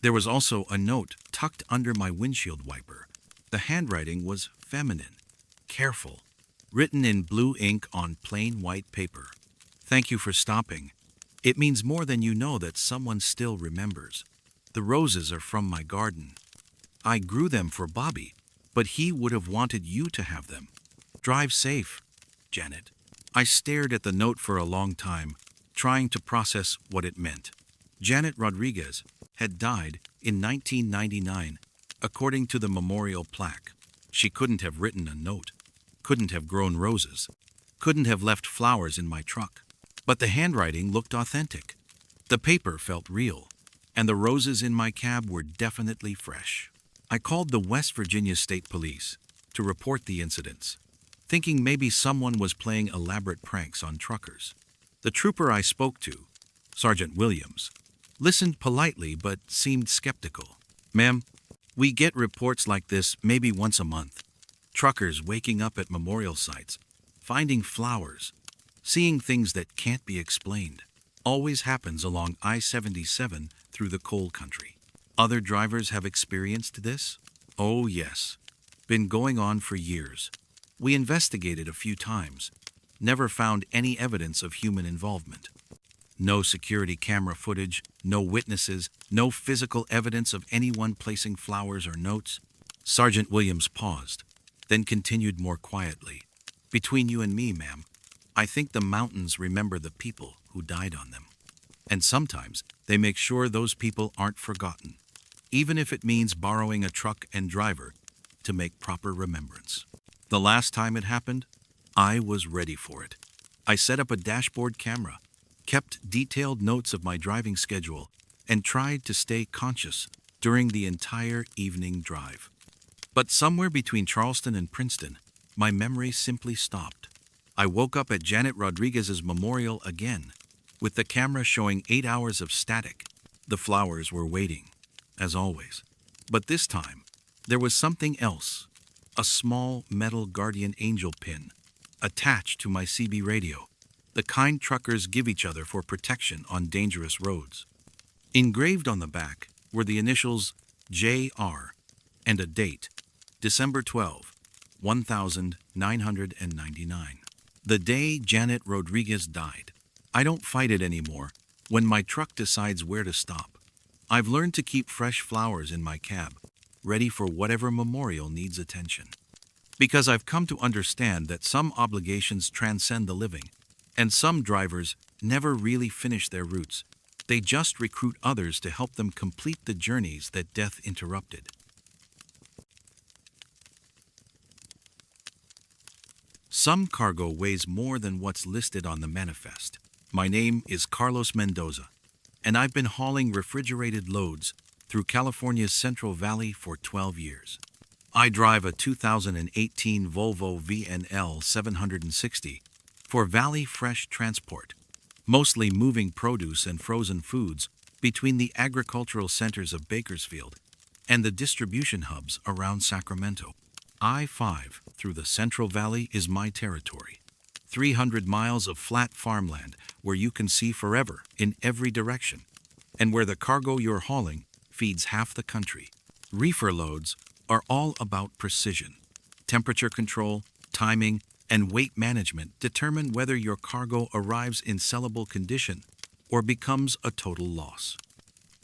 there was also a note tucked under my windshield wiper. The handwriting was feminine, careful, written in blue ink on plain white paper. Thank you for stopping. It means more than you know that someone still remembers. The roses are from my garden. I grew them for Bobby, but he would have wanted you to have them. Drive safe, Janet. I stared at the note for a long time, trying to process what it meant. Janet Rodriguez had died in 1999, according to the memorial plaque. She couldn't have written a note, couldn't have grown roses, couldn't have left flowers in my truck. But the handwriting looked authentic. The paper felt real, and the roses in my cab were definitely fresh. I called the West Virginia State Police to report the incidents, thinking maybe someone was playing elaborate pranks on truckers. The trooper I spoke to, Sergeant Williams, listened politely but seemed skeptical. Ma'am, we get reports like this maybe once a month. Truckers waking up at memorial sites, finding flowers, seeing things that can't be explained. Always happens along I-77 through the coal country. Other drivers have experienced this? Oh yes. Been going on for years. We investigated a few times. Never found any evidence of human involvement. No security camera footage, no witnesses, no physical evidence of anyone placing flowers or notes. Sergeant Williams paused, then continued more quietly. Between you and me, ma'am, I think the mountains remember the people who died on them. And sometimes they make sure those people aren't forgotten, even if it means borrowing a truck and driver to make proper remembrance. The last time it happened, I was ready for it. I set up a dashboard camera, kept detailed notes of my driving schedule, and tried to stay conscious during the entire evening drive. But somewhere between Charleston and Princeton, my memory simply stopped. I woke up at Janet Rodriguez's memorial again, with the camera showing 8 hours of static. The flowers were waiting, as always. But this time, there was something else. A small metal guardian angel pin, attached to my CB radio, the kind truckers give each other for protection on dangerous roads. Engraved on the back were the initials JR and a date, December 12, 1999. The day Janet Rodriguez died. I don't fight it anymore when my truck decides where to stop. I've learned to keep fresh flowers in my cab, ready for whatever memorial needs attention. Because I've come to understand that some obligations transcend the living, and some drivers never really finish their routes. They just recruit others to help them complete the journeys that death interrupted. Some cargo weighs more than what's listed on the manifest. My name is Carlos Mendoza, and I've been hauling refrigerated loads through California's Central Valley for 12 years. I drive a 2018 Volvo VNL 760 for Valley Fresh Transport, mostly moving produce and frozen foods between the agricultural centers of Bakersfield and the distribution hubs around Sacramento. I-5 through the Central Valley is my territory. 300 miles of flat farmland where you can see forever in every direction, and where the cargo you're hauling feeds half the country. Reefer loads are all about precision. Temperature control, timing, and weight management determine whether your cargo arrives in sellable condition or becomes a total loss.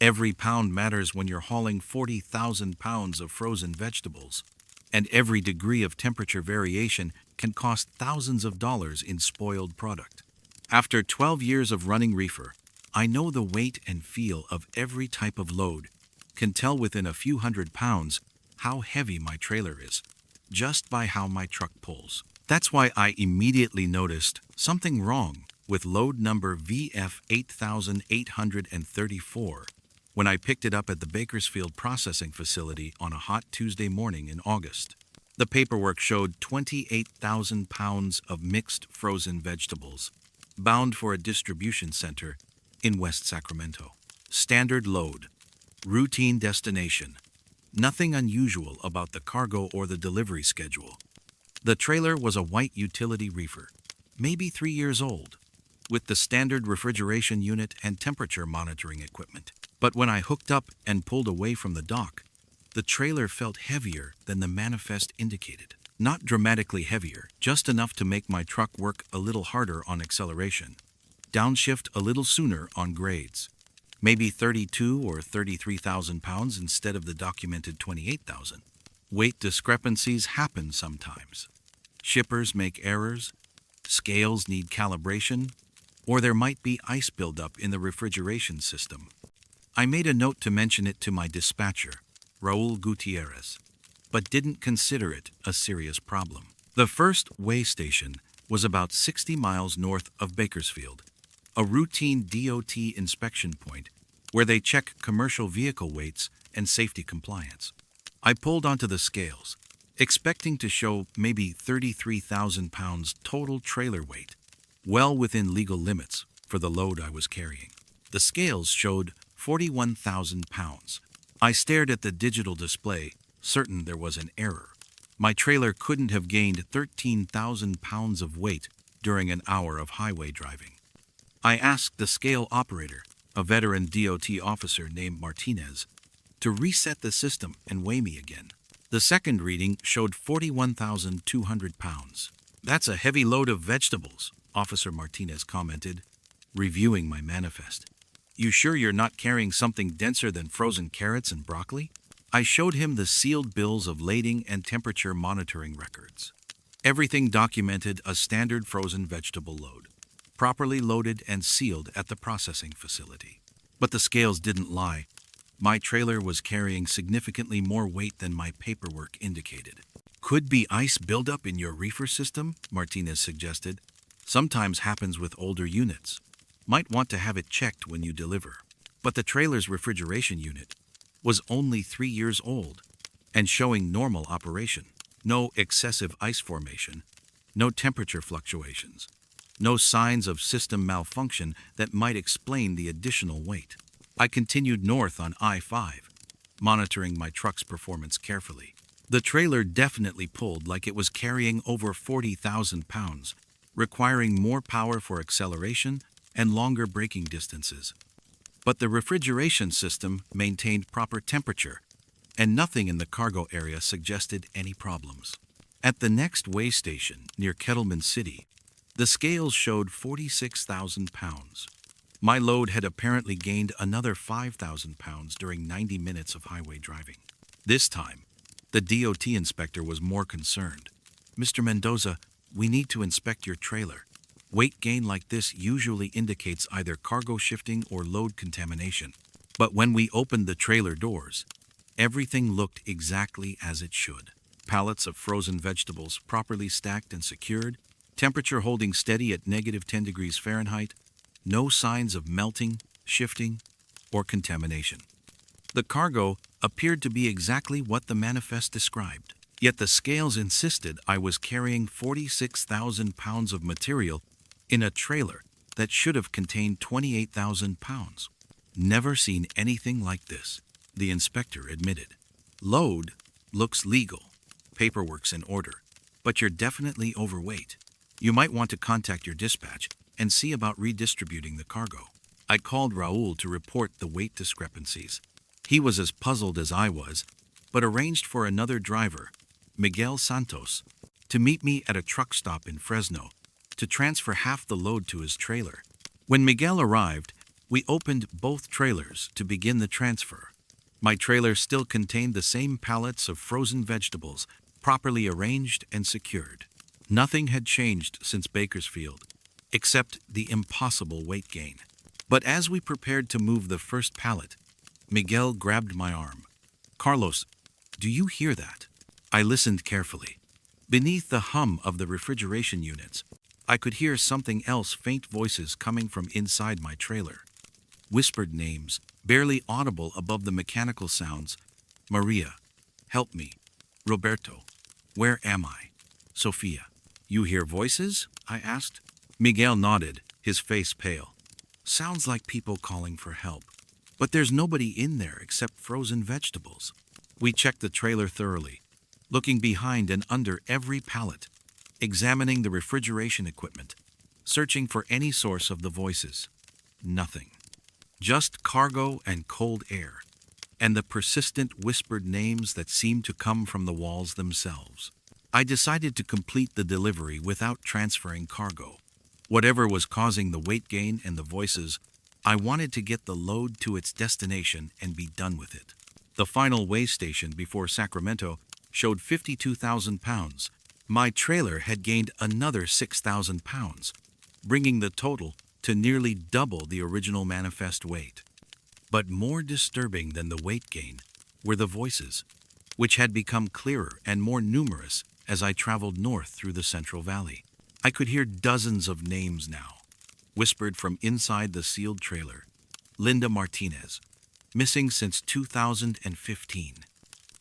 Every pound matters when you're hauling 40,000 pounds of frozen vegetables, and every degree of temperature variation can cost thousands of dollars in spoiled product. After 12 years of running reefer, I know the weight and feel of every type of load, can tell within a few hundred pounds how heavy my trailer is, just by how my truck pulls. That's why I immediately noticed something wrong with load number VF 8834 when I picked it up at the Bakersfield processing facility on a hot Tuesday morning in August. The paperwork showed 28,000 pounds of mixed frozen vegetables, bound for a distribution center in West Sacramento. Standard load, routine destination. Nothing unusual about the cargo or the delivery schedule. The trailer was a white utility reefer, maybe 3 years old, with the standard refrigeration unit and temperature monitoring equipment. But when I hooked up and pulled away from the dock, the trailer felt heavier than the manifest indicated. Not dramatically heavier, just enough to make my truck work a little harder on acceleration. Downshift a little sooner on grades. Maybe 32 or 33,000 pounds instead of the documented 28,000. Weight discrepancies happen sometimes. Shippers make errors, scales need calibration, or there might be ice buildup in the refrigeration system. I made a note to mention it to my dispatcher, Raul Gutierrez, but didn't consider it a serious problem. The first weigh station was about 60 miles north of Bakersfield, a routine DOT inspection point where they check commercial vehicle weights and safety compliance. I pulled onto the scales, expecting to show maybe 33,000 pounds total trailer weight, well within legal limits for the load I was carrying. The scales showed 41,000 pounds. I stared at the digital display, certain there was an error. My trailer couldn't have gained 13,000 pounds of weight during an hour of highway driving. I asked the scale operator, a veteran DOT officer named Martinez, to reset the system and weigh me again. The second reading showed 41,200 pounds. "That's a heavy load of vegetables," Officer Martinez commented, reviewing my manifest. "You sure you're not carrying something denser than frozen carrots and broccoli?" I showed him the sealed bills of lading and temperature monitoring records. Everything documented a standard frozen vegetable load, properly loaded and sealed at the processing facility. But the scales didn't lie. My trailer was carrying significantly more weight than my paperwork indicated. "Could be ice buildup in your reefer system," Martinez suggested. "Sometimes happens with older units. Might want to have it checked when you deliver." But the trailer's refrigeration unit was only 3 years old and showing normal operation. No excessive ice formation, no temperature fluctuations, no signs of system malfunction that might explain the additional weight. I continued north on I-5, monitoring my truck's performance carefully. The trailer definitely pulled like it was carrying over 40,000 pounds, requiring more power for acceleration and longer braking distances. But the refrigeration system maintained proper temperature, and nothing in the cargo area suggested any problems. At the next weigh station, near Kettleman City, the scales showed 46,000 pounds. My load had apparently gained another 5,000 pounds during 90 minutes of highway driving. This time, the DOT inspector was more concerned. "Mr. Mendoza, we need to inspect your trailer. Weight gain like this usually indicates either cargo shifting or load contamination." But when we opened the trailer doors, everything looked exactly as it should. Pallets of frozen vegetables properly stacked and secured, temperature holding steady at -10 degrees Fahrenheit, no signs of melting, shifting, or contamination. The cargo appeared to be exactly what the manifest described. Yet the scales insisted I was carrying 46,000 pounds of material in a trailer that should have contained 28,000 pounds. "Never seen anything like this," the inspector admitted. "Load looks legal, paperwork's in order, but you're definitely overweight. You might want to contact your dispatch and see about redistributing the cargo." I called Raul to report the weight discrepancies. He was as puzzled as I was, but arranged for another driver, Miguel Santos, to meet me at a truck stop in Fresno to transfer half the load to his trailer. When Miguel arrived, we opened both trailers to begin the transfer. My trailer still contained the same pallets of frozen vegetables, properly arranged and secured. Nothing had changed since Bakersfield, except the impossible weight gain. But as we prepared to move the first pallet, Miguel grabbed my arm. "Carlos, do you hear that?" I listened carefully. Beneath the hum of the refrigeration units, I could hear something else, faint voices coming from inside my trailer. Whispered names, barely audible above the mechanical sounds. "Maria, help me. Roberto, Where am I? Sophia. You hear voices? I asked. Miguel nodded, his face pale. Sounds like people calling for help. But there's nobody in there except frozen vegetables. We checked the trailer thoroughly, looking behind and under every pallet, examining the refrigeration equipment, searching for any source of the voices. Nothing. Just cargo and cold air, and the persistent whispered names that seemed to come from the walls themselves. I decided to complete the delivery without transferring cargo. Whatever was causing the weight gain and the voices, I wanted to get the load to its destination and be done with it. The final weigh station before Sacramento showed 52,000 pounds. My trailer had gained another 6,000 pounds, bringing the total to nearly double the original manifest weight. But more disturbing than the weight gain were the voices, which had become clearer and more numerous as I traveled north through the Central Valley. I could hear dozens of names now, whispered from inside the sealed trailer. Linda Martinez, missing since 2015.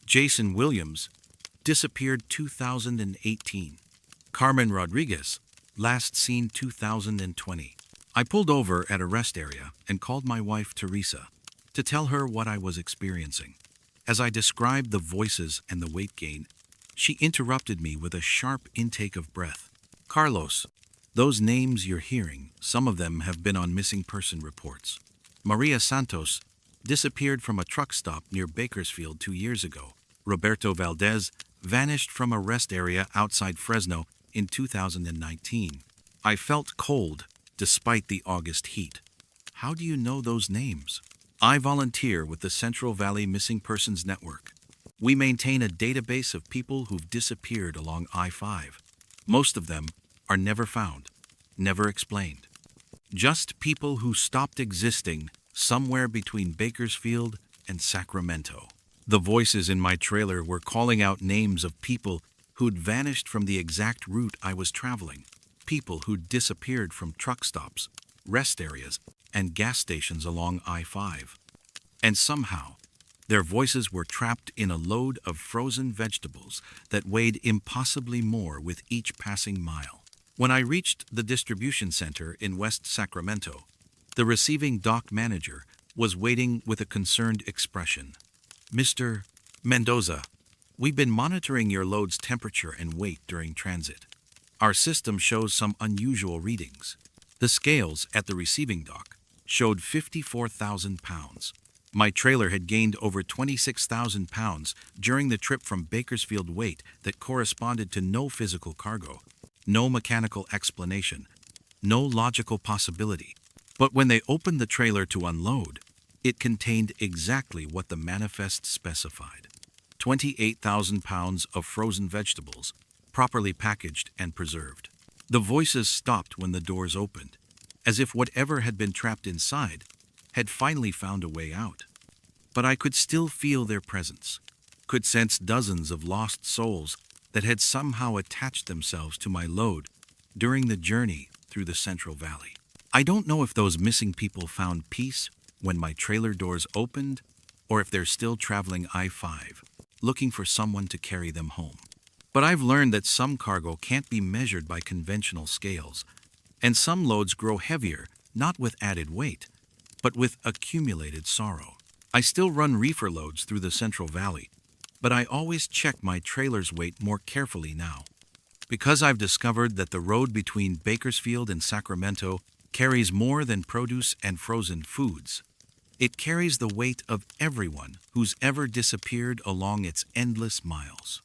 Jason Williams, disappeared 2018. Carmen Rodriguez, last seen 2020. I pulled over at a rest area and called my wife Teresa to tell her what I was experiencing. As I described the voices and the weight gain, she interrupted me with a sharp intake of breath. Carlos, those names you're hearing, some of them have been on missing person reports. Maria Santos disappeared from a truck stop near Bakersfield 2 years ago. Roberto Valdez vanished from a rest area outside Fresno in 2019. I felt cold despite the August heat. How do you know those names? I volunteer with the Central Valley Missing Persons Network. We maintain a database of people who've disappeared along I-5. Most of them are never found, never explained. Just people who stopped existing somewhere between Bakersfield and Sacramento. The voices in my trailer were calling out names of people who'd vanished from the exact route I was traveling. People who'd disappeared from truck stops, rest areas, and gas stations along I-5. And somehow, their voices were trapped in a load of frozen vegetables that weighed impossibly more with each passing mile. When I reached the distribution center in West Sacramento, the receiving dock manager was waiting with a concerned expression. Mr. Mendoza, we've been monitoring your load's temperature and weight during transit. Our system shows some unusual readings. The scales at the receiving dock showed 54,000 pounds. My trailer had gained over 26,000 pounds during the trip from Bakersfield, weight that corresponded to no physical cargo, no mechanical explanation, no logical possibility. But when they opened the trailer to unload, it contained exactly what the manifest specified. 28,000 pounds of frozen vegetables, properly packaged and preserved. The voices stopped when the doors opened, as if whatever had been trapped inside had finally found a way out. But I could still feel their presence, could sense dozens of lost souls that had somehow attached themselves to my load during the journey through the Central Valley. I don't know if those missing people found peace when my trailer doors opened, or if they're still traveling I-5, looking for someone to carry them home. But I've learned that some cargo can't be measured by conventional scales, and some loads grow heavier, not with added weight, but with accumulated sorrow. I still run reefer loads through the Central Valley, but I always check my trailer's weight more carefully now. Because I've discovered that the road between Bakersfield and Sacramento carries more than produce and frozen foods. It carries the weight of everyone who's ever disappeared along its endless miles.